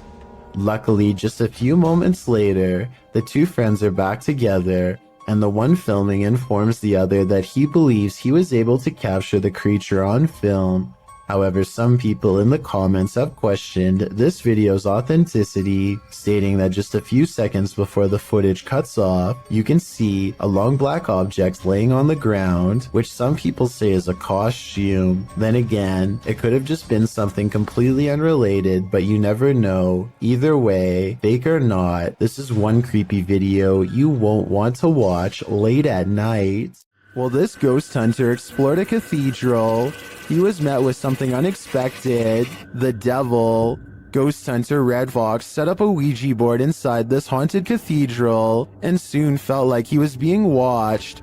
Luckily, just a few moments later, the 2 friends are back together, and the one filming informs the other that he believes he was able to capture the creature on film. However, some people in the comments have questioned this video's authenticity, stating that just a few seconds before the footage cuts off, you can see a long black object laying on the ground, which some people say is a costume. Then again, it could have just been something completely unrelated, but you never know. Either way, fake or not, this is one creepy video you won't want to watch late at night. While this ghost hunter explored a cathedral, he was met with something unexpected. The devil. Ghost hunter Red Fox set up a Ouija board inside this haunted cathedral and soon felt like he was being watched.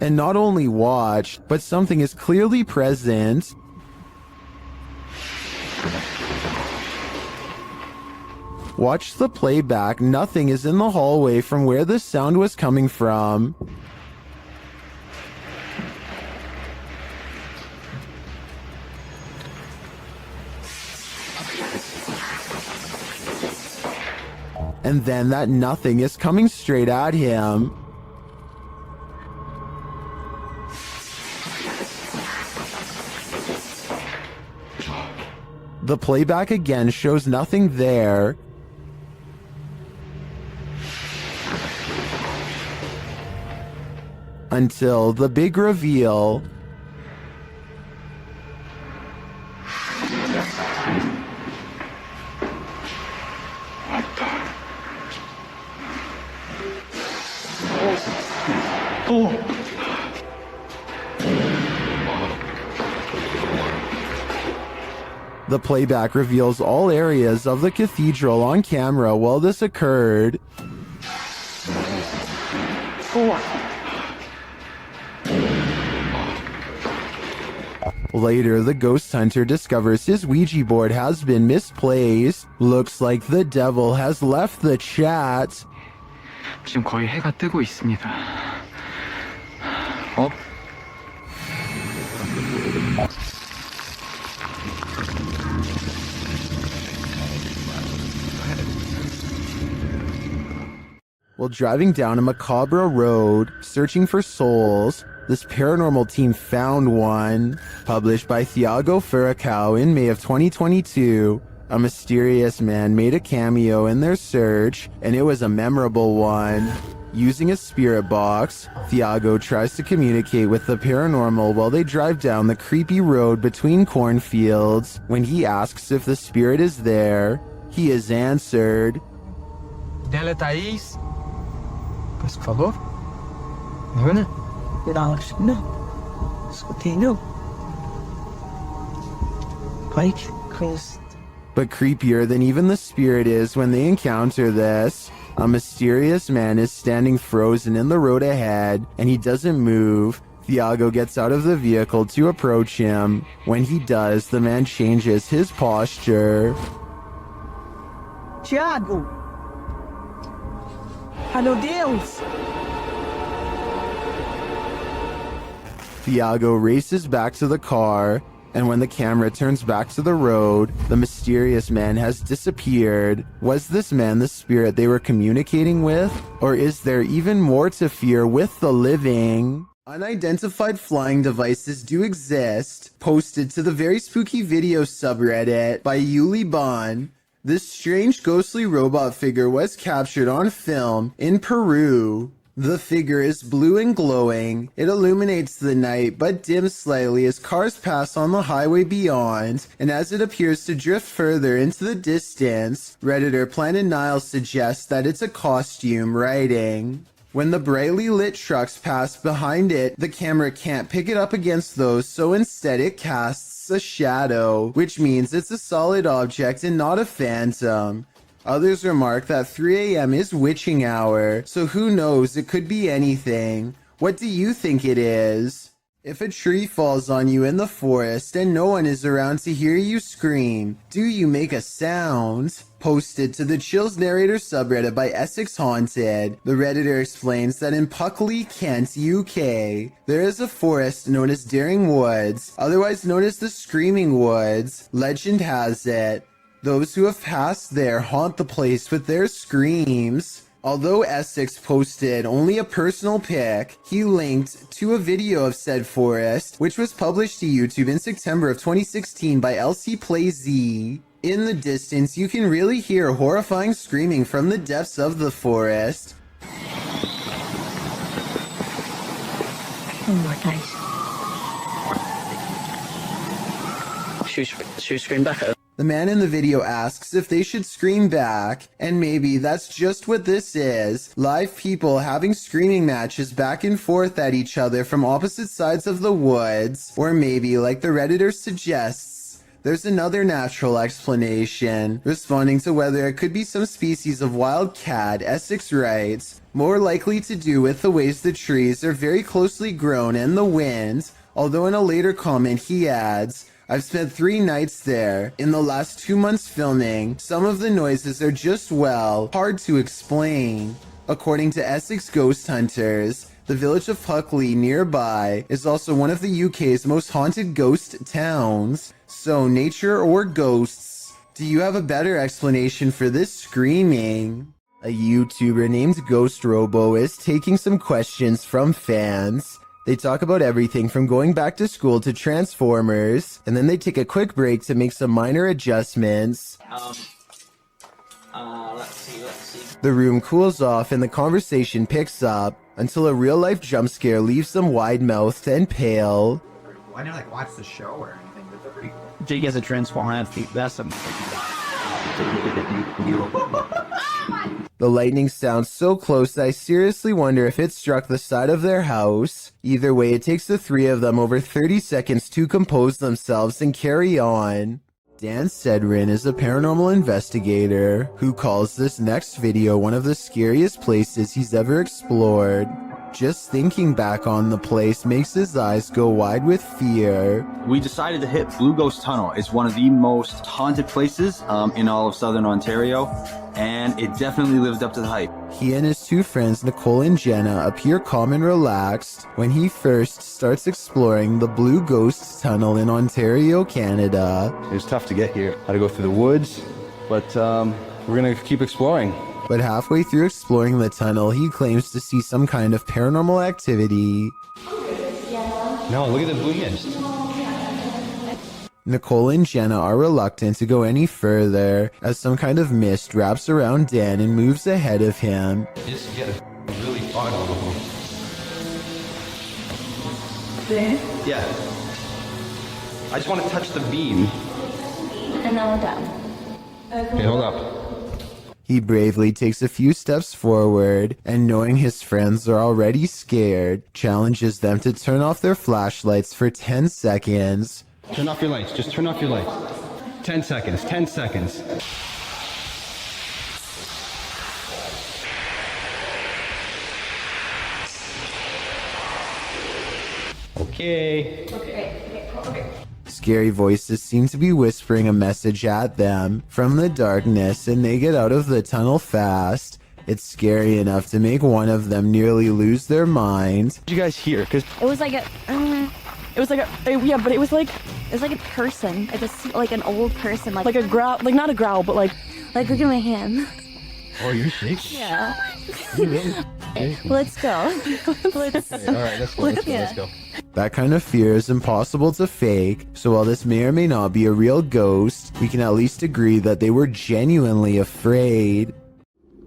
And not only watched, but something is clearly present. Watch the playback. Nothing is in the hallway from where the sound was coming from. And then that nothing is coming straight at him. The playback again shows nothing there. Until the big reveal. The playback reveals all areas of the cathedral on camera while this occurred. Later, the ghost hunter discovers his Ouija board has been misplaced. Looks like the devil has left the chat. 지금 거의 해가 뜨고 있습니다. 어? While driving down a macabre road, searching for souls, this paranormal team found one. Published by Thiago Furacao in May of 2022, a mysterious man made a cameo in their search, and it was a memorable one. Using a spirit box, Thiago tries to communicate with the paranormal while they drive down the creepy road between cornfields. When he asks if the spirit is there, he is answered. Dela Thaís. Por favor? Ana? No. Escutei, não. Like, cause... But creepier than even the spirit is when they encounter this. A mysterious man is standing frozen in the road ahead, and he doesn't move. Thiago gets out of the vehicle to approach him. When he does, the man changes his posture. Thiago! Hello, Deus! Thiago races back to the car, and when the camera turns back to the road, the mysterious man has disappeared. Was this man the spirit they were communicating with? Or is there even more to fear with the living? Unidentified flying devices do exist, posted to the very spooky video subreddit by Yuli Bon. This strange ghostly robot figure was captured on film in Peru. The figure is blue and glowing. It illuminates the night but dims slightly as cars pass on the highway beyond, and as it appears to drift further into the distance, Redditor Planet Nile suggests that it's a costume, writing, "When the brightly lit trucks pass behind it, the camera can't pick it up against those, so instead it casts a shadow, which means it's a solid object and not a phantom." Others remark that 3 a.m. is witching hour, so who knows, it could be anything. What do you think it is? If a tree falls on you in the forest and no one is around to hear you scream, do you make a sound? Posted to the Chills Narrator subreddit by Essex Haunted, the Redditor explains that in Puckley, Kent, UK, there is a forest known as Daring Woods, otherwise known as the Screaming Woods. Legend has it, those who have passed there haunt the place with their screams. Although Essex posted only a personal pic, he linked to a video of said forest, which was published to YouTube in September of 2016 by LC Play Z. In the distance, you can really hear horrifying screaming from the depths of the forest. Oh my gosh. Should we scream back at her? The man in the video asks if they should scream back, and maybe that's just what this is. Live people having screaming matches back and forth at each other from opposite sides of the woods. Or maybe, like the Redditor suggests, there's another natural explanation. Responding to whether it could be some species of wild cat, Essex writes, more likely to do with the ways the trees are very closely grown and the wind, although in a later comment he adds, I've spent 3 nights there. In the last 2 months filming, some of the noises are just, well, hard to explain. According to Essex Ghost Hunters, the village of Puckley nearby is also one of the UK's most haunted ghost towns. So, nature or ghosts, do you have a better explanation for this screaming? A YouTuber named Ghost Robo is taking some questions from fans. They talk about everything from going back to school to Transformers, and then they take a quick break to make some minor adjustments. Let's see. The room cools off and the conversation picks up until a real-life jump scare leaves them wide-mouthed and pale. Why not like watch the show or anything? But they're pretty cool. Jake has a Transformer outfit. That's something. The lightning sounds so close that I seriously wonder if it struck the side of their house. Either way, it takes the 3 of them over 30 seconds to compose themselves and carry on. Dan Sedrin is a paranormal investigator who calls this next video one of the scariest places he's ever explored. Just thinking back on the place makes his eyes go wide with fear. We decided to hit Blue Ghost Tunnel. It's one of the most haunted places in all of Southern Ontario, and it definitely lived up to the hype. He and his two friends Nicole and Jenna appear calm and relaxed when he first starts exploring the Blue Ghost Tunnel in Ontario, Canada. It was tough to get here. Had to go through the woods, but we're gonna keep exploring. But halfway through exploring the tunnel, he claims to see some kind of paranormal activity. No, look at the blue mist. Nicole and Jenna are reluctant to go any further as some kind of mist wraps around Dan and moves ahead of him. It's getting really far now. There. Yeah. I just want to touch the beam. And now down. Okay, hold up. He bravely takes a few steps forward and, knowing his friends are already scared, challenges them to turn off their flashlights for 10 seconds. Turn off your lights. Just turn off your lights. 10 seconds. 10 seconds. Okay. Scary voices seem to be whispering a message at them from the darkness, and they get out of the tunnel fast. It's scary enough to make one of them nearly lose their mind. What did you guys hear? Because It was like a, yeah, but it was like a person. I just like an old person, like a growl, like not a growl, but like look at my hand. Oh, you're shaking. Yeah. You really? Let's go. Let's. All right, let's go. Let's go. That kind of fear is impossible to fake, so while this may or may not be a real ghost, we can at least agree that they were genuinely afraid.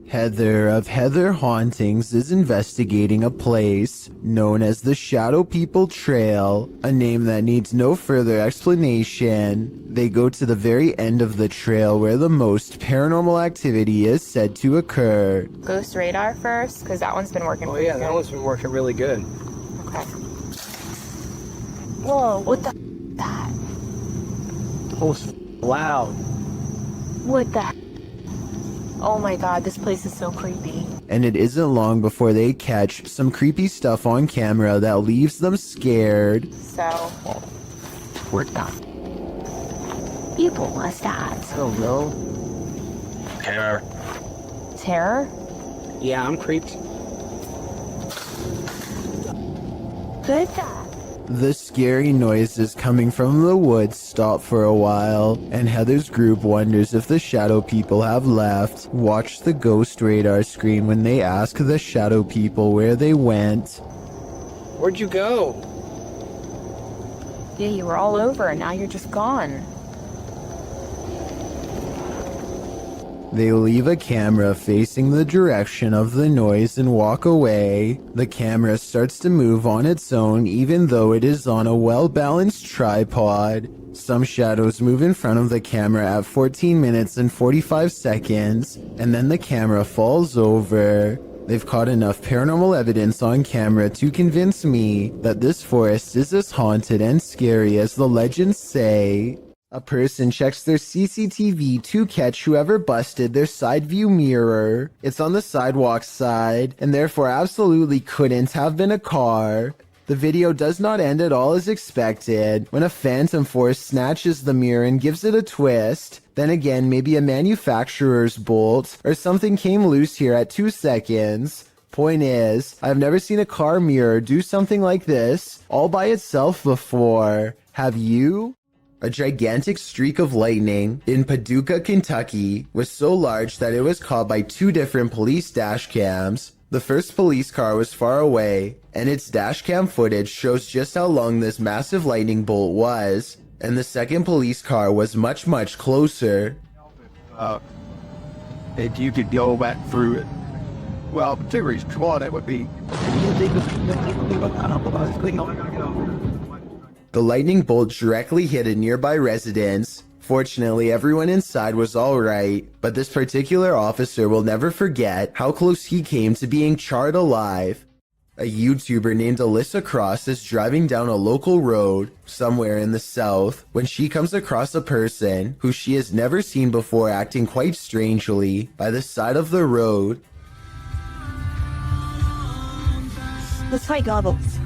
Heather of Heather Hauntings is investigating a place known as the Shadow People Trail, a name that needs no further explanation. They go to the very end of the trail where the most paranormal activity is said to occur. Ghost radar first, because that one's been working. Oh yeah, that one's been working really good. Okay. Whoa, what the that? Oh, it's loud. What the? Oh my god, this place is so creepy. And it isn't long before they catch some creepy stuff on camera that leaves them scared. So, We're done. people must ask. Oh no. Terror. Terror? Yeah, I'm creeped. Good. The scary noises coming from the woods stop for a while, and Heather's group wonders if the shadow people have left. Watch the ghost radar screen when they ask the shadow people where they went. Where'd you go? Yeah, you were all over and now you're just gone. They leave a camera facing the direction of the noise and walk away. The camera starts to move on its own even though it is on a well-balanced tripod. Some shadows move in front of the camera at 14 minutes and 45 seconds, and then the camera falls over. They've caught enough paranormal evidence on camera to convince me that this forest is as haunted and scary as the legends say. A person checks their CCTV to catch whoever busted their side view mirror. It's on the sidewalk side, and therefore absolutely couldn't have been a car. The video does not end at all as expected, when a phantom force snatches the mirror and gives it a twist. Then again, maybe a manufacturer's bolt, or something came loose here at 2 seconds. Point is, I've never seen a car mirror do something like this, all by itself before. Have you? A gigantic streak of lightning in Paducah, Kentucky was so large that it was caught by 2 different police dash cams. The first police car was far away, and its dash cam footage shows just how long this massive lightning bolt was, and the second police car was much, much closer. If you could go back through it, well, 2 reasons. One, it would be. The lightning bolt directly hit a nearby residence. Fortunately, everyone inside was alright, but this particular officer will never forget how close he came to being charred alive. A YouTuber named Alyssa Cross is driving down a local road somewhere in the south when she comes across a person who she has never seen before acting quite strangely by the side of the road. Let's fight goggles.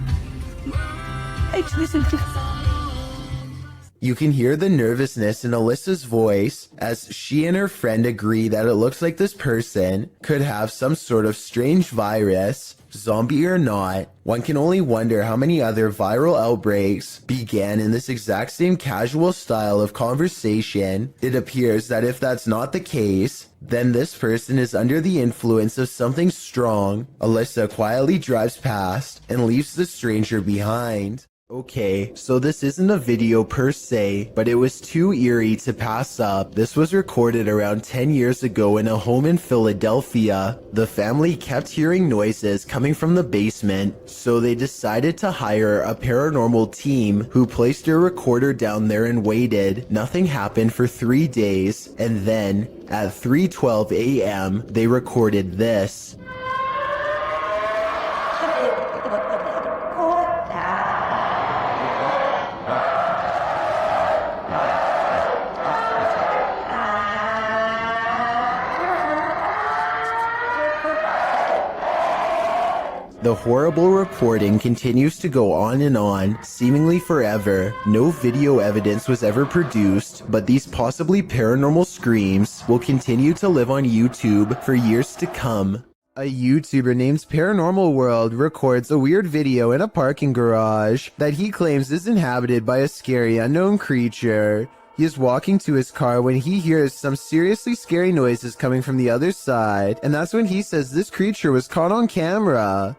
You can hear the nervousness in Alyssa's voice as she and her friend agree that it looks like this person could have some sort of strange virus, zombie or not. One can only wonder how many other viral outbreaks began in this exact same casual style of conversation. It appears that if that's not the case, then this person is under the influence of something strong. Alyssa quietly drives past and leaves the stranger behind. Okay, so this isn't a video per se, but it was too eerie to pass up. This was recorded around 10 years ago in a home in Philadelphia. The family kept hearing noises coming from the basement, so they decided to hire a paranormal team who placed a recorder down there and waited. Nothing happened for 3 days, and then at 3:12 a.m., they recorded this. The horrible reporting continues to go on and on, seemingly forever. No video evidence was ever produced, but these possibly paranormal screams will continue to live on YouTube for years to come. A YouTuber named Paranormal World records a weird video in a parking garage that he claims is inhabited by a scary unknown creature. He is walking to his car when he hears some seriously scary noises coming from the other side, and that's when he says this creature was caught on camera.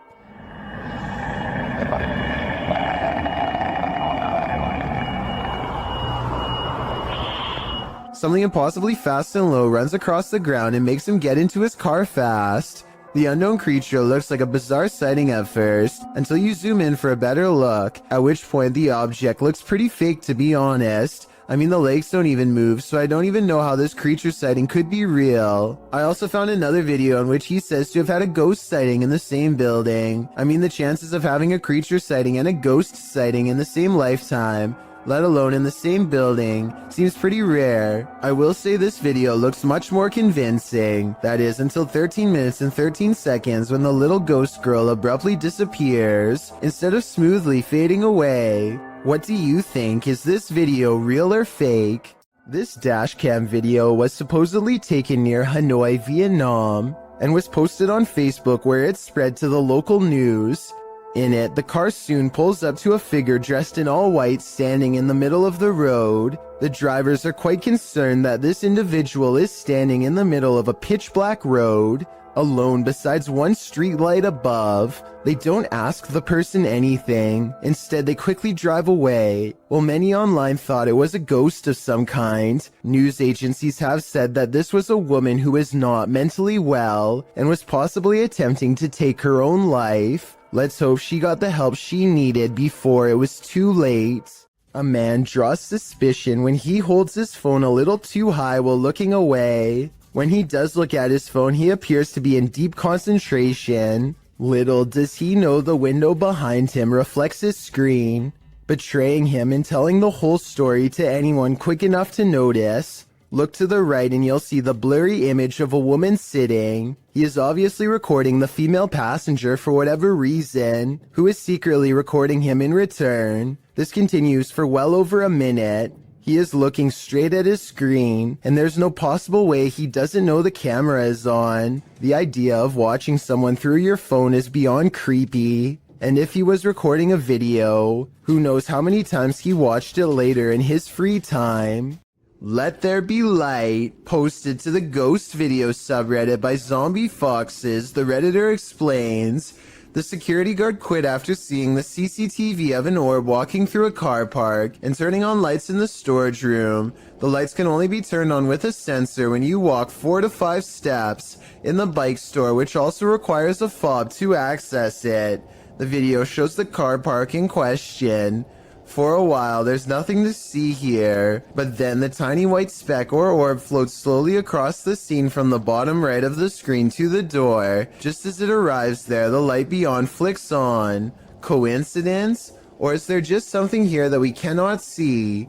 Something impossibly fast and low runs across the ground and makes him get into his car fast. The unknown creature looks like a bizarre sighting at first, until you zoom in for a better look, at which point the object looks pretty fake, to be honest. I mean, the legs don't even move, so I don't even know how this creature sighting could be real. I also found another video in which he says to have had a ghost sighting in the same building. I mean, the chances of having a creature sighting and a ghost sighting in the same lifetime, let alone in the same building, seems pretty rare. I will say this video looks much more convincing. That is, until 13 minutes and 13 seconds when the little ghost girl abruptly disappears, instead of smoothly fading away. What do you think? Is this video real or fake? This dashcam video was supposedly taken near Hanoi, Vietnam, and was posted on Facebook where it spread to the local news. In it, the car soon pulls up to a figure dressed in all white standing in the middle of the road. The drivers are quite concerned that this individual is standing in the middle of a pitch black road, alone besides one street light above. They don't ask the person anything. Instead, they quickly drive away. While many online thought it was a ghost of some kind, news agencies have said that this was a woman who is not mentally well and was possibly attempting to take her own life. Let's hope she got the help she needed before it was too late. A man draws suspicion when he holds his phone a little too high while looking away. When he does look at his phone, he appears to be in deep concentration. Little does he know the window behind him reflects his screen, betraying him and telling the whole story to anyone quick enough to notice. Look to the right and you'll see the blurry image of a woman sitting. He is obviously recording the female passenger for whatever reason, who is secretly recording him in return. This continues for well over a minute. He is looking straight at his screen, and there's no possible way he doesn't know the camera is on. The idea of watching someone through your phone is beyond creepy. And if he was recording a video, who knows how many times he watched it later in his free time. Let There Be Light, posted to the Ghost Video subreddit by Zombie Foxes, the Redditor explains, the security guard quit after seeing the CCTV of an orb walking through a car park and turning on lights in the storage room. The lights can only be turned on with a sensor when you walk 4 to 5 steps in the bike store, which also requires a fob to access it. The video shows the car park in question. For a while, there's nothing to see here, but then the tiny white speck or orb floats slowly across the scene from the bottom right of the screen to the door. Just as it arrives there, the light beyond flicks on. Coincidence? Or is there just something here that we cannot see?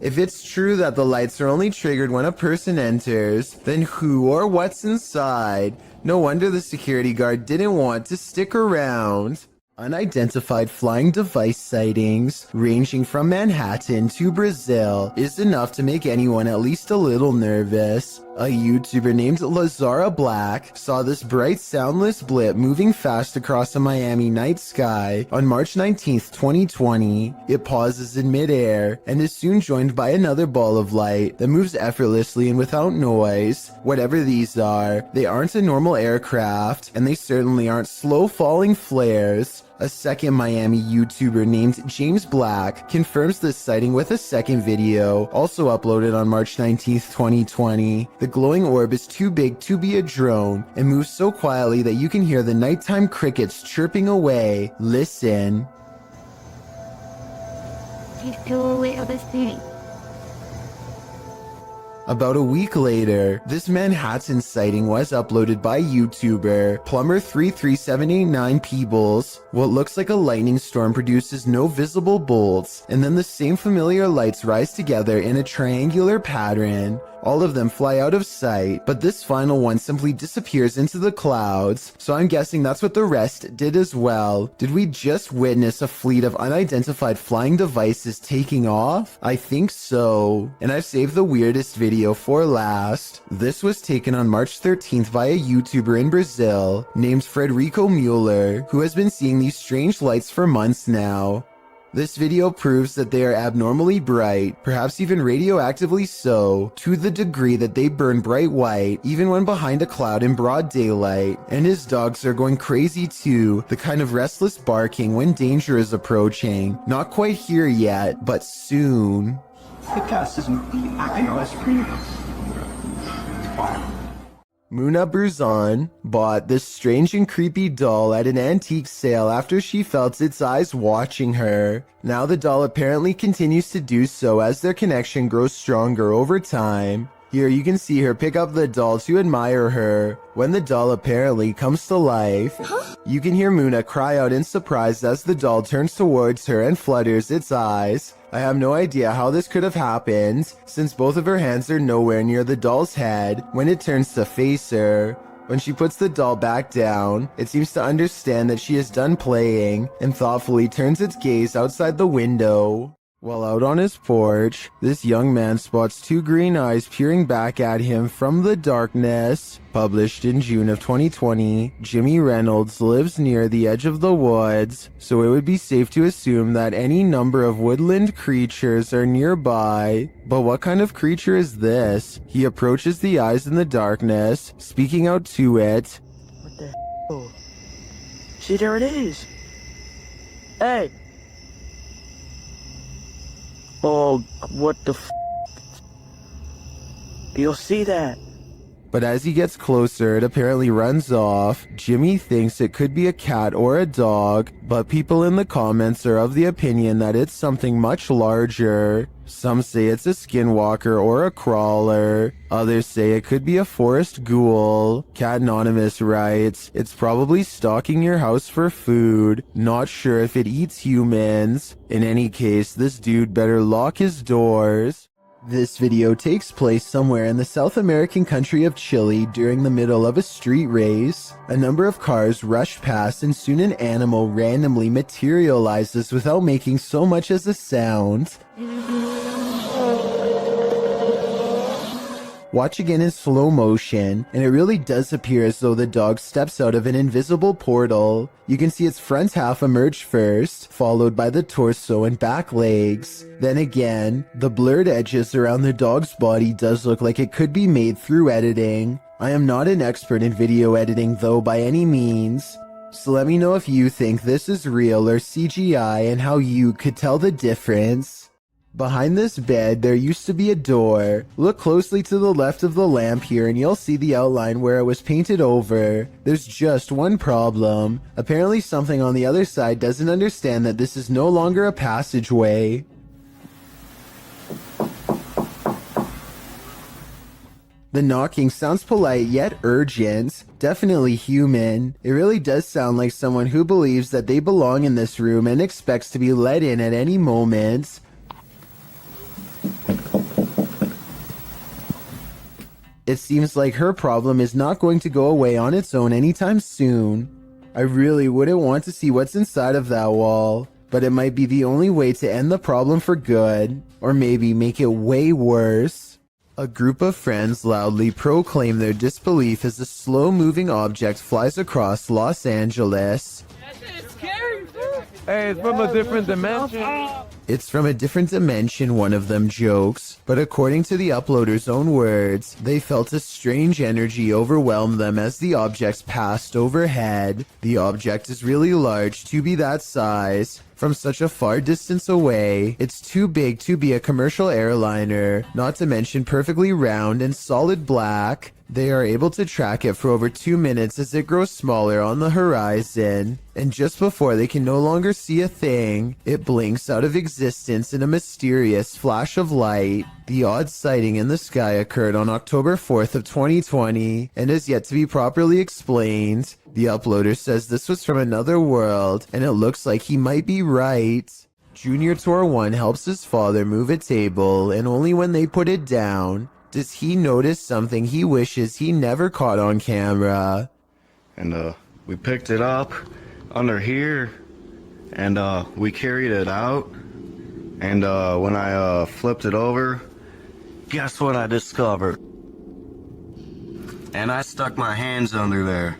If it's true that the lights are only triggered when a person enters, then who or what's inside? No wonder the security guard didn't want to stick around. Unidentified flying device sightings, ranging from Manhattan to Brazil, is enough to make anyone at least a little nervous. A YouTuber named Lazara Black saw this bright soundless blip moving fast across a Miami night sky on March 19th, 2020. It pauses in midair and is soon joined by another ball of light that moves effortlessly and without noise. Whatever these are, they aren't a normal aircraft, and they certainly aren't slow falling flares. A second Miami YouTuber named James Black confirms this sighting with a second video, also uploaded on March 19th, 2020. The glowing orb is too big to be a drone and moves so quietly that you can hear the nighttime crickets chirping away. Listen. About a week later, this Manhattan sighting was uploaded by YouTuber Plumber33789 Peebles. What looks like a lightning storm produces no visible bolts, and then the same familiar lights rise together in a triangular pattern. All of them fly out of sight, but this final one simply disappears into the clouds, so I'm guessing that's what the rest did as well. Did we just witness a fleet of unidentified flying devices taking off? I think so. And I've saved the weirdest video for last. This was taken on March 13th by a YouTuber in Brazil named Frederico Mueller, who has been seeing these strange lights for months now. This video proves that they are abnormally bright, perhaps even radioactively so, to the degree that they burn bright white even when behind a cloud in broad daylight. And his dogs are going crazy too, the kind of restless barking when danger is approaching. Not quite here yet, but soon. Muna Bruzan bought this strange and creepy doll at an antique sale after she felt its eyes watching her. Now the doll apparently continues to do so as their connection grows stronger over time. Here you can see her pick up the doll to admire her. When the doll apparently comes to life, you can hear Muna cry out in surprise as the doll turns towards her and flutters its eyes. I have no idea how this could have happened, since both of her hands are nowhere near the doll's head when it turns to face her. When she puts the doll back down, it seems to understand that she is done playing and thoughtfully turns its gaze outside the window. While out on his porch, this young man spots two green eyes peering back at him from the darkness. Published in June of 2020, Jimmy Reynolds lives near the edge of the woods, so it would be safe to assume that any number of woodland creatures are nearby. But what kind of creature is this? He approaches the eyes in the darkness, speaking out to it. What the hell? See, there it is. Hey. Oh, what the f***? You'll see that. But as he gets closer, it apparently runs off. Jimmy thinks it could be a cat or a dog, but people in the comments are of the opinion that it's something much larger. Some say it's a skinwalker or a crawler. Others say it could be a forest ghoul. Cat Anonymous writes, "It's probably stalking your house for food. Not sure if it eats humans. In any case, this dude better lock his doors." This video takes place somewhere in the South American country of Chile during the middle of a street race. A number of cars rush past and soon an animal randomly materializes without making so much as a sound. Watch again in slow motion, and it really does appear as though the dog steps out of an invisible portal. You can see its front half emerge first, followed by the torso and back legs. Then again, the blurred edges around the dog's body does look like it could be made through editing. I am not an expert in video editing though by any means, so let me know if you think this is real or CGI and how you could tell the difference. Behind this bed, there used to be a door. Look closely to the left of the lamp here and you'll see the outline where it was painted over. There's just one problem. Apparently something on the other side doesn't understand that this is no longer a passageway. The knocking sounds polite yet urgent. Definitely human. It really does sound like someone who believes that they belong in this room and expects to be let in at any moment. It seems like her problem is not going to go away on its own anytime soon. I really wouldn't want to see what's inside of that wall, but it might be the only way to end the problem for good, or maybe make it way worse. A group of friends loudly proclaim their disbelief as a slow-moving object flies across Los Angeles. Hey, it's from a different dimension. It's from a different dimension, one of them jokes, but according to the uploader's own words, they felt a strange energy overwhelm them as the objects passed overhead. The object is really large to be that size. From such a far distance away, it's too big to be a commercial airliner, not to mention perfectly round and solid black. They are able to track it for over 2 minutes as it grows smaller on the horizon, and just before they can no longer see a thing, it blinks out of existence in a mysterious flash of light. The odd sighting in the sky occurred on October 4th of 2020 and is yet to be properly explained. The uploader says this was from another world, and it looks like he might be right. Junior Tour 1 helps his father move a table, and only when they put it down does he notice something he wishes he never caught on camera. And we picked it up under here, and we carried it out, and when I flipped it over, guess what I discovered? And I stuck my hands under there.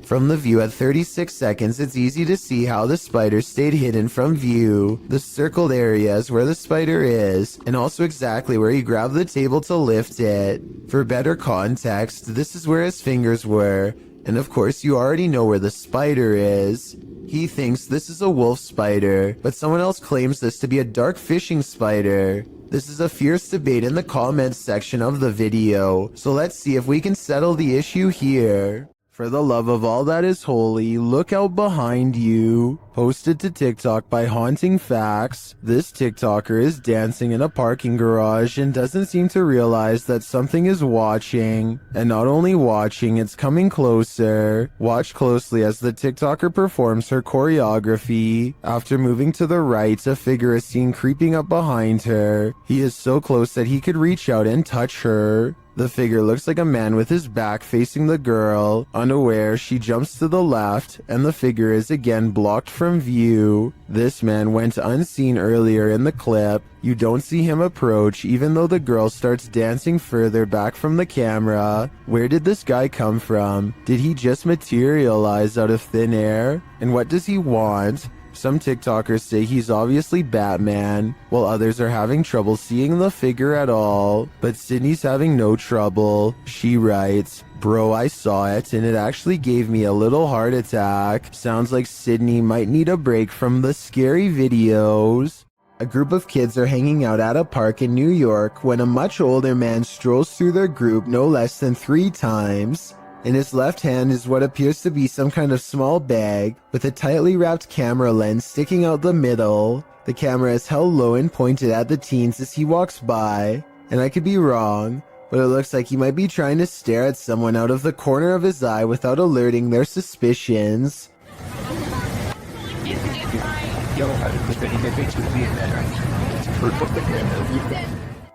From the view at 36 seconds, it's easy to see how the spider stayed hidden from view. The circled area is where the spider is, and also exactly where he grabbed the table to lift it. For better context, this is where his fingers were, and of course you already know where the spider is. He thinks this is a wolf spider, but someone else claims this to be a dark fishing spider. This is a fierce debate in the comments section of the video, so let's see if we can settle the issue here. For the love of all that is holy, look out behind you. Posted to TikTok by Haunting Facts, this TikToker is dancing in a parking garage and doesn't seem to realize that something is watching. And not only watching, it's coming closer. Watch closely as the TikToker performs her choreography. After moving to the right, a figure is seen creeping up behind her. He is so close that he could reach out and touch her. The figure looks like a man with his back facing the girl. Unaware, she jumps to the left, and the figure is again blocked from view. This man went unseen earlier in the clip. You don't see him approach, even though the girl starts dancing further back from the camera. Where did this guy come from? Did he just materialize out of thin air? And what does he want? Some TikTokers say he's obviously Batman, while others are having trouble seeing the figure at all. But Sydney's having no trouble. She writes, "Bro, I saw it and it actually gave me a little heart attack. Sounds like Sydney might need a break from the scary videos." A group of kids are hanging out at a park in New York when a much older man strolls through their group no less than 3 times. In his left hand is what appears to be some kind of small bag with a tightly wrapped camera lens sticking out the middle. The camera is held low and pointed at the teens as he walks by, and I could be wrong, but it looks like he might be trying to stare at someone out of the corner of his eye without alerting their suspicions.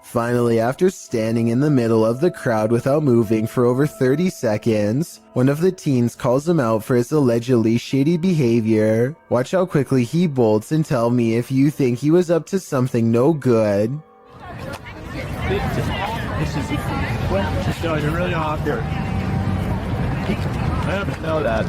Finally, after standing in the middle of the crowd without moving for over 30 seconds, one of the teens calls him out for his allegedly shady behavior. Watch how quickly he bolts and tell me if you think he was up to something no good. This is you're really hot here. I haven't know that.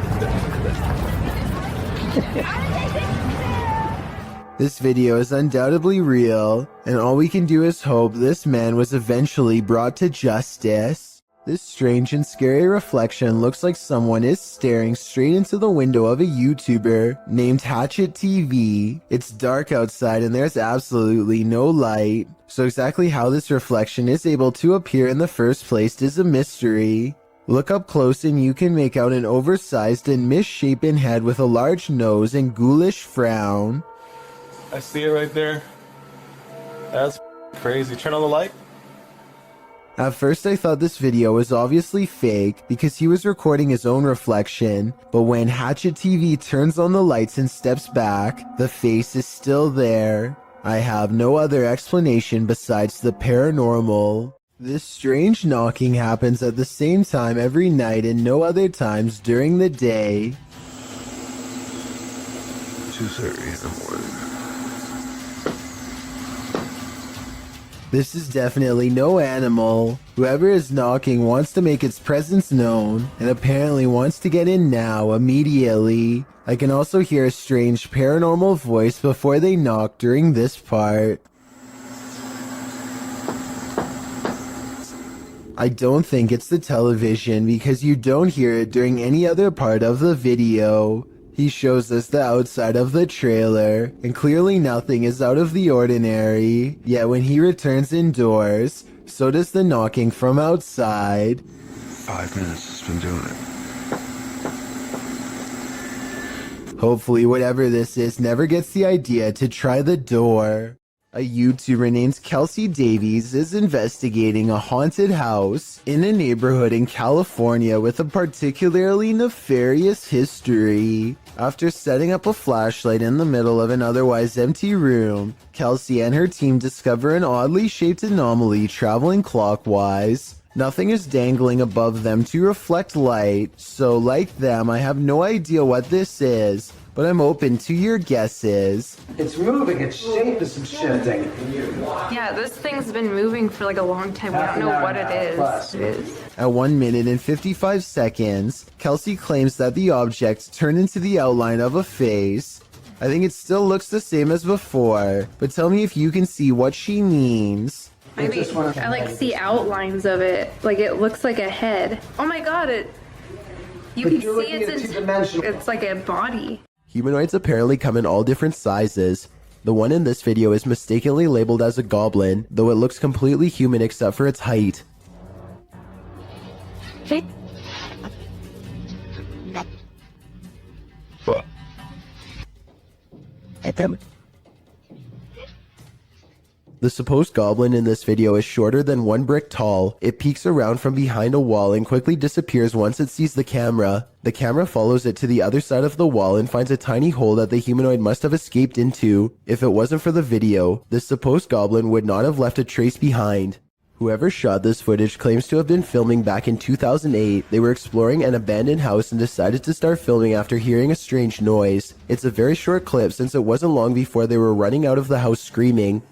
This video is undoubtedly real, and all we can do is hope this man was eventually brought to justice. This strange and scary reflection looks like someone is staring straight into the window of a YouTuber named Hatchet TV. It's dark outside and there's absolutely no light, so exactly how this reflection is able to appear in the first place is a mystery. Look up close and you can make out an oversized and misshapen head with a large nose and ghoulish frown. I see it right there. That's crazy. Turn on the light. At first I thought this video was obviously fake because he was recording his own reflection, but when Hatchet TV turns on the lights and steps back, the face is still there. I have no other explanation besides the paranormal. This strange knocking happens at the same time every night and no other times during the day. 2:30 in the morning. This is definitely no animal. Whoever is knocking wants to make its presence known, and apparently wants to get in now, immediately. I can also hear a strange paranormal voice before they knock during this part. I don't think it's the television because you don't hear it during any other part of the video. He shows us the outside of the trailer, and clearly nothing is out of the ordinary. Yet when he returns indoors, so does the knocking from outside. 5 minutes it's been doing it. Hopefully whatever this is never gets the idea to try the door. A YouTuber named Kelsey Davies is investigating a haunted house in a neighborhood in California with a particularly nefarious history. After setting up a flashlight in the middle of an otherwise empty room, Kelsey and her team discover an oddly shaped anomaly traveling clockwise. Nothing is dangling above them to reflect light, so like them, I have no idea what this is, but I'm open to your guesses. It's moving, its shape is shifting. Yeah, this thing's been moving for like a long time. We don't know what it is. At 1 minute and 55 seconds, Kelsey claims that the object turned into the outline of a face. I think it still looks the same as before, but tell me if you can see what she means. Maybe I like see outlines of it. Like it looks like a head. Oh my god, you can see it's like a body. Humanoids apparently come in all different sizes. The one in this video is mistakenly labeled as a goblin, though it looks completely human except for its height. Hey. The supposed goblin in this video is shorter than 1 brick tall. It peeks around from behind a wall and quickly disappears once it sees the camera. The camera follows it to the other side of the wall and finds a tiny hole that the humanoid must have escaped into. If it wasn't for the video, this supposed goblin would not have left a trace behind. Whoever shot this footage claims to have been filming back in 2008. They were exploring an abandoned house and decided to start filming after hearing a strange noise. It's a very short clip since it wasn't long before they were running out of the house screaming.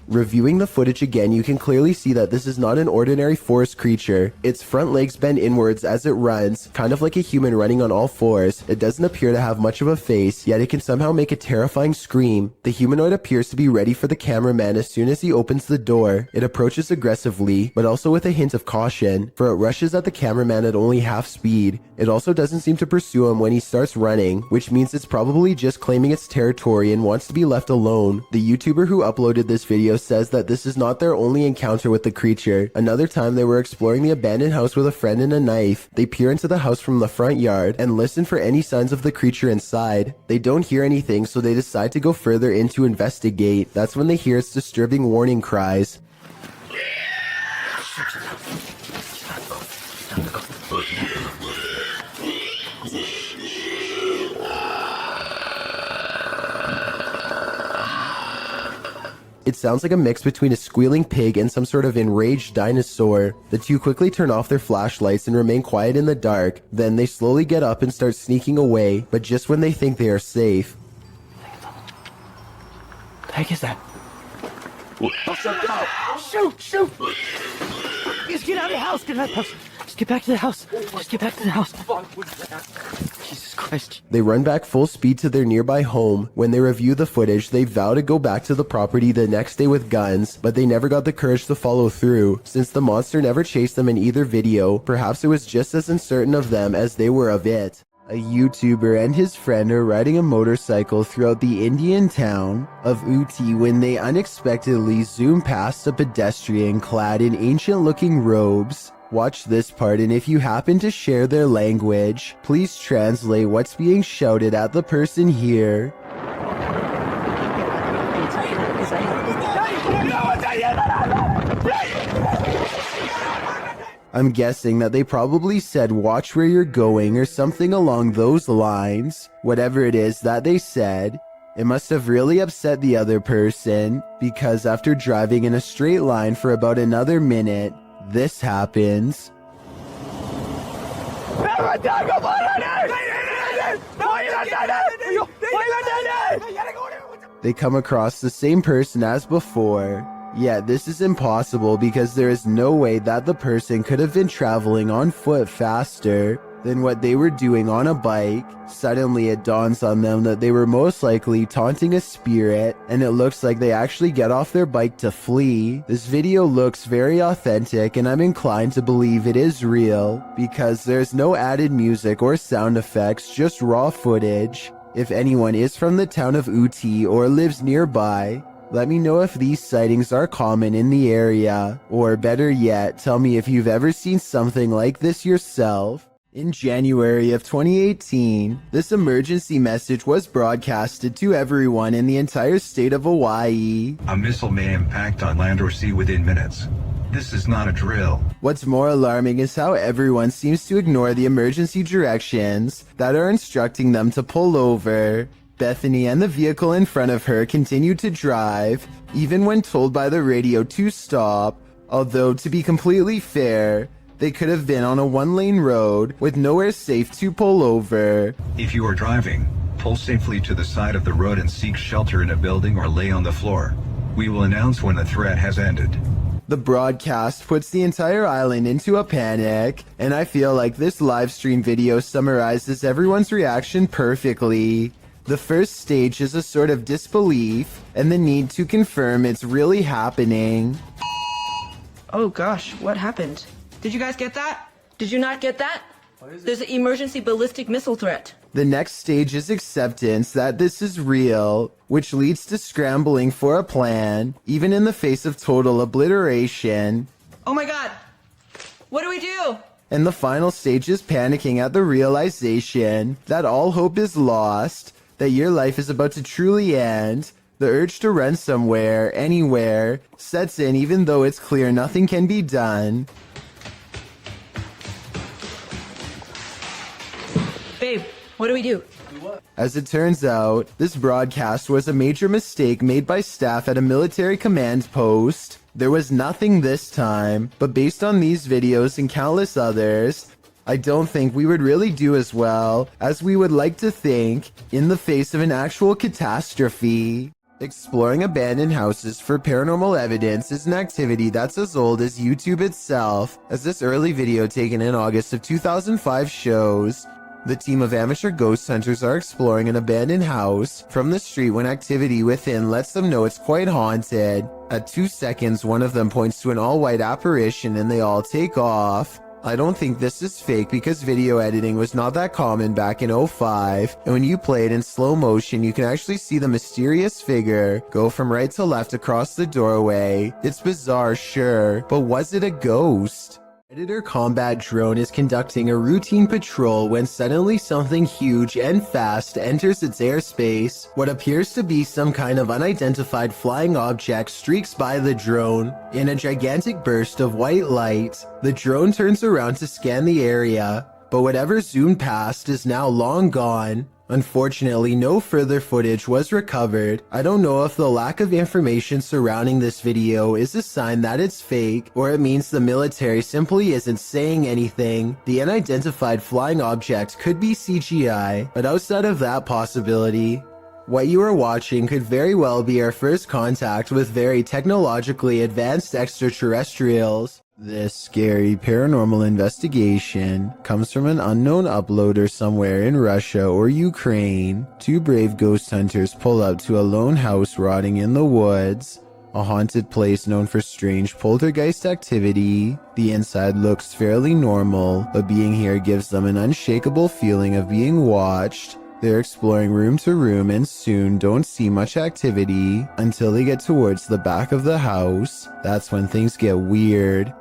Reviewing the footage again, you can clearly see that this is not an ordinary forest creature. Its front legs bend inwards as it runs, kind of like a human running on all fours. It doesn't appear to have much of a face, yet it can somehow make a terrifying scream. The humanoid appears to be ready for the cameraman as soon as he opens the door. It approaches aggressively, but also with a hint of caution, for it rushes at the cameraman at only half speed. It also doesn't seem to pursue him when he starts running, which means it's probably just claiming its territory and wants to be left alone. The YouTuber who uploaded this video says that this is not their only encounter with the creature. Another time they were exploring the abandoned house with a friend and a knife. They peer into the house from the front yard and listen for any signs of the creature inside. They don't hear anything, so they decide to go further in to investigate. That's when they hear its disturbing warning cries. It sounds like a mix between a squealing pig and some sort of enraged dinosaur. The two quickly turn off their flashlights and remain quiet in the dark. Then they slowly get up and start sneaking away, but just when they think they are safe. The heck is that? Shoot! Shoot! Just get out of the house! Get out of the house! Just get back to the house! Just get back to the house! Jesus Christ. They run back full speed to their nearby home. When they review the footage, they vow to go back to the property the next day with guns, but they never got the courage to follow through. Since the monster never chased them in either video, perhaps it was just as uncertain of them as they were of it. A YouTuber and his friend are riding a motorcycle throughout the Indian town of Ooty when they unexpectedly zoom past a pedestrian clad in ancient-looking robes. Watch this part, and if you happen to share their language, please translate what's being shouted at the person here. I'm guessing that they probably said watch where you're going or something along those lines. Whatever it is that they said, it must have really upset the other person, because after driving in a straight line for about another minute, this happens. They come across the same person as before. Yet this is impossible because there is no way that the person could have been traveling on foot faster than what they were doing on a bike. Suddenly it dawns on them that they were most likely taunting a spirit, and it looks like they actually get off their bike to flee. This video looks very authentic, and I'm inclined to believe it is real because there's no added music or sound effects, just raw footage. If anyone is from the town of Uti or lives nearby, let me know if these sightings are common in the area, or better yet, tell me if you've ever seen something like this yourself. In January of 2018, this emergency message was broadcasted to everyone in the entire state of Hawaii. A missile may impact on land or sea within minutes. This is not a drill. What's more alarming is how everyone seems to ignore the emergency directions that are instructing them to pull over. Bethany and the vehicle in front of her continue to drive, even when told by the radio to stop, although to be completely fair, they could have been on a one-lane road with nowhere safe to pull over. If you are driving, pull safely to the side of the road and seek shelter in a building or lay on the floor. We will announce when the threat has ended. The broadcast puts the entire island into a panic, and I feel like this live stream video summarizes everyone's reaction perfectly. The first stage is a sort of disbelief and the need to confirm it's really happening. Oh gosh, what happened? Did you guys get that? Did you not get that? There's an emergency ballistic missile threat. The next stage is acceptance that this is real, which leads to scrambling for a plan, even in the face of total obliteration. Oh my god! What do we do? And the final stage is panicking at the realization that all hope is lost, that your life is about to truly end. The urge to run somewhere, anywhere, sets in even though it's clear nothing can be done. Babe, what do we do? As it turns out, this broadcast was a major mistake made by staff at a military command post. There was nothing this time, but based on these videos and countless others, I don't think we would really do as well as we would like to think in the face of an actual catastrophe. Exploring abandoned houses for paranormal evidence is an activity that's as old as YouTube itself, as this early video taken in August of 2005 shows. The team of amateur ghost hunters are exploring an abandoned house from the street when activity within lets them know it's quite haunted. At 2 seconds, one of them points to an all-white apparition and they all take off. I don't think this is fake because video editing was not that common back in 2005, and when you play it in slow motion, you can actually see the mysterious figure go from right to left across the doorway. It's bizarre, sure, but was it a ghost? Predator combat drone is conducting a routine patrol when suddenly something huge and fast enters its airspace. What appears to be some kind of unidentified flying object streaks by the drone. In a gigantic burst of white light, the drone turns around to scan the area, but whatever zoomed past is now long gone. Unfortunately, no further footage was recovered. I don't know if the lack of information surrounding this video is a sign that it's fake, or it means the military simply isn't saying anything. The unidentified flying object could be CGI, but outside of that possibility, what you are watching could very well be our first contact with very technologically advanced extraterrestrials. This scary paranormal investigation comes from an unknown uploader somewhere in Russia or Ukraine. Two brave ghost hunters pull up to a lone house rotting in the woods, a haunted place known for strange poltergeist activity. The inside looks fairly normal, but being here gives them an unshakable feeling of being watched. They're exploring room to room and soon don't see much activity until they get towards the back of the house. That's when things get weird.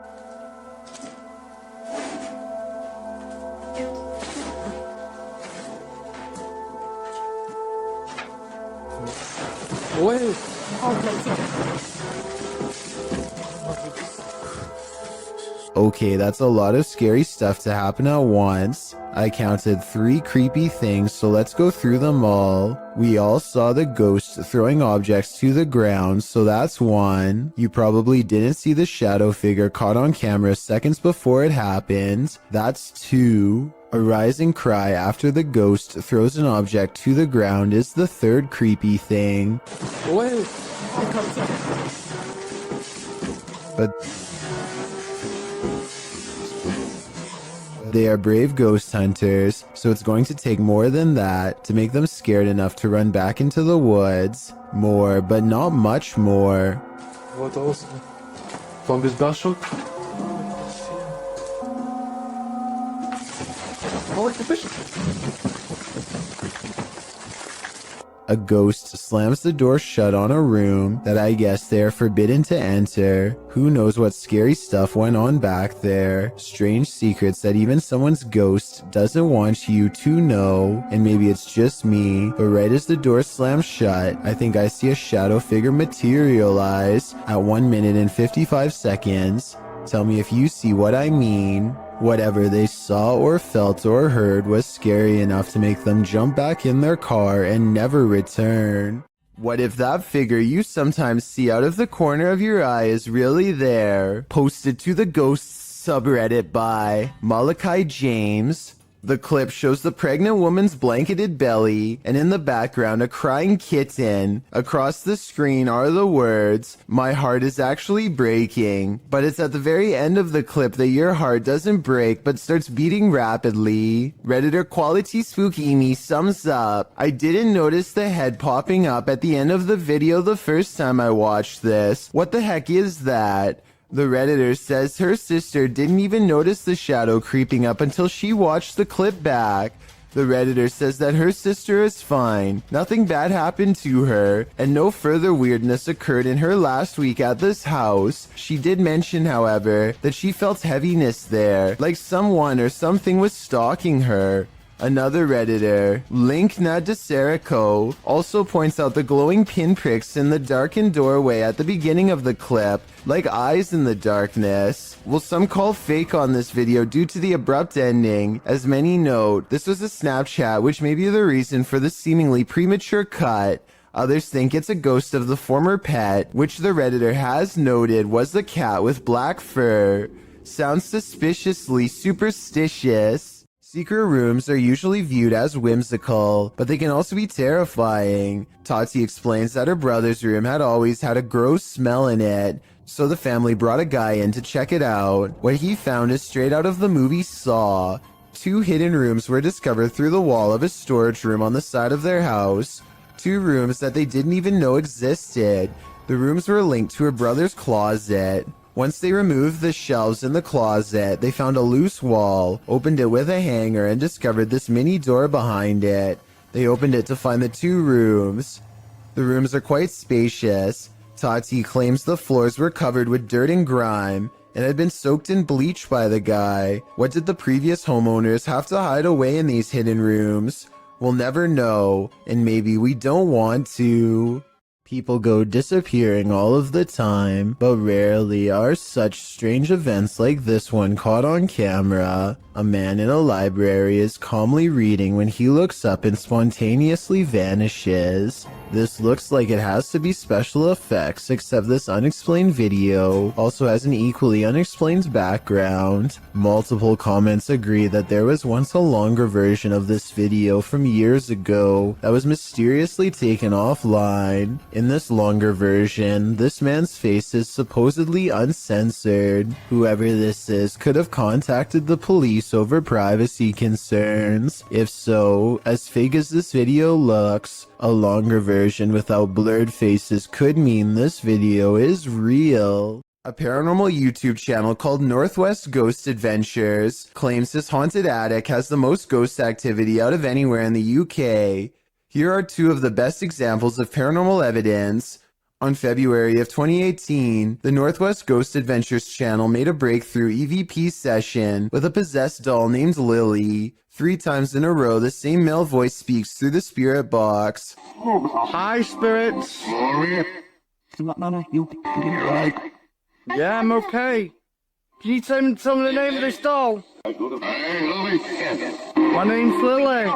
Okay, that's a lot of scary stuff to happen at once. I counted 3 creepy things, so let's go through them all. We all saw the ghost throwing objects to the ground, so that's 1. You probably didn't see the shadow figure caught on camera seconds before it happened. That's 2. A rising cry after the ghost throws an object to the ground is the third creepy thing. But they are brave ghost hunters, so it's going to take more than that to make them scared enough to run back into the woods. More, but not much more. What else? From this bashful? A ghost slams the door shut on a room that I guess they are forbidden to enter. Who knows what scary stuff went on back there. Strange secrets that even someone's ghost doesn't want you to know. And maybe it's just me, but right as the door slams shut, I think I see a shadow figure materialize at 1 minute and 55 seconds. Tell me if you see what I mean. Whatever they saw or felt or heard was scary enough to make them jump back in their car and never return. What if that figure you sometimes see out of the corner of your eye is really there? Posted to the Ghosts subreddit by Malachi James. The clip shows the pregnant woman's blanketed belly, and in the background a crying kitten. Across the screen are the words, "My heart is actually breaking." But it's at the very end of the clip that your heart doesn't break but starts beating rapidly. Redditor Quality Spooky Me sums up, "I didn't notice the head popping up at the end of the video the first time I watched this. What the heck is that?" The Redditor says her sister didn't even notice the shadow creeping up until she watched the clip back. The Redditor says that her sister is fine, nothing bad happened to her, and no further weirdness occurred in her last week at this house. She did mention, however, that she felt heaviness there, like someone or something was stalking her. Another Redditor, Linkna DeSerico, also points out the glowing pinpricks in the darkened doorway at the beginning of the clip, like eyes in the darkness. Well, some call fake on this video due to the abrupt ending. As many note, this was a Snapchat, which may be the reason for the seemingly premature cut. Others think it's a ghost of the former pet, which the Redditor has noted was the cat with black fur. Sounds suspiciously superstitious. Secret rooms are usually viewed as whimsical, but they can also be terrifying. Tati explains that her brother's room had always had a gross smell in it, so the family brought a guy in to check it out. What he found is straight out of the movie Saw. 2 hidden rooms were discovered through the wall of a storage room on the side of their house. 2 rooms that they didn't even know existed. The rooms were linked to her brother's closet. Once they removed the shelves in the closet, they found a loose wall, opened it with a hanger, and discovered this mini door behind it. They opened it to find the 2 rooms. The rooms are quite spacious. Tati claims the floors were covered with dirt and grime, and had been soaked in bleach by the guy. What did the previous homeowners have to hide away in these hidden rooms? We'll never know, and maybe we don't want to. People go disappearing all of the time, but rarely are such strange events like this one caught on camera. A man in a library is calmly reading when he looks up and spontaneously vanishes. This looks like it has to be special effects, except this unexplained video also has an equally unexplained background. Multiple comments agree that there was once a longer version of this video from years ago that was mysteriously taken offline. In this longer version, this man's face is supposedly uncensored. Whoever this is could have contacted the police over privacy concerns. If so, as fake as this video looks, a longer version without blurred faces could mean this video is real. A paranormal YouTube channel called Northwest Ghost Adventures claims his haunted attic has the most ghost activity out of anywhere in the UK. Here are 2 of the best examples of paranormal evidence. On February of 2018, the Northwest Ghost Adventures channel made a breakthrough EVP session with a possessed doll named Lily. 3 times in a row, the same male voice speaks through the spirit box. Hi, spirits. Yeah, I'm okay. Can you tell me the name of this doll? My name's Lily.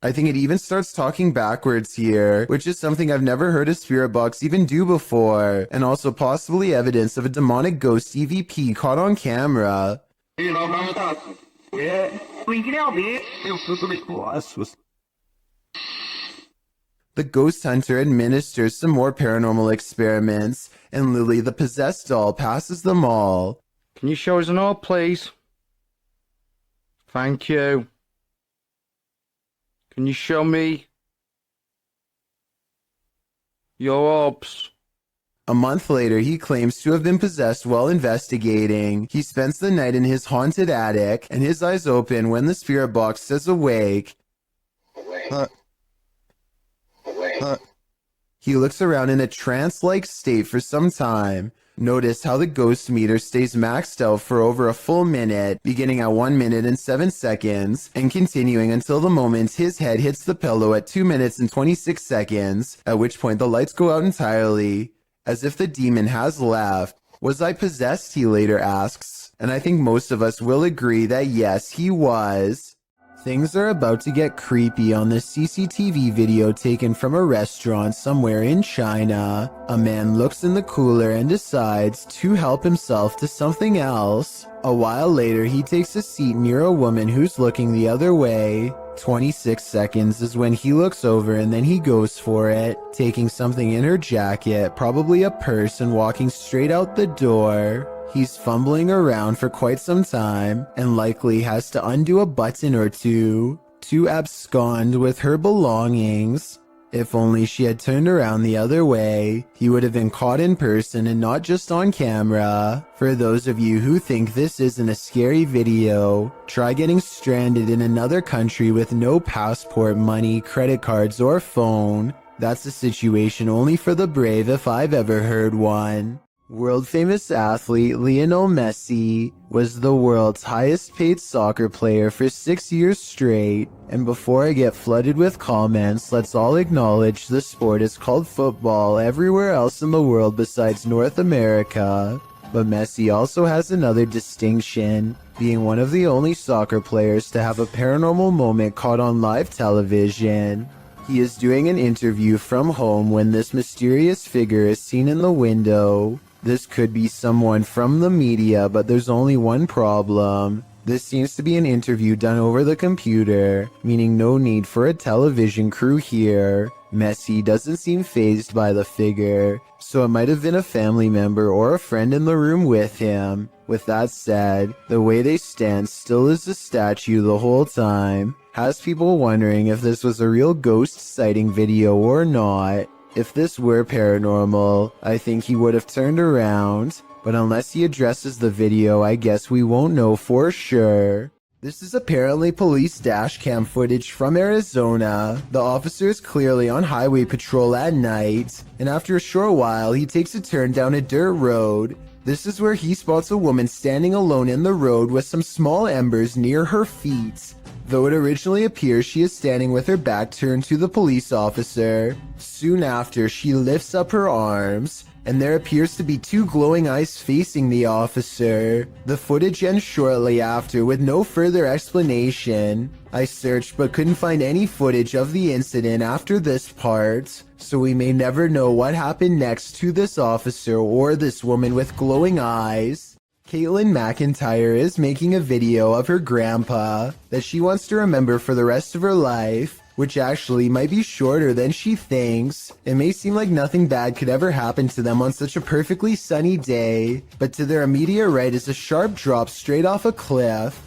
I think it even starts talking backwards here, which is something I've never heard a spirit box even do before, and also possibly evidence of a demonic ghost EVP caught on camera. The ghost hunter administers some more paranormal experiments, and Lily the possessed doll passes them all. Can you show us an orb, please? Thank you. Can you show me your orbs? A month later, he claims to have been possessed while investigating. He spends the night in his haunted attic, and his eyes open when the spirit box says awake. He looks around in a trance-like state for some time. Notice how the ghost meter stays maxed out for over a full minute, beginning at 1 minute and 7 seconds, and continuing until the moment his head hits the pillow at 2 minutes and 26 seconds, at which point the lights go out entirely. As if the demon has left. Was I possessed, he later asks, and I think most of us will agree that yes, he was. Things are about to get creepy on this CCTV video taken from a restaurant somewhere in China. A man looks in the cooler and decides to help himself to something else. A while later, he takes a seat near a woman who's looking the other way. 26 seconds is when he looks over and then he goes for it, taking something in her jacket, probably a purse, and walking straight out the door. He's fumbling around for quite some time and likely has to undo a button or two to abscond with her belongings. If only she had turned around the other way, he would have been caught in person and not just on camera. For those of you who think this isn't a scary video, try getting stranded in another country with no passport, money, credit cards, or phone. That's a situation only for the brave if I've ever heard one. World-famous athlete Lionel Messi was the world's highest-paid soccer player for 6 years straight, and before I get flooded with comments, let's all acknowledge the sport is called football everywhere else in the world besides North America. But Messi also has another distinction, being one of the only soccer players to have a paranormal moment caught on live television. He is doing an interview from home when this mysterious figure is seen in the window. This could be someone from the media, but there's only one problem. This seems to be an interview done over the computer, meaning no need for a television crew here. Messi doesn't seem fazed by the figure, so it might have been a family member or a friend in the room with him. With that said, the way they stand still as a statue the whole time has people wondering if this was a real ghost sighting video or not. If this were paranormal, I think he would have turned around, but unless he addresses the video, I guess we won't know for sure. This is apparently police dash cam footage from Arizona. The officer is clearly on highway patrol at night, and after a short while, he takes a turn down a dirt road. This is where he spots a woman standing alone in the road with some small embers near her feet. Though it originally appears she is standing with her back turned to the police officer. Soon after, she lifts up her arms, and there appears to be two glowing eyes facing the officer. The footage ends shortly after with no further explanation. I searched but couldn't find any footage of the incident after this part, so we may never know what happened next to this officer or this woman with glowing eyes. Caitlin McIntyre is making a video of her grandpa that she wants to remember for the rest of her life, which actually might be shorter than she thinks. It may seem like nothing bad could ever happen to them on such a perfectly sunny day, but to their immediate right is a sharp drop straight off a cliff.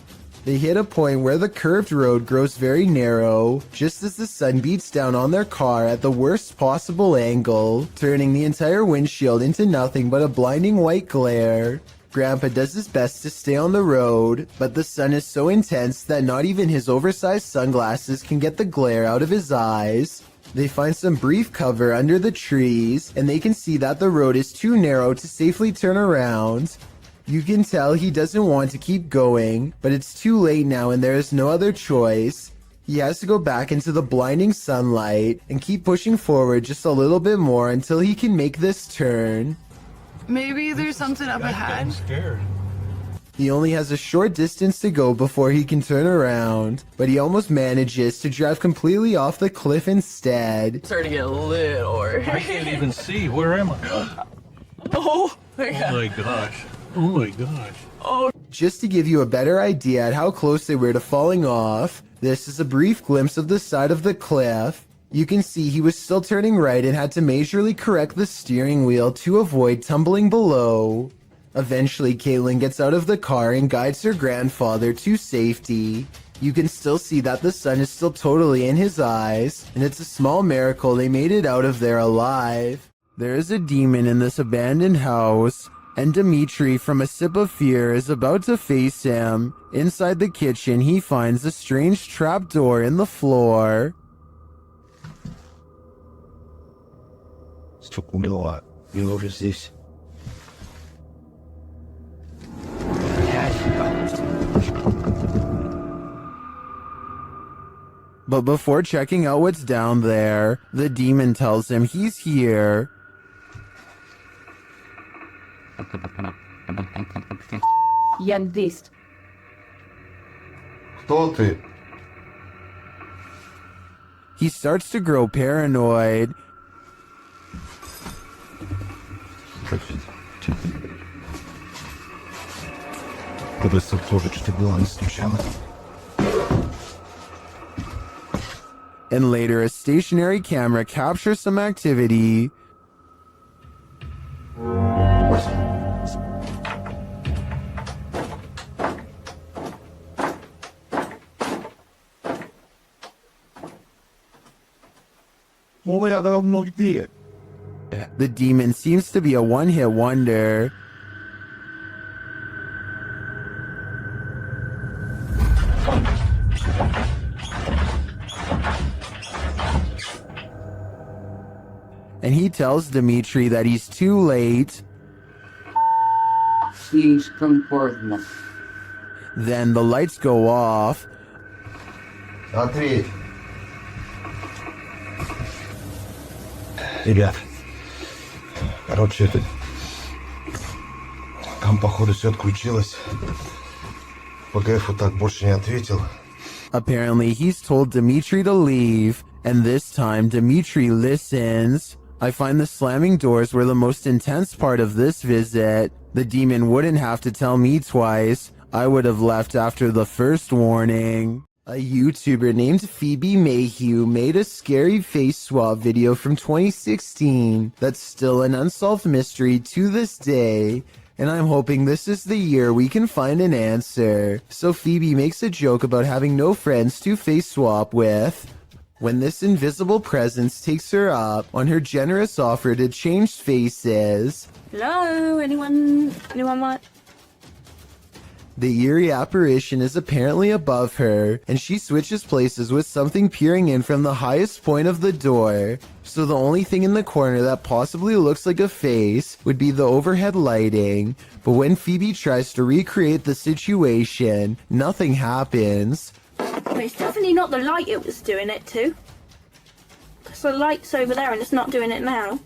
They hit a point where the curved road grows very narrow, just as the sun beats down on their car at the worst possible angle, turning the entire windshield into nothing but a blinding white glare. Grandpa does his best to stay on the road, but the sun is so intense that not even his oversized sunglasses can get the glare out of his eyes. They find some brief cover under the trees, and they can see that the road is too narrow to safely turn around. You can tell he doesn't want to keep going, but it's too late now and there is no other choice. He has to go back into the blinding sunlight and keep pushing forward just a little bit more until he can make this turn. Maybe there's something up ahead. He only has a short distance to go before he can turn around, but he almost manages to drive completely off the cliff instead. It's starting to get a little. I can't even see. Where am I? Oh my god. Oh my gosh. Oh my gosh. Oh. Just to give you a better idea at how close they were to falling off, this is a brief glimpse of the side of the cliff. You can see he was still turning right and had to majorly correct the steering wheel to avoid tumbling below. Eventually, Caitlin gets out of the car and guides her grandfather to safety. You can still see that the sun is still totally in his eyes, and it's a small miracle they made it out of there alive. There is a demon in this abandoned house, and Dimitri from A Sip of Fear is about to face him. Inside the kitchen, he finds a strange trapdoor in the floor. You notice this? But before checking out what's down there, the demon tells him he's here. Я здесь. Кто ты? He starts to grow paranoid. And later, a stationary camera captures some activity. The demon seems to be a one-hit wonder. And he tells Dimitri that he's too late. Then the lights go off. Ответь. Ребят, короче, там, походу, все отключилось. ПГФ вот так больше не ответил. Apparently, he's told Dimitri to leave, and this time Dimitri listens. I find the slamming doors were the most intense part of this visit. The demon wouldn't have to tell me twice. I would have left after the first warning. A YouTuber named Phoebe Mayhew made a scary face swap video from 2016 that's still an unsolved mystery to this day, and I'm hoping this is the year we can find an answer. So Phoebe makes a joke about having no friends to face swap with, when this invisible presence takes her up on her generous offer to change faces. Hello, anyone want? The eerie apparition is apparently above her, and she switches places with something peering in from the highest point of the door. So the only thing in the corner that possibly looks like a face would be the overhead lighting. But when Phoebe tries to recreate the situation, nothing happens. But it's definitely not the light it was doing it to. Because the light's over there and it's not doing it now.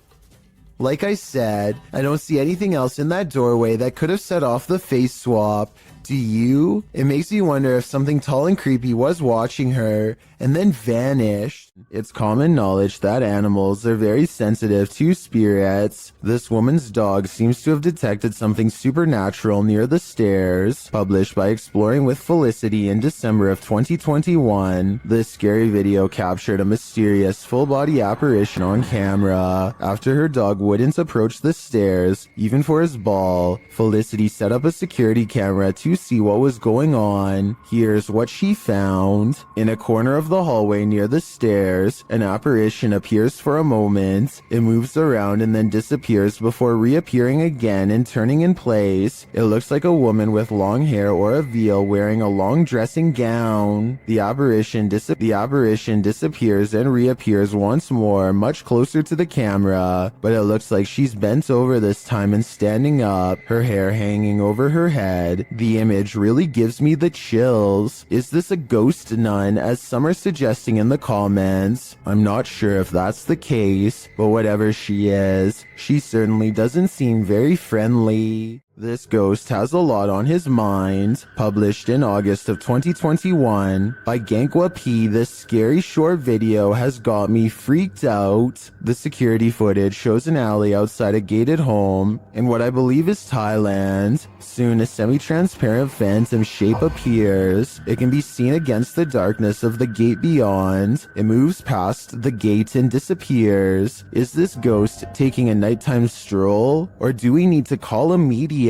Like I said, I don't see anything else in that doorway that could have set off the face swap. Do you? It makes me wonder if something tall and creepy was watching her and then vanished. It's common knowledge that animals are very sensitive to spirits. This woman's dog seems to have detected something supernatural near the stairs. Published by Exploring with Felicity in December of 2021, this scary video captured a mysterious full-body apparition on camera. After her dog wouldn't approach the stairs, even for his ball, Felicity set up a security camera to see what was going on. Here's what she found. In a corner of the hallway near the stairs, an apparition appears for a moment. It moves around and then disappears before reappearing again and turning in place. It looks like a woman with long hair or a veil wearing a long dressing gown. The apparition disappears and reappears once more, much closer to the camera, but it looks like she's bent over this time and standing up, her hair hanging over her head. The image really gives me the chills. Is this a ghost nun, as some are suggesting in the comments? I'm not sure if that's the case, but whatever she is, she certainly doesn't seem very friendly. This ghost has a lot on his mind. Published in August of 2021 by Gankwa P, this scary short video has got me freaked out. The security footage shows an alley outside a gated home in what I believe is Thailand. Soon a semi-transparent phantom shape appears. It can be seen against the darkness of the gate beyond. It moves past the gate and disappears. Is this ghost taking a nighttime stroll, or do we need to call a medium?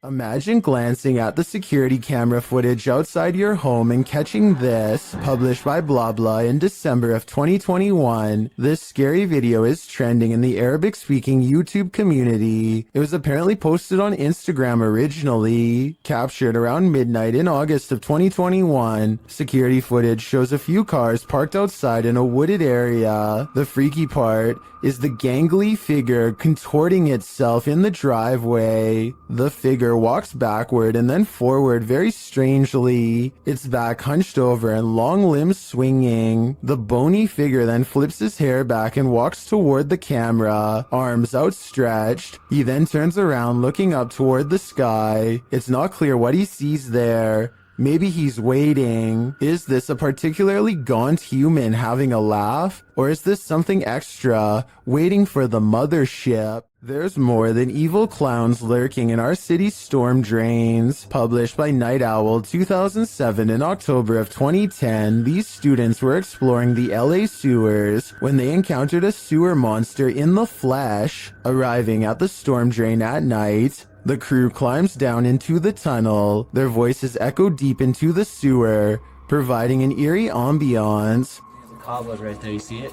Imagine glancing at the security camera footage outside your home and catching this. Published by Blah Blah in December of 2021, this scary video is trending in the Arabic-speaking YouTube community. It was apparently posted on Instagram originally. Captured around midnight in August of 2021, security footage shows a few cars parked outside in a wooded area. The freaky part is the gangly figure contorting itself in the driveway. The figure walks backward and then forward very strangely, its back hunched over and long limbs swinging. The bony figure then flips his hair back and walks toward the camera, arms outstretched. He then turns around looking up toward the sky. It's not clear what he sees there. Maybe he's waiting. Is this a particularly gaunt human having a laugh? Or is this something extra, waiting for the mothership? There's more than evil clowns lurking in our city's storm drains. Published by Night Owl 2007 in October of 2010, these students were exploring the LA sewers when they encountered a sewer monster in the flesh. Arriving at the storm drain at night, the crew climbs down into the tunnel. Their voices echo deep into the sewer, providing an eerie ambiance. There's a cobweb right there, you see it?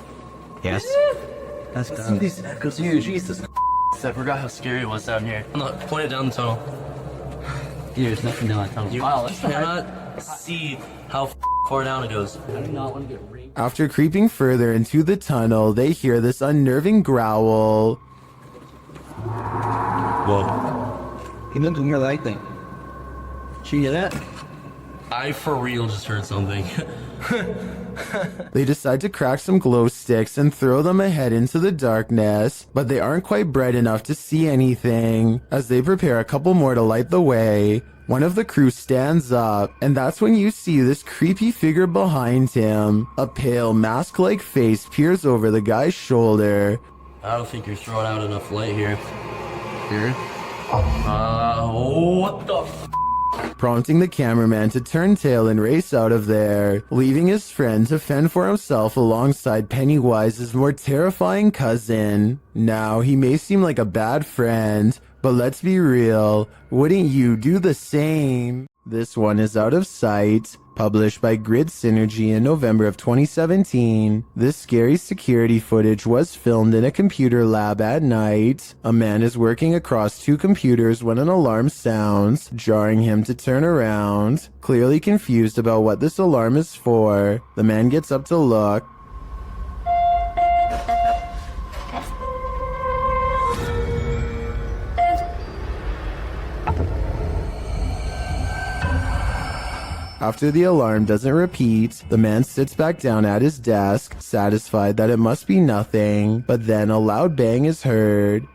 Yes. That's done. These echoes here, Jesus. I forgot how scary it was down here. Look, point it down the tunnel. Dude, there's nothing down the tunnel. Wow, let's cannot see how far down it goes. I do not want to get raped. After creeping further into the tunnel, they hear this unnerving growl. Whoa. He looked in your light thing. Did you hear that? I for real just heard something. They decide to crack some glow sticks and throw them ahead into the darkness, but they aren't quite bright enough to see anything. As they prepare a couple more to light the way, one of the crew stands up, and that's when you see this creepy figure behind him. A pale, mask-like face peers over the guy's shoulder. I don't think you're throwing out enough light here. Here? What the f? Prompting the cameraman to turn tail and race out of there, leaving his friend to fend for himself alongside Pennywise's more terrifying cousin. Now, he may seem like a bad friend, but let's be real, wouldn't you do the same? This one is out of sight. Published by Grid Synergy in November of 2017, this scary security footage was filmed in a computer lab at night. A man is working across two computers when an alarm sounds, jarring him to turn around. Clearly confused about what this alarm is for, the man gets up to look. After the alarm doesn't repeat, the man sits back down at his desk, satisfied that it must be nothing, but then a loud bang is heard.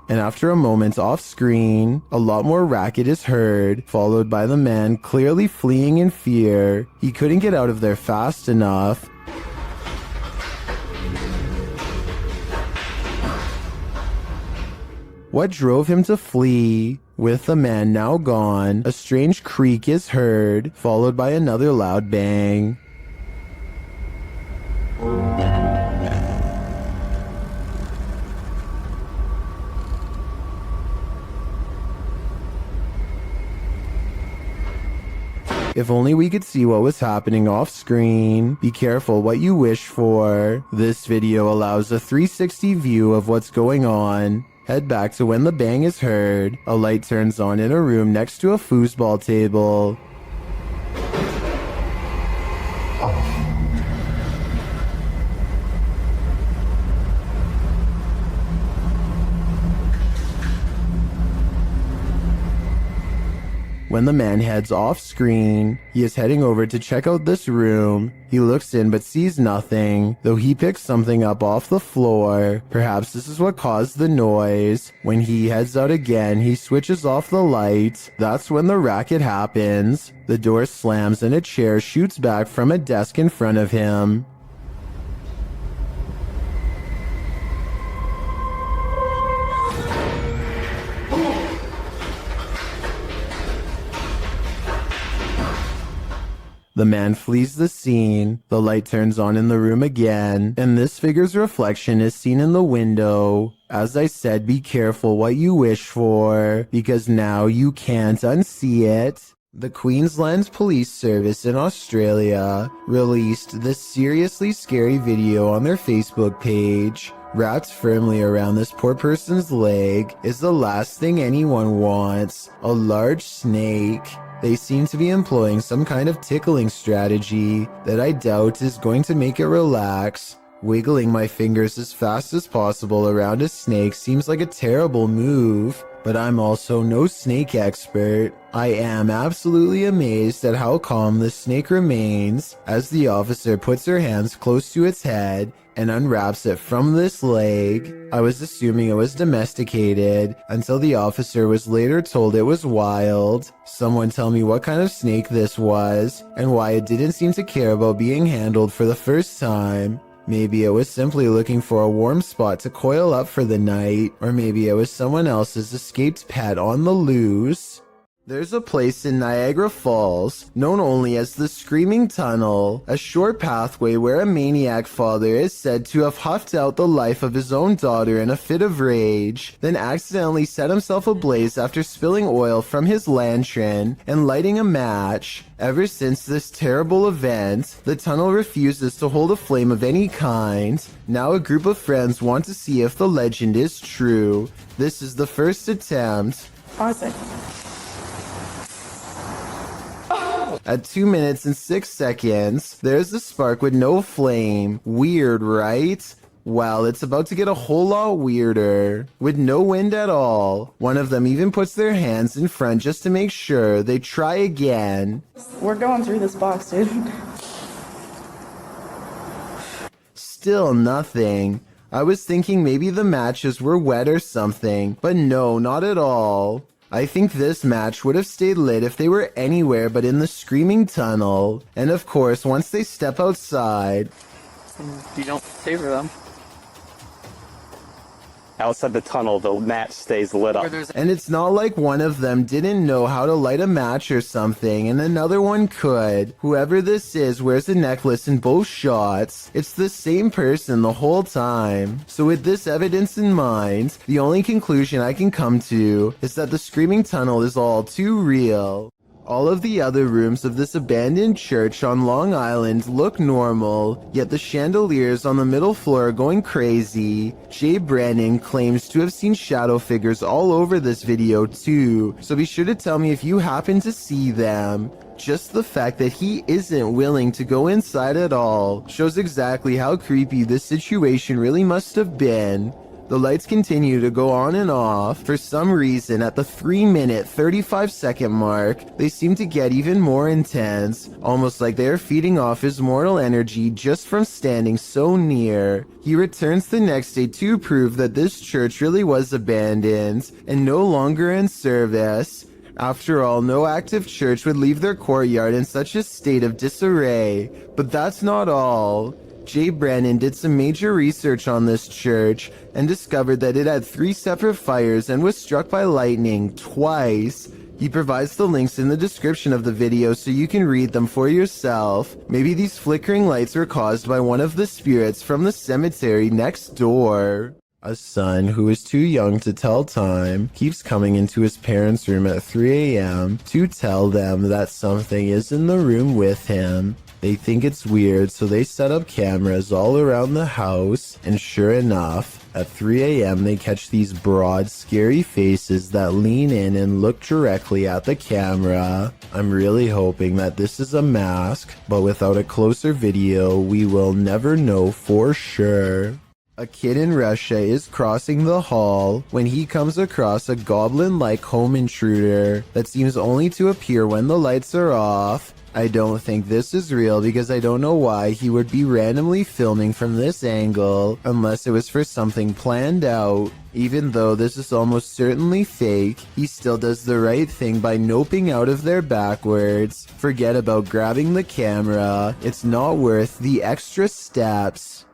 And after a moment off screen, a lot more racket is heard, followed by the man clearly fleeing in fear. He couldn't get out of there fast enough. What drove him to flee? With the man now gone, a strange creak is heard, followed by another loud bang. If only we could see what was happening off screen. Be careful what you wish for. This video allows a 360 view of what's going on. Head back to when the bang is heard. A light turns on in a room next to a foosball table. When the man heads off screen, he is heading over to check out this room. He looks in but sees nothing, though he picks something up off the floor. Perhaps this is what caused the noise. When he heads out again, he switches off the lights. That's when the racket happens. The door slams and a chair shoots back from a desk in front of him. The man flees the scene, the light turns on in the room again, and this figure's reflection is seen in the window. As I said, be careful what you wish for, because now you can't unsee it. The Queensland Police Service in Australia released this seriously scary video on their Facebook page. Wrapped firmly around this poor person's leg is the last thing anyone wants, a large snake. They seem to be employing some kind of tickling strategy that I doubt is going to make it relax. Wiggling my fingers as fast as possible around a snake seems like a terrible move, but I'm also no snake expert. I am absolutely amazed at how calm the snake remains as the officer puts her hands close to its head and unwraps it from this leg. I was assuming it was domesticated until the officer was later told it was wild. Someone tell me what kind of snake this was and why it didn't seem to care about being handled for the first time. Maybe it was simply looking for a warm spot to coil up for the night, or maybe it was someone else's escaped pet on the loose. There's a place in Niagara Falls, known only as the Screaming Tunnel, a short pathway where a maniac father is said to have huffed out the life of his own daughter in a fit of rage, then accidentally set himself ablaze after spilling oil from his lantern and lighting a match. Ever since this terrible event, the tunnel refuses to hold a flame of any kind. Now a group of friends want to see if the legend is true. This is the first attempt. Awesome. At 2 minutes and 6 seconds, there's the spark with no flame. Weird, right? Well, it's about to get a whole lot weirder. With no wind at all. One of them even puts their hands in front just to make sure. They try again. We're going through this box, dude. Still nothing. I was thinking maybe the matches were wet or something, but no, not at all. I think this match would have stayed lit if they were anywhere but in the Screaming Tunnel. And of course, once they step outside... You don't savor them. Outside the tunnel, the match stays lit up. And it's not like one of them didn't know how to light a match or something, and another one could. Whoever this is wears a necklace in both shots. It's the same person the whole time. So with this evidence in mind, the only conclusion I can come to is that the Screaming Tunnel is all too real. All of the other rooms of this abandoned church on Long Island look normal, yet the chandeliers on the middle floor are going crazy. Jay Brennan claims to have seen shadow figures all over this video too, so be sure to tell me if you happen to see them. Just the fact that he isn't willing to go inside at all shows exactly how creepy this situation really must have been. The lights continue to go on and off. For some reason, at the 3-minute, 35-second mark, they seem to get even more intense, almost like they are feeding off his mortal energy just from standing so near. He returns the next day to prove that this church really was abandoned and no longer in service. After all, no active church would leave their courtyard in such a state of disarray. But that's not all. Jay Brennan did some major research on this church and discovered that it had 3 separate fires and was struck by lightning twice. He provides the links in the description of the video so you can read them for yourself. Maybe these flickering lights were caused by one of the spirits from the cemetery next door. A son who is too young to tell time keeps coming into his parents' room at 3 a.m. to tell them that something is in the room with him. They think it's weird, so they set up cameras all around the house, and sure enough, at 3 a.m. they catch these broad, scary faces that lean in and look directly at the camera. I'm really hoping that this is a mask, but without a closer video, we will never know for sure. A kid in Russia is crossing the hall when he comes across a goblin-like home intruder that seems only to appear when the lights are off. I don't think this is real because I don't know why he would be randomly filming from this angle unless it was for something planned out. Even though this is almost certainly fake, he still does the right thing by noping out of there backwards. Forget about grabbing the camera. It's not worth the extra steps.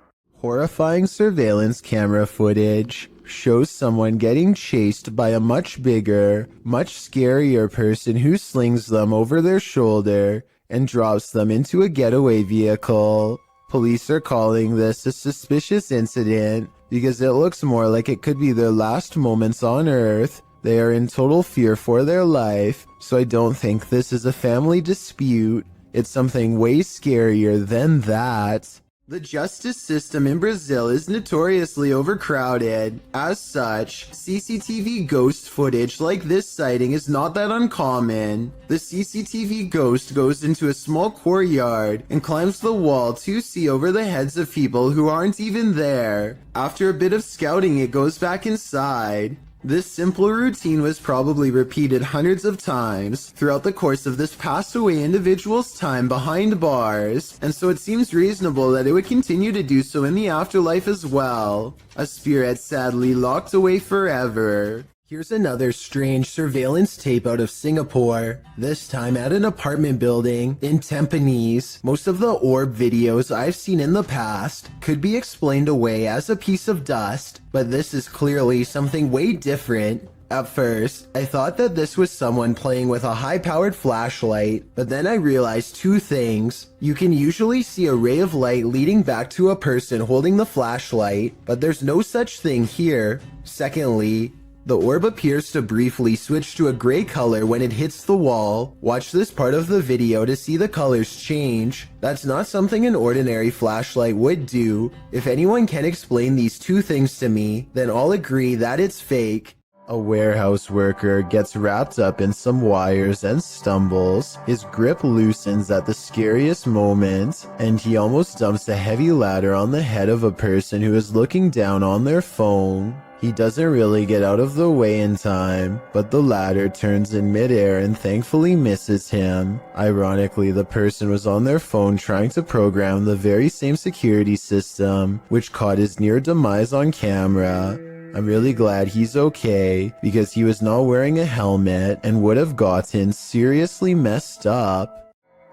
Horrifying surveillance camera footage shows someone getting chased by a much bigger, much scarier person who slings them over their shoulder and drops them into a getaway vehicle. Police are calling this a suspicious incident because it looks more like it could be their last moments on Earth. They are in total fear for their life, so I don't think this is a family dispute. It's something way scarier than that. The justice system in Brazil is notoriously overcrowded. As such, CCTV ghost footage like this sighting is not that uncommon. The CCTV ghost goes into a small courtyard and climbs the wall to see over the heads of people who aren't even there. After a bit of scouting, it goes back inside. This simple routine was probably repeated hundreds of times throughout the course of this passed away individual's time behind bars, and so it seems reasonable that it would continue to do so in the afterlife as well. A spirit sadly locked away forever. Here's another strange surveillance tape out of Singapore, this time at an apartment building in Tampines. Most of the orb videos I've seen in the past could be explained away as a piece of dust, but this is clearly something way different. At first, I thought that this was someone playing with a high-powered flashlight, but then I realized two things. You can usually see a ray of light leading back to a person holding the flashlight, but there's no such thing here. Secondly, the orb appears to briefly switch to a gray color when it hits the wall. Watch this part of the video to see the colors change. That's not something an ordinary flashlight would do. If anyone can explain these two things to me, then I'll agree that it's fake. A warehouse worker gets wrapped up in some wires and stumbles. His grip loosens at the scariest moment, and he almost dumps a heavy ladder on the head of a person who is looking down on their phone. He doesn't really get out of the way in time, but the ladder turns in midair and thankfully misses him. Ironically, the person was on their phone trying to program the very same security system, which caught his near demise on camera. I'm really glad he's okay, because he was not wearing a helmet and would have gotten seriously messed up.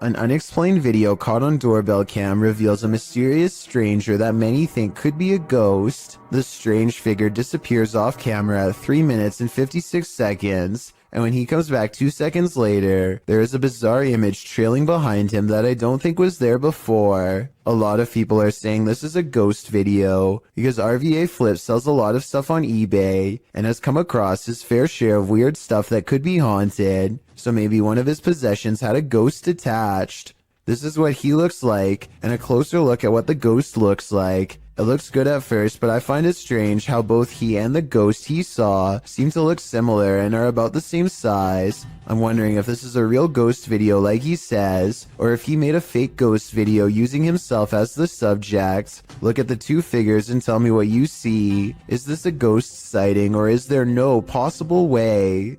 An unexplained video caught on doorbell cam reveals a mysterious stranger that many think could be a ghost. The strange figure disappears off camera at 3 minutes and 56 seconds, and when he comes back 2 seconds later, there is a bizarre image trailing behind him that I don't think was there before. A lot of people are saying this is a ghost video because RVA Flip sells a lot of stuff on eBay and has come across his fair share of weird stuff that could be haunted, so maybe one of his possessions had a ghost attached. This is what he looks like, and a closer look at what the ghost looks like. It looks good at first, but I find it strange how both he and the ghost he saw seem to look similar and are about the same size. I'm wondering if this is a real ghost video like he says, or if he made a fake ghost video using himself as the subject. Look at the two figures and tell me what you see. Is this a ghost sighting, or is there no possible way?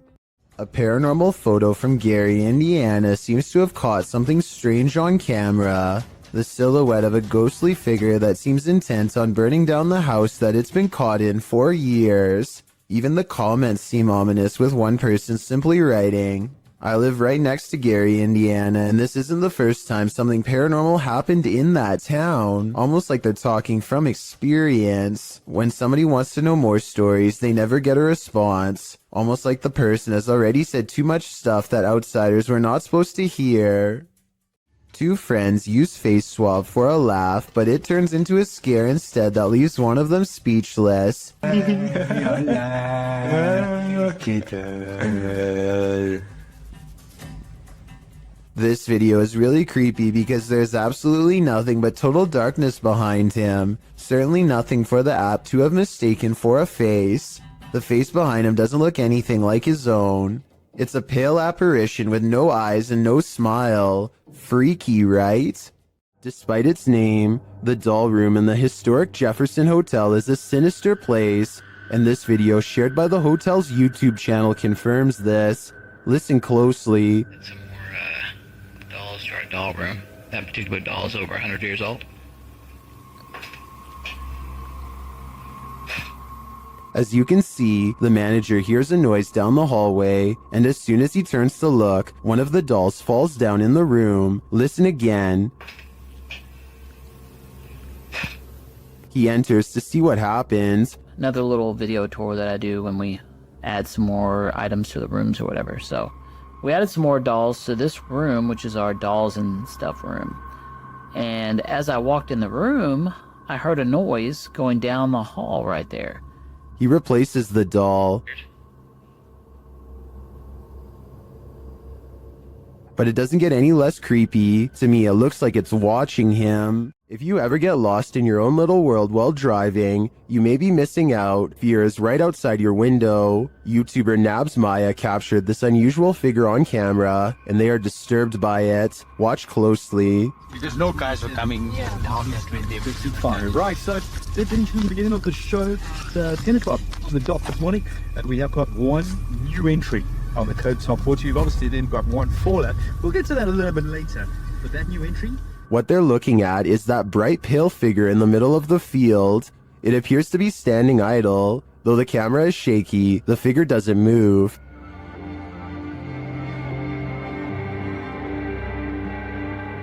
A paranormal photo from Gary, Indiana seems to have caught something strange on camera. The silhouette of a ghostly figure that seems intent on burning down the house that it's been caught in for years. Even the comments seem ominous, with one person simply writing, "I live right next to Gary, Indiana, and this isn't the first time something paranormal happened in that town." Almost like they're talking from experience. When somebody wants to know more stories, they never get a response. Almost like the person has already said too much stuff that outsiders were not supposed to hear. Two friends use face swap for a laugh, but it turns into a scare instead that leaves one of them speechless. This video is really creepy because there's absolutely nothing but total darkness behind him. Certainly nothing for the app to have mistaken for a face. The face behind him doesn't look anything like his own. It's a pale apparition with no eyes and no smile. Freaky, right? Despite its name, the doll room in the historic Jefferson Hotel is a sinister place, and this video shared by the hotel's YouTube channel confirms this. Listen closely. Some more dolls to our doll room. That particular doll is over 100 years old. As you can see, the manager hears a noise down the hallway, and as soon as he turns to look, one of the dolls falls down in the room. Listen again. He enters to see what happens. Another little video tour that I do when we add some more items to the rooms or whatever. So we added some more dolls to this room, which is our dolls and stuff room. And as I walked in the room, I heard a noise going down the hall right there. He replaces the doll. But it doesn't get any less creepy. To me, it looks like it's watching him. If you ever get lost in your own little world while driving, you may be missing out. Fear is right outside your window. YouTuber Nabs Maya captured this unusual figure on camera, and they are disturbed by it. Watch closely. Because no guys are coming down this way. They're too far. Right, so they've been to the beginning of the show, 10 o'clock on the dot this morning, and we have got one new entry on the code top 40. You've obviously then got one fallout. We'll get to that a little bit later. But that new entry... What they're looking at is that bright pale figure in the middle of the field. It appears to be standing idle. Though the camera is shaky, the figure doesn't move.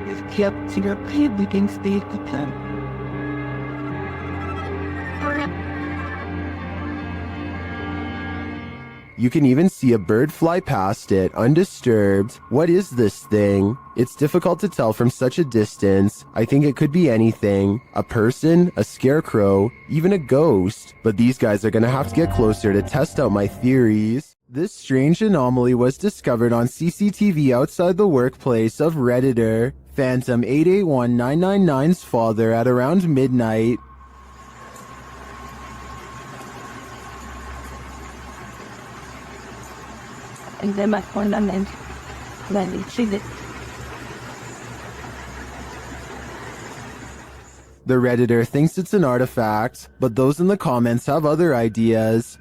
It's kept to your pain, we can stay the plan. You can even see a bird fly past it, undisturbed. What is this thing? It's difficult to tell from such a distance. I think it could be anything. A person, a scarecrow, even a ghost. But these guys are gonna have to get closer to test out my theories. This strange anomaly was discovered on CCTV outside the workplace of Redditor, Phantom 881999's father at around midnight. And then my phone and then she did. The Redditor thinks it's an artifact, but those in the comments have other ideas.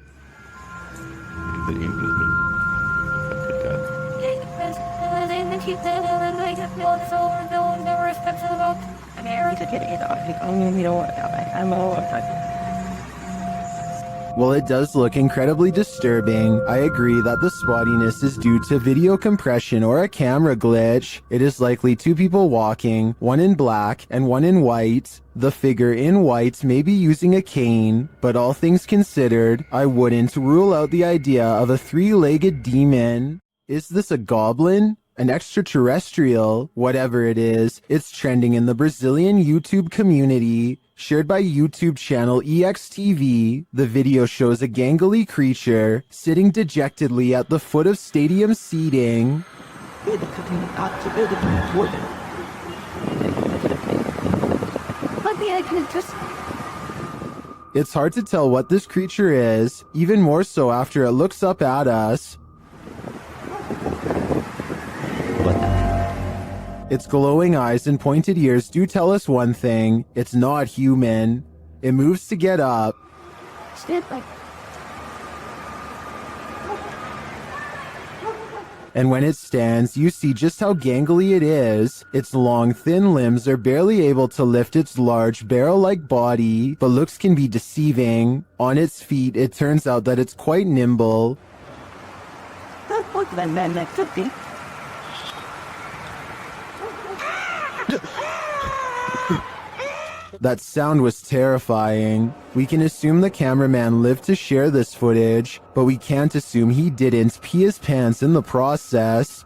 While it does look incredibly disturbing, I agree that the spottiness is due to video compression or a camera glitch. It is likely two people walking, one in black and one in white. The figure in white may be using a cane, but all things considered, I wouldn't rule out the idea of a three-legged demon. Is this a goblin? An extraterrestrial? Whatever it is, it's trending in the Brazilian YouTube community. Shared by YouTube channel EXTV, the video shows a gangly creature sitting dejectedly at the foot of stadium seating. It's hard to tell what this creature is, even more so after it looks up at us. Its glowing eyes and pointed ears do tell us one thing: it's not human. It moves to get up. And when it stands, you see just how gangly it is. Its long, thin limbs are barely able to lift its large, barrel-like body, but looks can be deceiving. On its feet, it turns out that it's quite nimble. That sound was terrifying. We can assume the cameraman lived to share this footage, but we can't assume he didn't pee his pants in the process.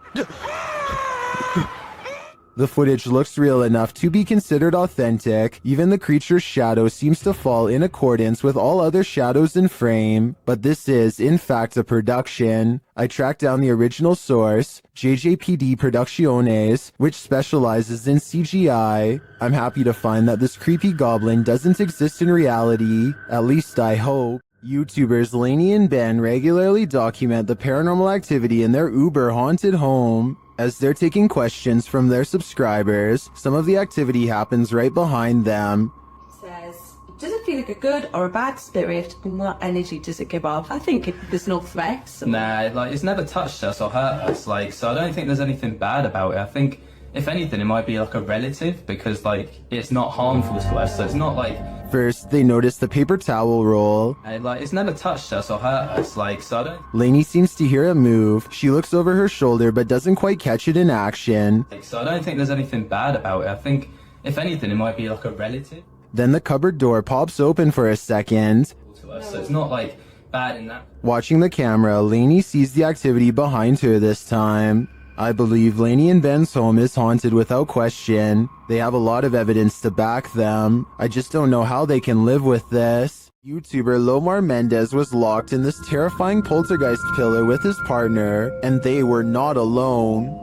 The footage looks real enough to be considered authentic. Even the creature's shadow seems to fall in accordance with all other shadows in frame, but this is, in fact, a production. I tracked down the original source, JJPD Producciones, which specializes in CGI. I'm happy to find that this creepy goblin doesn't exist in reality, at least I hope. YouTubers Lainey and Ben regularly document the paranormal activity in their uber-haunted home. As they're taking questions from their subscribers, some of the activity happens right behind them. Says, does it feel like a good or a bad spirit, and what energy does it give off? I think there's no threats. Nah, like, it's never touched us or hurt us, like, so I don't think there's anything bad about it. I think, if anything, it might be like a relative, because, like, it's not harmful to us, so it's not like... First, they notice the paper towel roll. Like, it's never touched us or hurt us, like, so I don't... Lainey seems to hear it move. She looks over her shoulder but doesn't quite catch it in action. Like, so I don't think there's anything bad about it. I think, if anything, it might be like a relative. Then the cupboard door pops open for a second. To us, so it's not, like, bad in that... Watching the camera, Lainey sees the activity behind her this time. I believe Lainey and Ben's home is haunted without question. They have a lot of evidence to back them. I just don't know how they can live with this. YouTuber Lomar Mendez was locked in this terrifying poltergeist pillar with his partner, and they were not alone.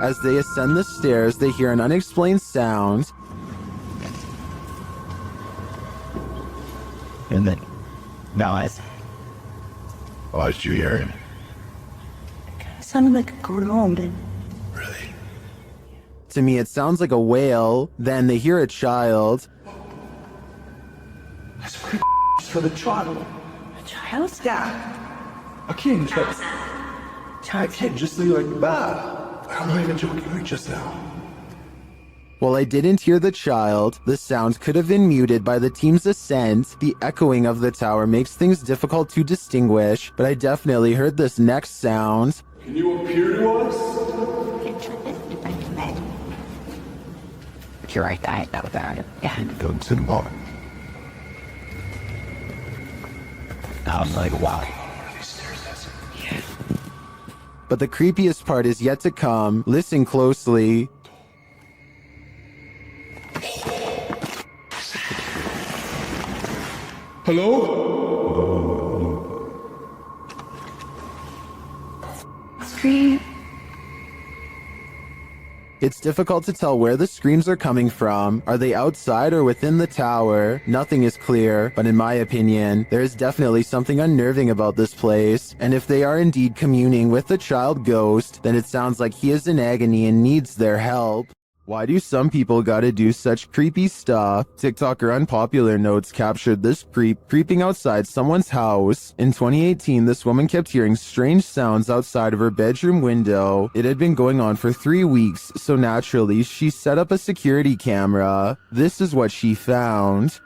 As they ascend the stairs, they hear an unexplained sound. And then, now oh, did you hear him? It sounded like a groan. To me, it sounds like a wail. Then they hear a child. That's for the child. A child? Yeah. I can't just... I can't just leave like that. I'm not even joking like just now. While I didn't hear the child, the sound could have been muted by the team's ascent. The echoing of the tower makes things difficult to distinguish, but I definitely heard this next sound. Can you appear to us? You're right, I know about it. Yeah. Don't sit on. I was like, wow. But the creepiest part is yet to come. Listen closely. Hello? Scream. It's difficult to tell where the screams are coming from. Are they outside or within the tower? Nothing is clear, but in my opinion, there is definitely something unnerving about this place. And if they are indeed communing with the child ghost, then it sounds like he is in agony and needs their help. Why do some people gotta do such creepy stuff? TikToker Unpopular Notes captured this creep creeping outside someone's house. In 2018, this woman kept hearing strange sounds outside of her bedroom window. It had been going on for 3 weeks, so naturally, she set up a security camera. This is what she found.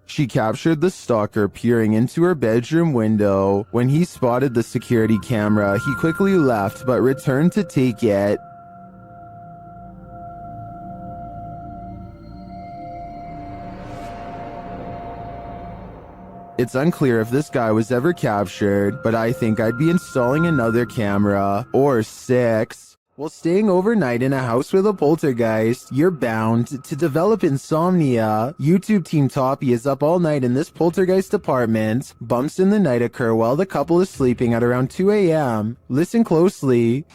She captured the stalker peering into her bedroom window. When he spotted the security camera, he quickly left but returned to take it. It's unclear if this guy was ever captured, but I think I'd be installing another camera, or 6. While staying overnight in a house with a poltergeist, you're bound to develop insomnia. YouTube Team Toppy is up all night in this poltergeist apartment. Bumps in the night occur while the couple is sleeping at around 2 a.m. Listen closely.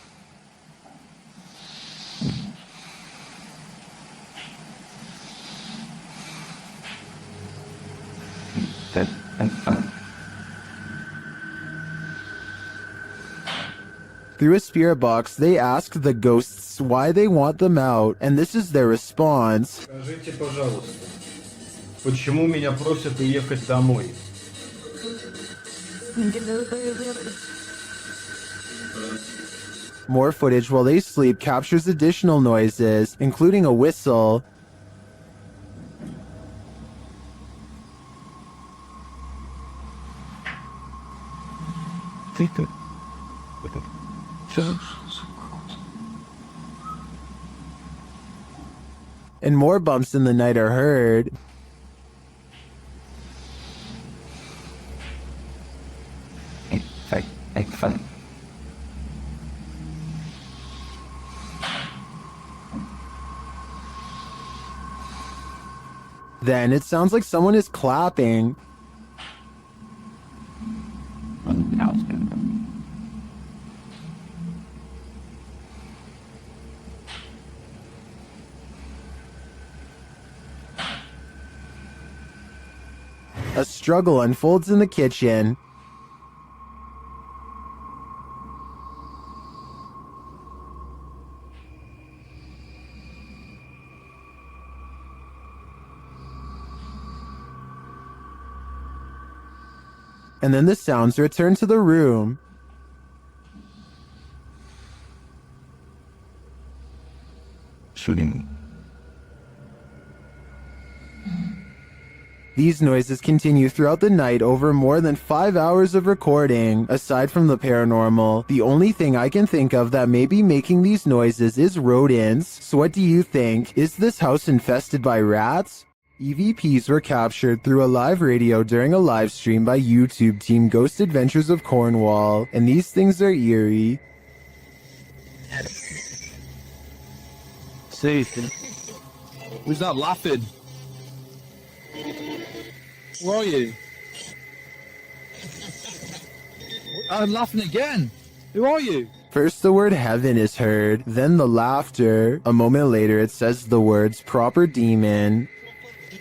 Through a spirit box, they ask the ghosts why they want them out, and this is their response. Скажите, пожалуйста, почему меня просят уехать домой? More footage while they sleep captures additional noises, including a whistle. And more bumps in the night are heard. Fun. Then it sounds like someone is clapping. A struggle unfolds in the kitchen. And then the sounds return to the room. Shooting. These noises continue throughout the night over more than 5 hours of recording. Aside from the paranormal, the only thing I can think of that may be making these noises is rodents. So what do you think? Is this house infested by rats? EVPs were captured through a live radio during a live stream by YouTube team Ghost Adventures of Cornwall, and these things are eerie. See, who's that laughing? Where are you? I'm laughing again. Who are you? First the word heaven is heard, then the laughter. A moment later it says the words proper demon.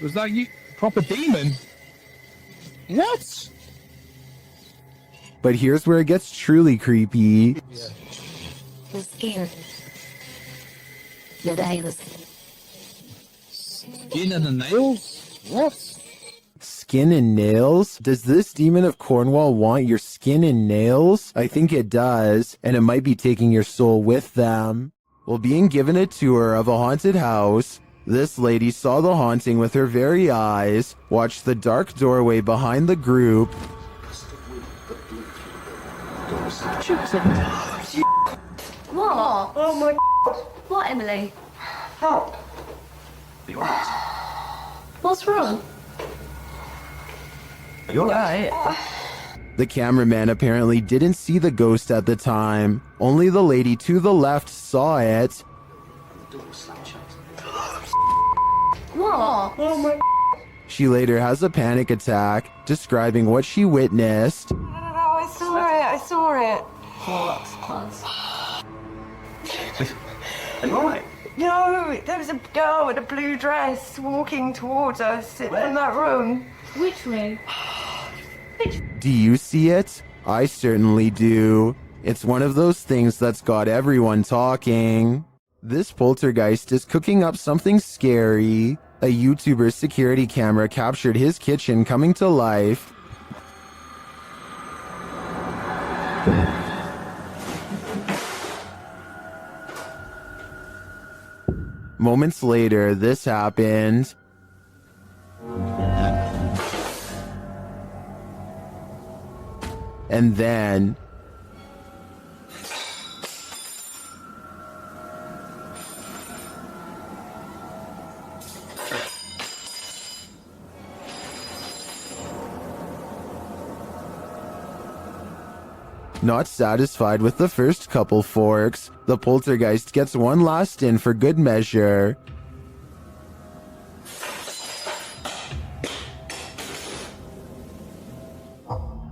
Was that you? Proper demon? What? But here's where it gets truly creepy. The skin. The nails. Skin and the nails? What? Skin and nails? Does this demon of Cornwall want your skin and nails? I think it does, and it might be taking your soul with them. While being given a tour of a haunted house, this lady saw the haunting with her very eyes, watched the dark doorway behind the group. What? Oh my God. What, Emily? Help. What's wrong? You're right. The cameraman apparently didn't see the ghost at the time. Only the lady to the left saw it. What? Oh my. She later has a panic attack, describing what she witnessed. I saw it. Oh, that's close. Are you alright? No, there was a girl in a blue dress walking towards us from that room. Which room? Do you see it? I certainly do. It's one of those things that's got everyone talking. This poltergeist is cooking up something scary. A YouTuber's security camera captured his kitchen coming to life. Moments later, this happened. And then... Not satisfied with the first couple forks, the poltergeist gets one last in for good measure.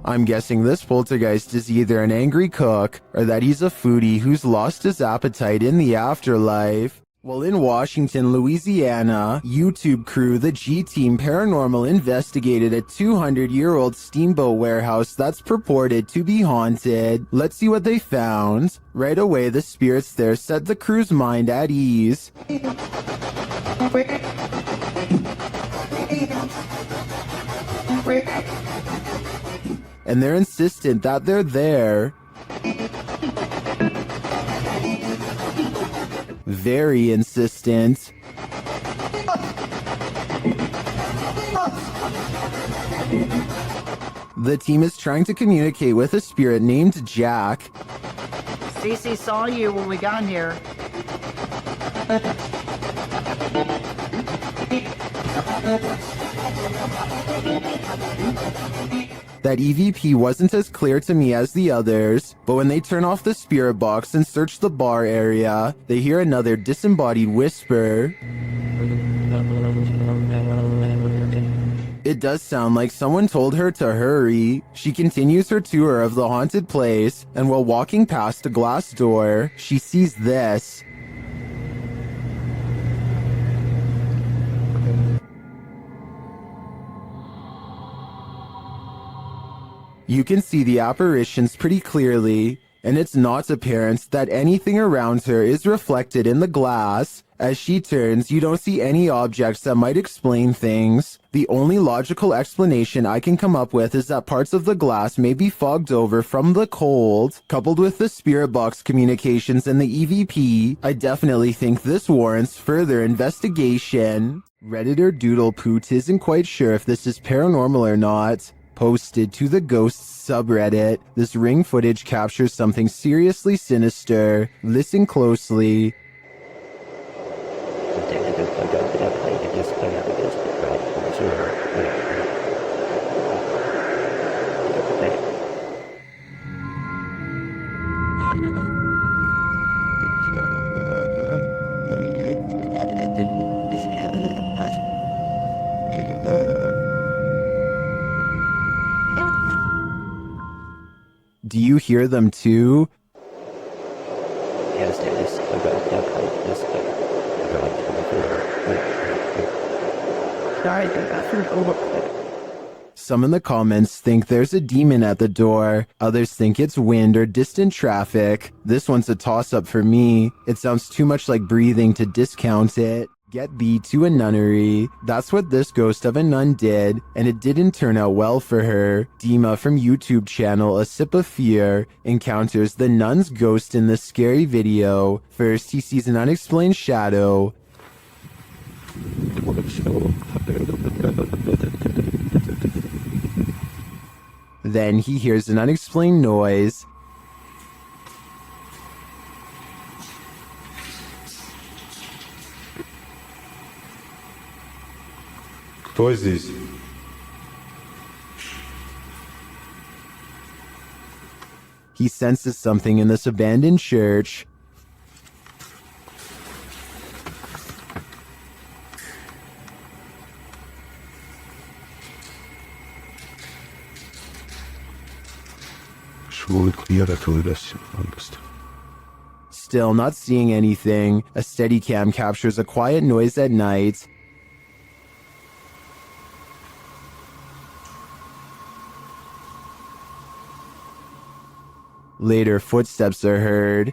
I'm guessing this poltergeist is either an angry cook or that he's a foodie who's lost his appetite in the afterlife. While in Washington, Louisiana, YouTube crew the G-Team Paranormal investigated a 200-year-old steamboat warehouse that's purported to be haunted. Let's see what they found. Right away, the spirits there set the crew's mind at ease. And they're insistent that they're there. Very insistent. The team is trying to communicate with a spirit named Jack. Cece saw you when we got here. That EVP wasn't as clear to me as the others, but when they turn off the spirit box and search the bar area, they hear another disembodied whisper. It does sound like someone told her to hurry. She continues her tour of the haunted place, and while walking past a glass door, she sees this. You can see the apparitions pretty clearly, and it's not apparent that anything around her is reflected in the glass. As she turns, you don't see any objects that might explain things. The only logical explanation I can come up with is that parts of the glass may be fogged over from the cold, coupled with the spirit box communications and the EVP. I definitely think this warrants further investigation. Redditor Doodle Poot isn't quite sure if this is paranormal or not. Posted to the Ghosts subreddit, this ring footage captures something seriously sinister. Listen closely. Do you hear them too? Some in the comments think there's a demon at the door. Others think it's wind or distant traffic. This one's a toss-up for me. It sounds too much like breathing to discount it. Get thee to a nunnery. That's what this ghost of a nun did, and it didn't turn out well for her. Dima from YouTube channel A Sip of Fear encounters the nun's ghost in this scary video. First, he sees an unexplained shadow. Then he hears an unexplained noise. Кто здесь? He senses something in this abandoned church. Still not seeing anything. A Steadicam captures a quiet noise at night. Later, footsteps are heard.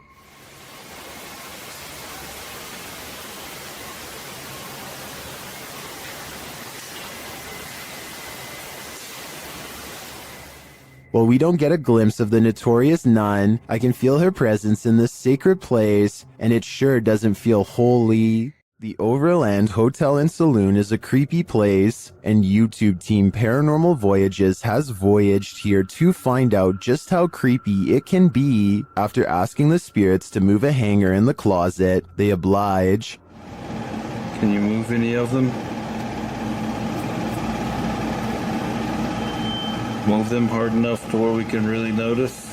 While we don't get a glimpse of the notorious nun, I can feel her presence in this sacred place, and it sure doesn't feel holy. The Overland Hotel and Saloon is a creepy place, and YouTube team Paranormal Voyages has voyaged here to find out just how creepy it can be. After asking the spirits to move a hanger in the closet, they oblige. Can you move any of them? Move them hard enough to where we can really notice?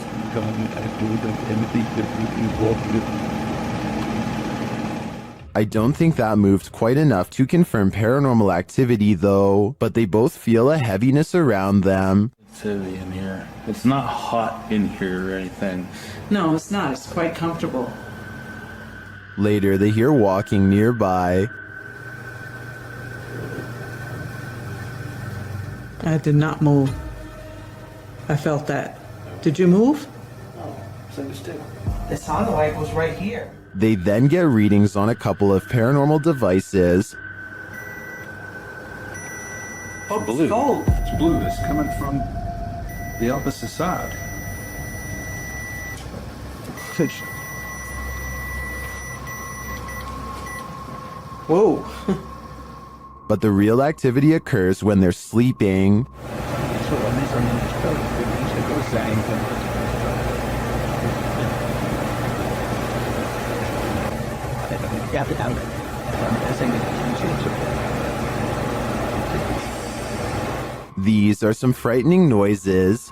I don't think that moved quite enough to confirm paranormal activity though, but they both feel a heaviness around them. It's heavy in here. It's not hot in here or anything. No, it's not. It's quite comfortable. Later, they hear walking nearby. I did not move. I felt that. Did you move? No, same still. The sound like was right here. They then get readings on a couple of paranormal devices. Oh, blue. It's blue. It's coming from the opposite side. Whoa. But the real activity occurs when they're sleeping. These are some frightening noises.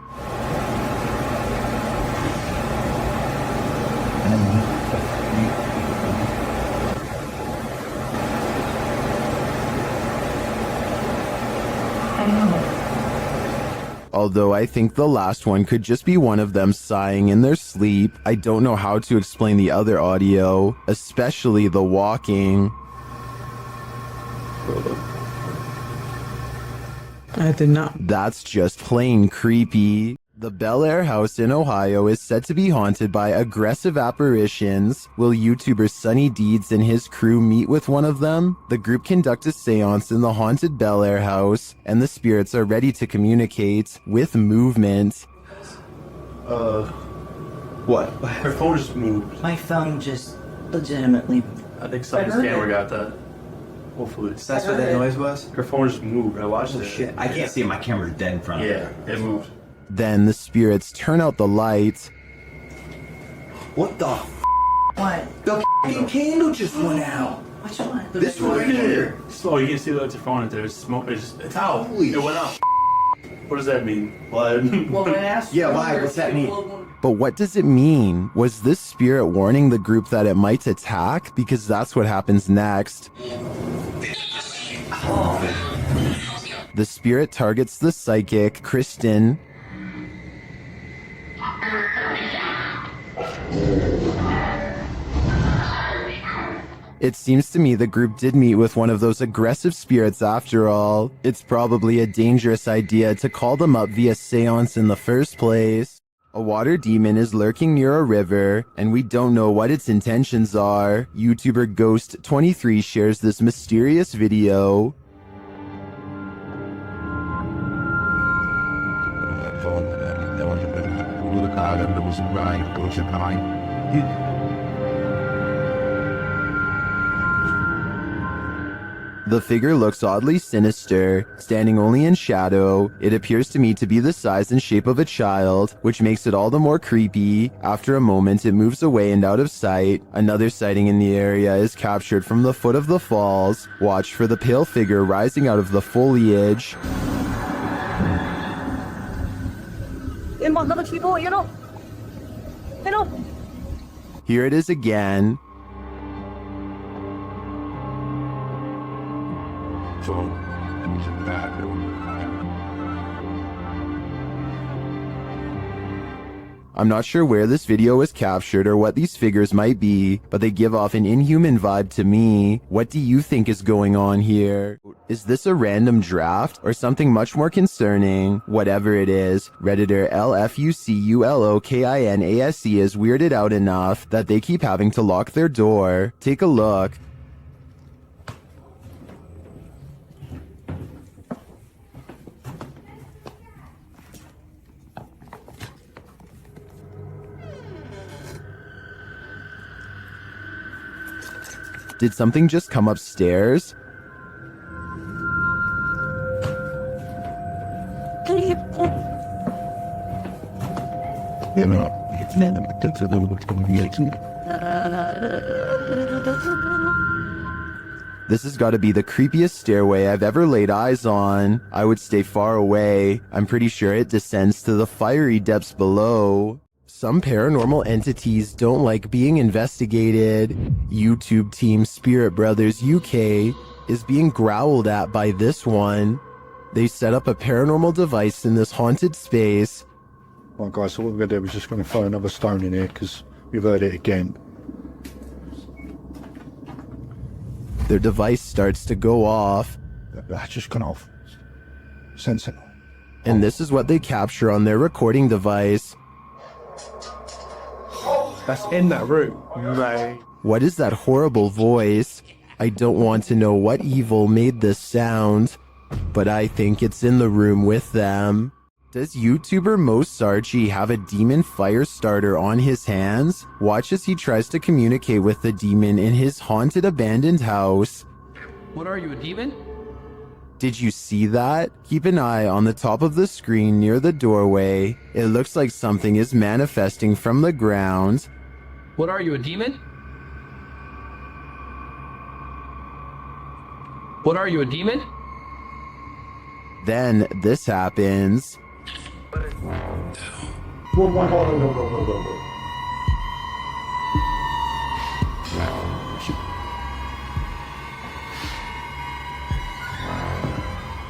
Although I think the last one could just be one of them sighing in their sleep, I don't know how to explain the other audio, especially the walking. I did not. That's just plain creepy. The Bel Air house in Ohio is said to be haunted by aggressive apparitions. Will YouTuber Sunny Deeds and his crew meet with one of them? The group conduct a seance in the haunted Bel Air house, and the spirits are ready to communicate with movement. What? Her phone just moved. My phone just legitimately. I think somebody's camera got that. Hopefully. That's what that noise was? Her phone just moved. I watched it. Shit. I can't see it. My camera's dead in front of me. Yeah, it moved. Then the spirits turn out the light. What the What? The f***ing candle just went out. Which one? This one right here. So you can see that's your phone right there. It's smoke. It's out. Holy it went out. What does that mean? What? Well, when I asked Yeah, you, why? What's that mean? But what does it mean? Was this spirit warning the group that it might attack? Because that's what happens next. The spirit targets the psychic, Kristen. It seems to me the group did meet with one of those aggressive spirits after all. It's probably a dangerous idea to call them up via seance in the first place. A water demon is lurking near a river, and we don't know what its intentions are. YouTuber Ghost23 shares this mysterious video. The figure looks oddly sinister, standing only in shadow. It appears to me to be the size and shape of a child, which makes it all the more creepy. After a moment, it moves away and out of sight. Another sighting in the area is captured from the foot of the falls. Watch for the pale figure rising out of the foliage. Here it is again. I'm not sure where this video was captured or what these figures might be, but they give off an inhuman vibe to me. What do you think is going on here? Is this a random draft or something much more concerning? Whatever it is, Redditor LFUCULOKINASE is weirded out enough that they keep having to lock their door. Take a look. Did something just come upstairs? This has got to be the creepiest stairway I've ever laid eyes on. I would stay far away. I'm pretty sure it descends to the fiery depths below. Some paranormal entities don't like being investigated. YouTube team Spirit Brothers UK is being growled at by this one. They set up a paranormal device in this haunted space. Right guys, so what we're going to do is just going to throw another stone in here because we've heard it again. Their device starts to go off. That's just gone off. Sensible. And this is what they capture on their recording device. That's in that room. Right. What is that horrible voice? I don't want to know what evil made this sound, but I think it's in the room with them. Does YouTuber Mo Sarchi have a demon fire starter on his hands? Watch as he tries to communicate with the demon in his haunted abandoned house. What are you, a demon? Did you see that? Keep an eye on the top of the screen near the doorway. It looks like something is manifesting from the ground. What are you, a demon? What are you, a demon? Then this happens.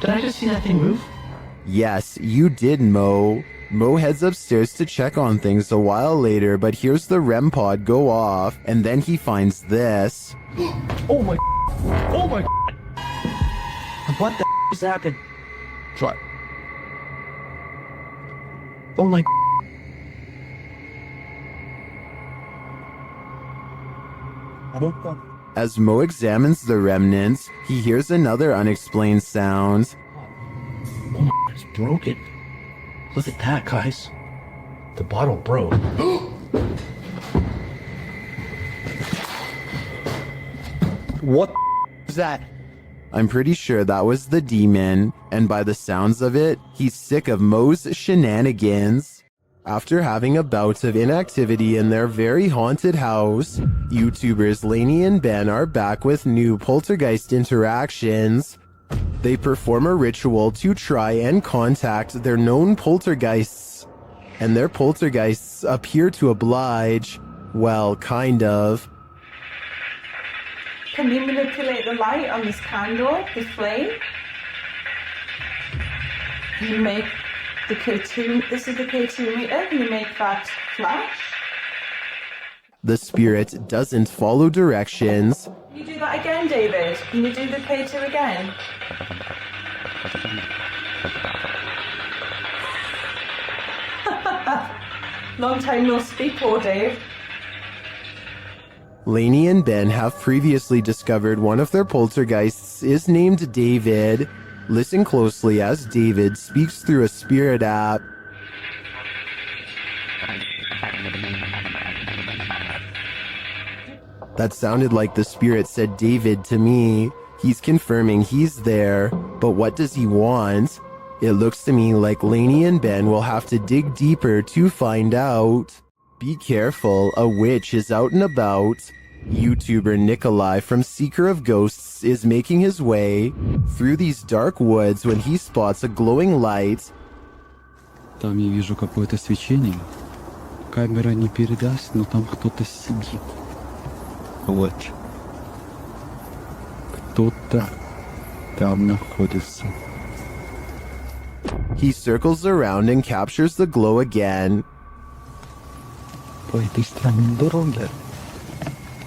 Did I just see that thing move? Yes, you did, Mo. Mo heads upstairs to check on things a while later, but here's the REM pod go off, and then he finds this. Oh my. Oh my. What the just happened? Right. Oh my. As Mo examines the remnants, he hears another unexplained sound. Oh my, it's broken. Look at that, guys. The bottle broke. What is that? I'm pretty sure that was the demon, and by the sounds of it, he's sick of Mo's shenanigans. After having a bout of inactivity in their very haunted house, YouTubers Lainey and Ben are back with new poltergeist interactions. They perform a ritual to try and contact their known poltergeists, and their poltergeists appear to oblige. Well, kind of. Can you manipulate the light on this candle, this flame? You make the K2, this is the K2 meter, you make that flash. The spirit doesn't follow directions. Can you do that again, David? Can you do the K2 again? Long time no speak, poor Dave. Lainey and Ben have previously discovered one of their poltergeists is named David. Listen closely as David speaks through a spirit app. That sounded like the spirit said David to me. He's confirming he's there, but what does he want? It looks to me like Lainey and Ben will have to dig deeper to find out. Be careful, a witch is out and about. YouTuber Nikolai from Seeker of Ghosts is making his way through these dark woods when he spots a glowing light. Там я вижу какое-то свечение. Камера не передаст, но там кто-то сидит. Вот. Кто-то там находится. He circles around and captures the glow again. По этой стороне дороги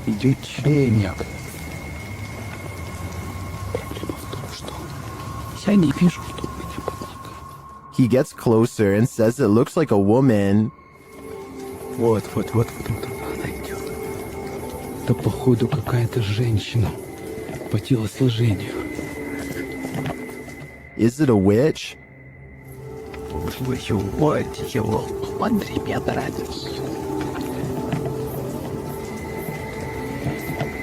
идет течение. Проблема в том, что я не вижу, что у меня под ногами. He gets closer and says it looks like a woman. Вот она идет. Это походу какая-то женщина по телосложению. Is it a witch? Твою мать, его, смотри, меня нравится.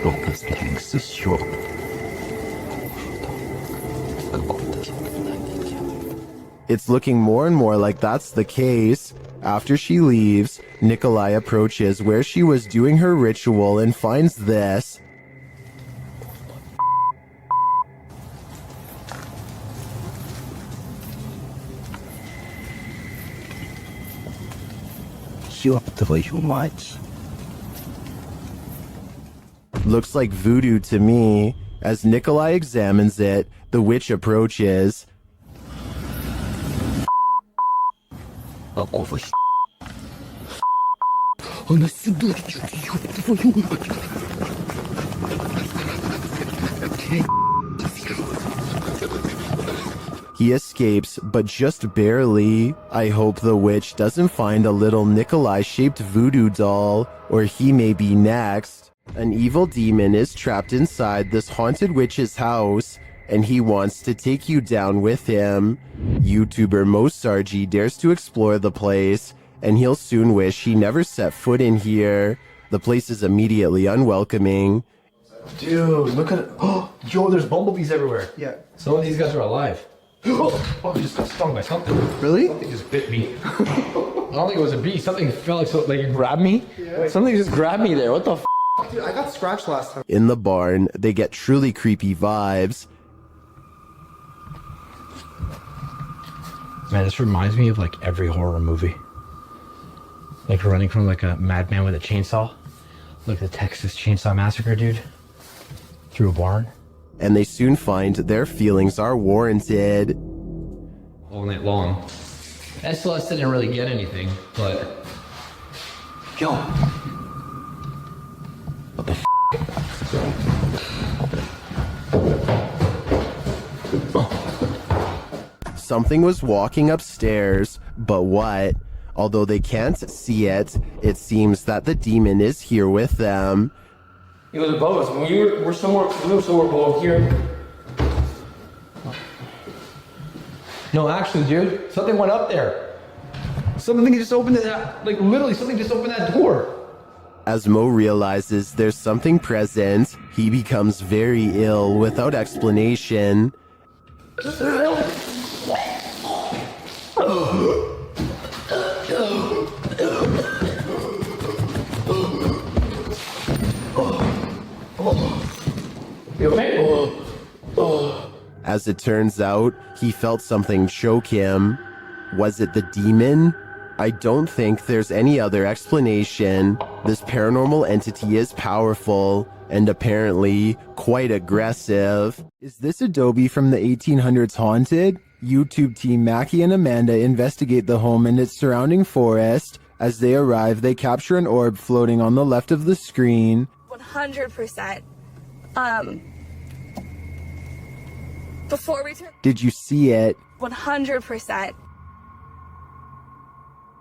Кто-то спрягся еще. It's looking more and more like that's the case. After she leaves, Nikolai approaches where she was doing her ritual and finds this. Ёб твою мать. Looks like voodoo to me. As Nikolai examines it, the witch approaches. Какого Она сюда идет, ёб твою мать. He escapes, but just barely. I hope the witch doesn't find a little Nikolai-shaped voodoo doll, or he may be next. An evil demon is trapped inside this haunted witch's house, and he wants to take you down with him. YouTuber Mosargi dares to explore the place, and he'll soon wish he never set foot in here. The place is immediately unwelcoming. Dude, look at it. Oh, yo, there's bumblebees everywhere. Yeah. Some of these guys are alive. Oh, I just got stung by something. Really? Something just bit me. I don't think it was a bee. Something felt like something it grabbed me. Yeah. Something just grabbed me there. What the f? Dude, I got scratched last time. In the barn, they get truly creepy vibes. Man, this reminds me of like every horror movie. Like running from like a madman with a chainsaw. Like the Texas Chainsaw Massacre, dude. Through a barn. And they soon find their feelings are warranted. All night long. SLS didn't really get anything, but... Yo! What the f? Something was walking upstairs, but what? Although they can't see it, it seems that the demon is here with them. It was above us. We were somewhere below here. No, actually, dude, something went up there. Something just opened that, like literally something just opened that door. As Mo realizes there's something present, he becomes very ill without explanation. You okay? As it turns out, he felt something choke him. Was it the demon? I don't think there's any other explanation. This paranormal entity is powerful and apparently quite aggressive. Is this Adobe from the 1800s haunted? YouTube team Mackie and Amanda investigate the home and its surrounding forest. As they arrive, they capture an orb floating on the left of the screen. 100%. Before we turn. Did you see it? 100%.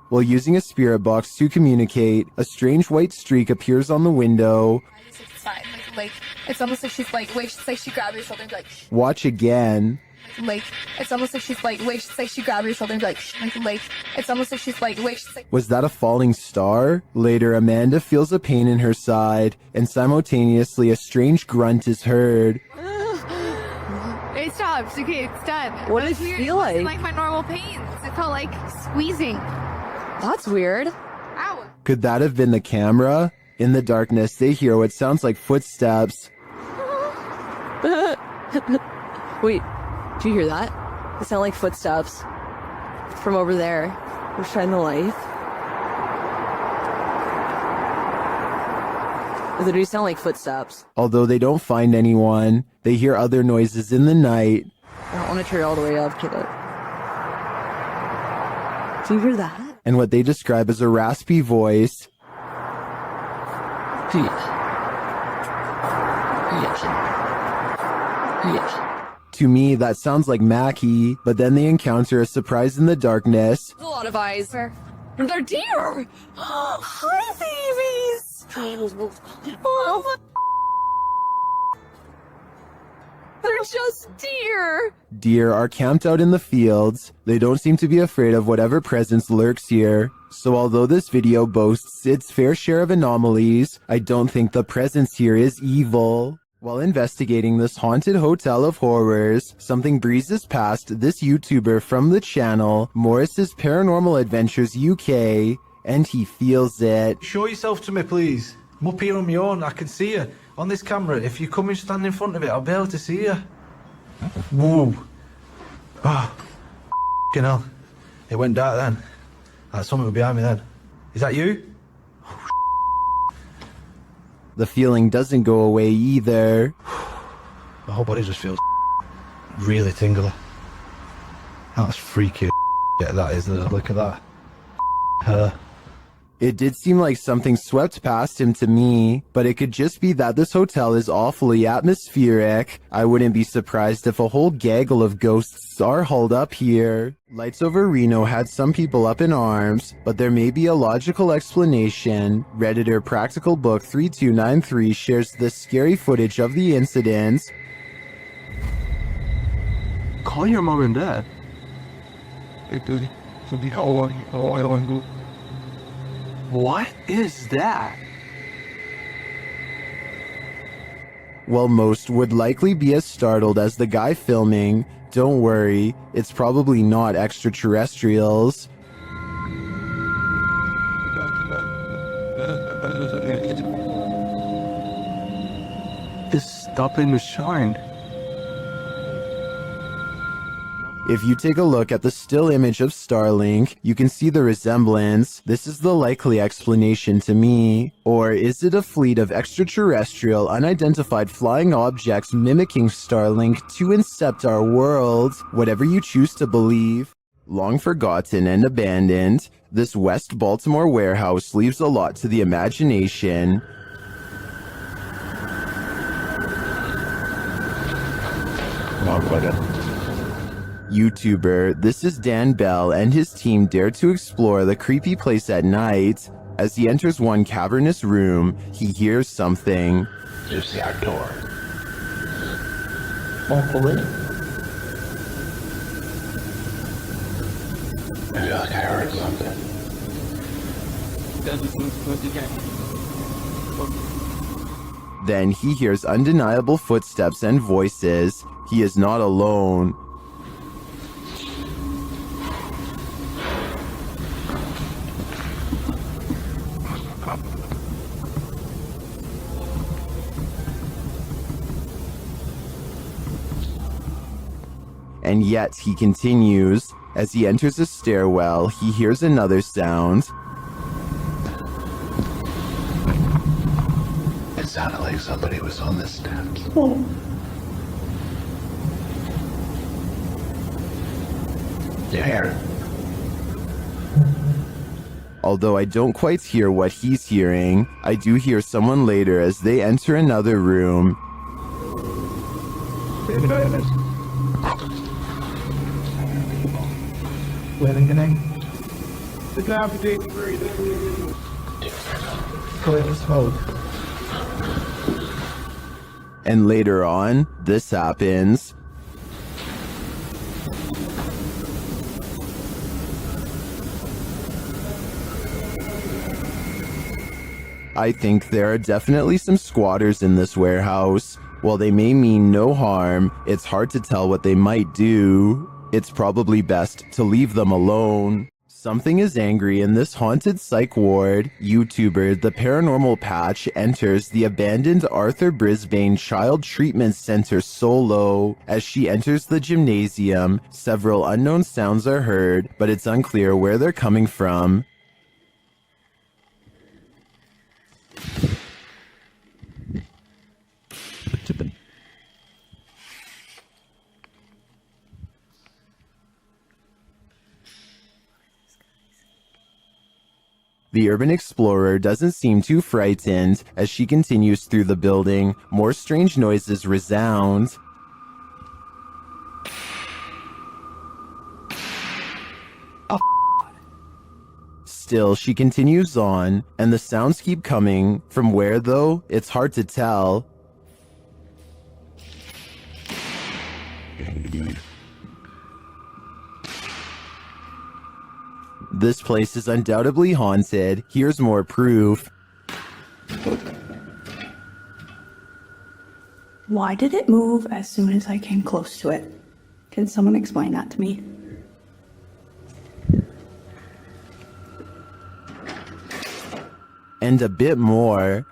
While using a spirit box to communicate, a strange white streak appears on the window. It's fine. Like, it's almost like she's like, wait, she's like, she grabbed your shoulder and be like, Watch again. like, it's almost like she's like, wait, she's like, she grabbed your shoulder and be like, it's almost like she's like, wait, she's like. Was that a falling star? Later, Amanda feels a pain in her side, and simultaneously a strange grunt is heard. It stopped. Okay, it's done. What did it feel like? It wasn't like my normal pains. It felt like squeezing. That's weird. Ow. Could that have been the camera? In the darkness, they hear what sounds like footsteps. Wait, do you hear that? It sound like footsteps from over there. We're shining the light. It literally sound like footsteps. Although they don't find anyone, they hear other noises in the night. I don't want to turn it all the way up, kid. Do you hear that? And what they describe as a raspy voice. To me, that sounds like Mackie, but then they encounter a surprise in the darkness. There's a lot of eyes. They're deer! Hi, babies! Oh, they're just deer! Deer are camped out in the fields. They don't seem to be afraid of whatever presence lurks here. So although this video boasts its fair share of anomalies, I don't think the presence here is evil. While investigating this haunted hotel of horrors, something breezes past this YouTuber from the channel, Morris's Paranormal Adventures UK, and he feels it. Show yourself to me, please. I'm up here on my own. I can see you on this camera. If you come and stand in front of it, I'll be able to see you. Whoa. Ah. F***ing hell. It went dark then. Something behind me then. Is that you? The feeling doesn't go away either. My whole body just feels really tingly. That's freaky. Yeah, that is. Look at that. Her. It did seem like something swept past him to me, but it could just be that this hotel is awfully atmospheric. I wouldn't be surprised if a whole gaggle of ghosts are hauled up here. Lights Over Reno had some people up in arms, but there may be a logical explanation. Redditor Practical Book 3293 shares the scary footage of the incident. Call your mom and dad. What is that? While most would likely be as startled as the guy filming, don't worry, it's probably not extraterrestrials. It's stopping to shine. If you take a look at the still image of Starlink, you can see the resemblance. This is the likely explanation to me. Or is it a fleet of extraterrestrial, unidentified flying objects mimicking Starlink to incept our world? Whatever you choose to believe. Long forgotten and abandoned, this West Baltimore warehouse leaves a lot to the imagination. YouTuber, this is Dan Bell, and his team dare to explore the creepy place at night. As he enters one cavernous room, he hears something. There's the our door. Pull in. I feel like I heard something. Then he hears undeniable footsteps and voices. He is not alone. And yet he continues. As he enters a stairwell, he hears another sound. It sounded like somebody was on the steps. You hear it? Although I don't quite hear what he's hearing, I do hear someone later as they enter another room. And later on, this happens. I think there are definitely some squatters in this warehouse. While they may mean no harm, it's hard to tell what they might do. It's probably best to leave them alone. Something is angry in this haunted psych ward. YouTuber The Paranormal Patch enters the abandoned Arthur Brisbane Child Treatment Center solo. As she enters the gymnasium, several unknown sounds are heard, but it's unclear where they're coming from. The urban explorer doesn't seem too frightened. As she continues through the building, more strange noises resound. Still, she continues on, and the sounds keep coming. From where, though, it's hard to tell. This place is undoubtedly haunted. Here's more proof. Why did it move as soon as I came close to it? Can someone explain that to me? And a bit more.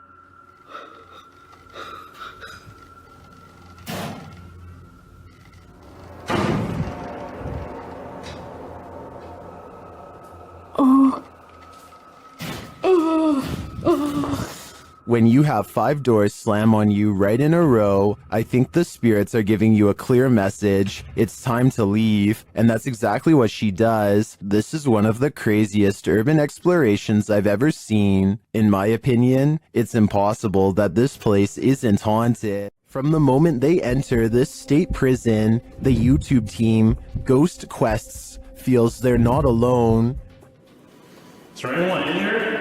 When you have 5 doors slam on you right in a row, I think the spirits are giving you a clear message. It's time to leave, and that's exactly what she does. This is one of the craziest urban explorations I've ever seen. In my opinion, it's impossible that this place isn't haunted. From the moment they enter this state prison, the YouTube team, Ghost Quests, feels they're not alone. Is there anyone in here?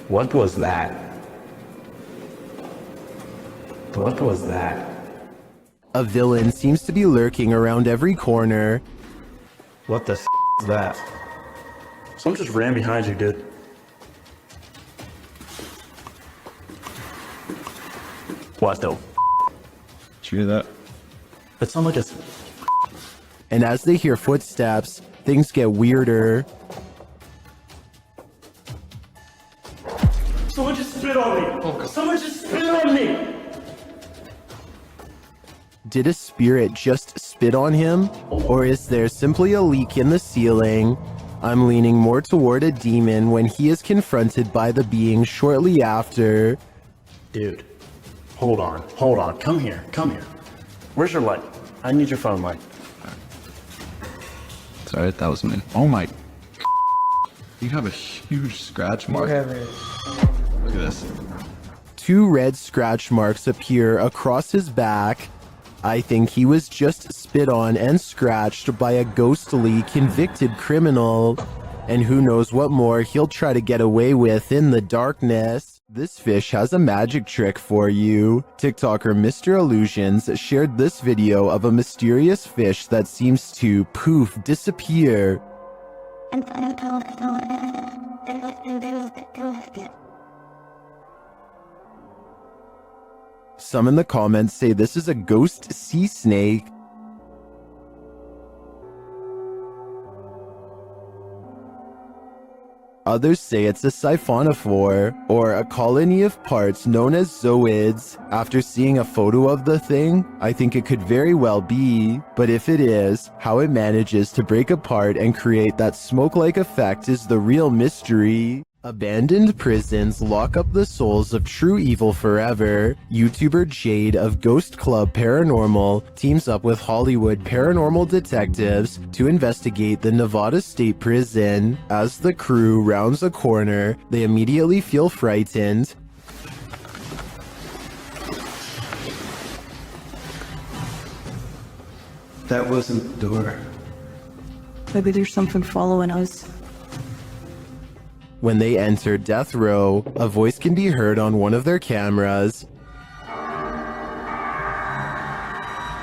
What was that? What was that? A villain seems to be lurking around every corner. What the is that? Someone just ran behind you, dude. What the? Did you hear that? But someone just... And as they hear footsteps, things get weirder. Someone just spit on me! Someone just spit on me! Did a spirit just spit on him? Or is there simply a leak in the ceiling? I'm leaning more toward a demon when he is confronted by the being shortly after. Dude, hold on, come here. Where's your light? I need your phone light. Sorry, that was me. Oh my. You have a huge scratch mark. Look at this. 2 red scratch marks appear across his back. I think he was just spit on and scratched by a ghostly convicted criminal. And who knows what more he'll try to get away with in the darkness. This fish has a magic trick for you. TikToker Mr. Illusions shared this video of a mysterious fish that seems to poof disappear. Some in the comments say this is a ghost sea snake. Others say it's a siphonophore, or a colony of parts known as zooids. After seeing a photo of the thing, I think it could very well be, but if it is, how it manages to break apart and create that smoke-like effect is the real mystery. Abandoned prisons lock up the souls of true evil forever. YouTuber Jade of Ghost Club Paranormal teams up with Hollywood paranormal detectives to investigate the Nevada State Prison. As the crew rounds a corner, they immediately feel frightened. That wasn't the door. Maybe there's something following us. When they enter death row, a voice can be heard on one of their cameras.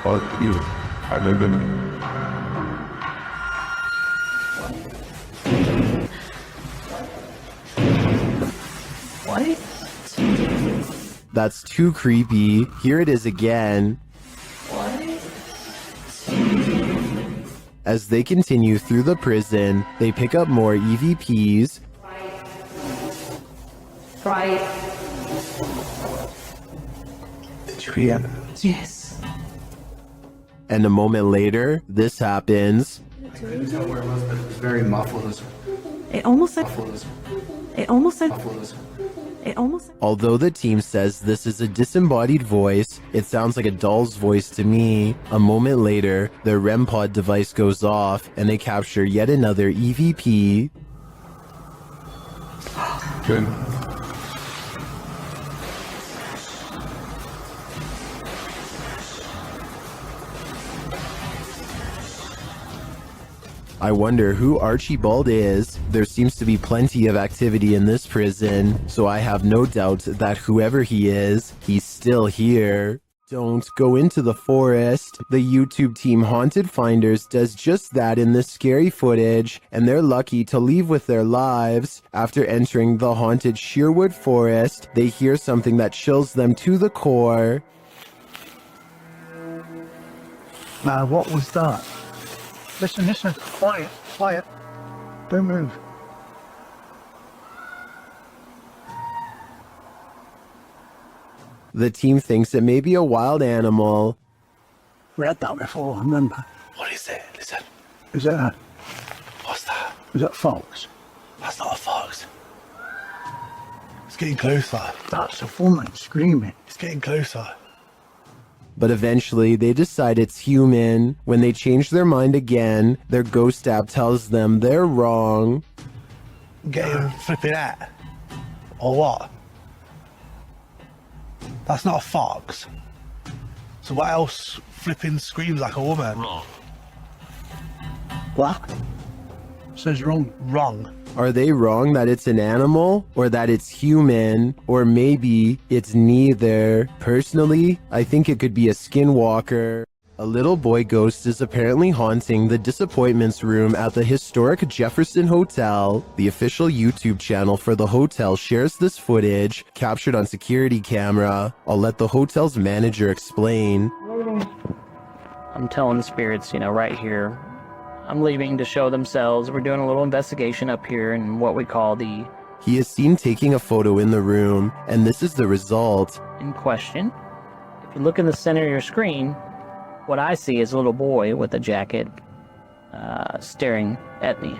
Fuck you. I live in it. What? That's too creepy. Here it is again. As they continue through the prison, they pick up more EVPs. Right. Did you hear? Yes. And a moment later, this happens. I couldn't tell where it was, but it was very muffled. It almost said. It almost said. It almost. Although the team says this is a disembodied voice, it sounds like a doll's voice to me. A moment later, their REM pod device goes off and they capture yet another EVP. Good. I wonder who Archibald is. There seems to be plenty of activity in this prison, so I have no doubt that whoever he is, he's still here. Don't go into the forest. The YouTube team Haunted Finders does just that in this scary footage, and they're lucky to leave with their lives. After entering the haunted Sherwood Forest, they hear something that chills them to the core. Now, what was that? Listen, listen. Quiet, quiet. Don't move. The team thinks it may be a wild animal. We had that before, remember? What is it? Listen. Is that? What's that? Is that fox? That's not a fox. It's getting closer. That's a woman screaming. It's getting closer. But eventually they decide it's human. When they change their mind again, their ghost app tells them they're wrong. Getting flipping out. Or what? That's not a fox. So what else flipping screams like a woman? Wrong. What? Says wrong. Wrong. Are they wrong that it's an animal, or that it's human, or maybe it's neither? Personally, I think it could be a skinwalker. A little boy ghost is apparently haunting the disappointments room at the historic Jefferson Hotel. The official YouTube channel for the hotel shares this footage, captured on security camera. I'll let the hotel's manager explain. I'm telling the spirits, right here, I'm leaving to show themselves. We're doing a little investigation up here in what we call the... He is seen taking a photo in the room, and this is the result. In question. If you look in the center of your screen, what I see is a little boy with a jacket staring at me.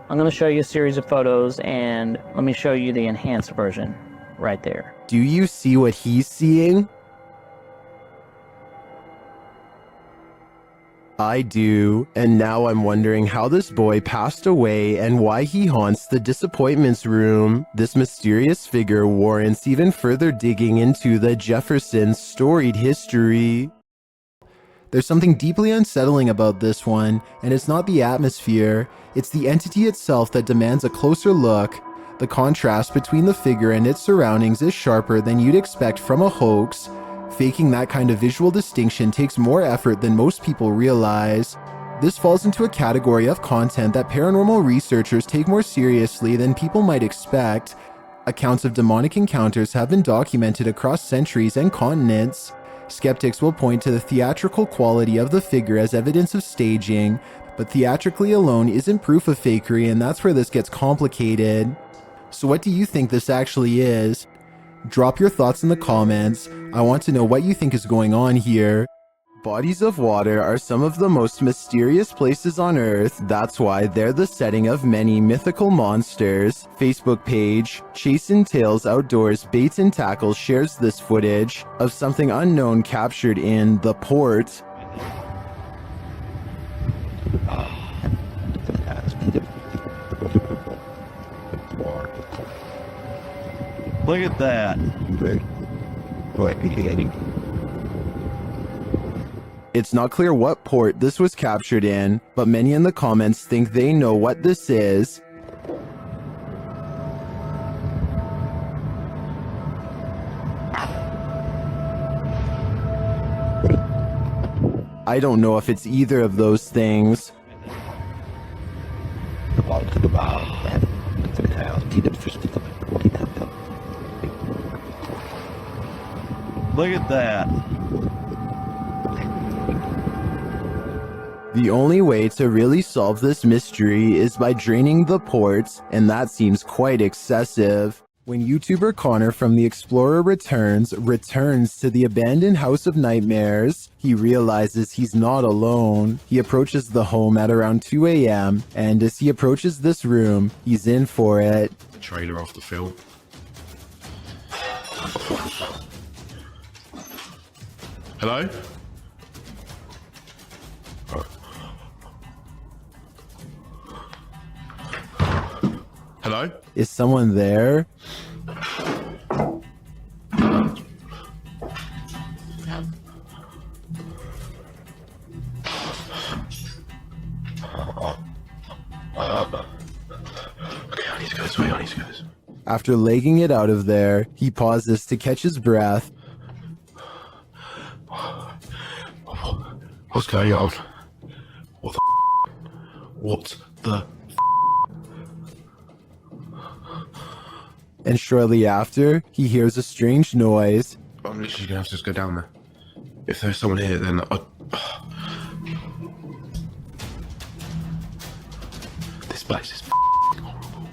I'm going to show you a series of photos, and let me show you the enhanced version right there. Do you see what he's seeing? I do, and now I'm wondering how this boy passed away and why he haunts the disappointments room. This mysterious figure warrants even further digging into the Jefferson's storied history. There's something deeply unsettling about this one, and it's not the atmosphere, it's the entity itself that demands a closer look. The contrast between the figure and its surroundings is sharper than you'd expect from a hoax. Faking that kind of visual distinction takes more effort than most people realize. This falls into a category of content that paranormal researchers take more seriously than people might expect. Accounts of demonic encounters have been documented across centuries and continents. Skeptics will point to the theatrical quality of the figure as evidence of staging, but theatrically alone isn't proof of fakery, and that's where this gets complicated. So what do you think this actually is? Drop your thoughts in the comments. I want to know what you think is going on here. Bodies of water are some of the most mysterious places on Earth. That's why they're the setting of many mythical monsters. Facebook page Chasing Tales Outdoors Baits and Tackles shares this footage of something unknown captured in the port. Look at that. It's not clear what port this was captured in, but many in the comments think they know what this is. I don't know if it's either of those things. Look at that. The only way to really solve this mystery is by draining the ports, and that seems quite excessive. When YouTuber Connor from The Explorer returns to the abandoned House of Nightmares, he realizes he's not alone. He approaches the home at around 2 a.m., and as he approaches this room, he's in for it. Trailer off the film. Hello? Hello? Is someone there? After legging it out of there, he pauses to catch his breath. What's going on? What the What the And shortly after, he hears a strange noise. I'm literally gonna have to just go down there. If there's someone here, then this place is horrible.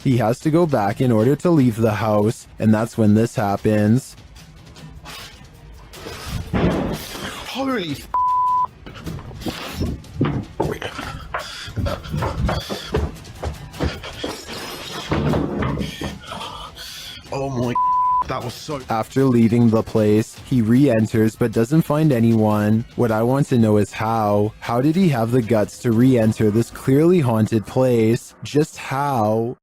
He has to go back in order to leave the house, and that's when this happens. Holy oh my, that was so... After leaving the place, he re-enters but doesn't find anyone. What I want to know is how. How did he have the guts to re-enter this clearly haunted place? Just how?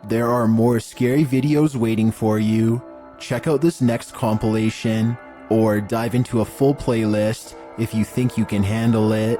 There are more scary videos waiting for you. Check out this next compilation, or dive into a full playlist if you think you can handle it.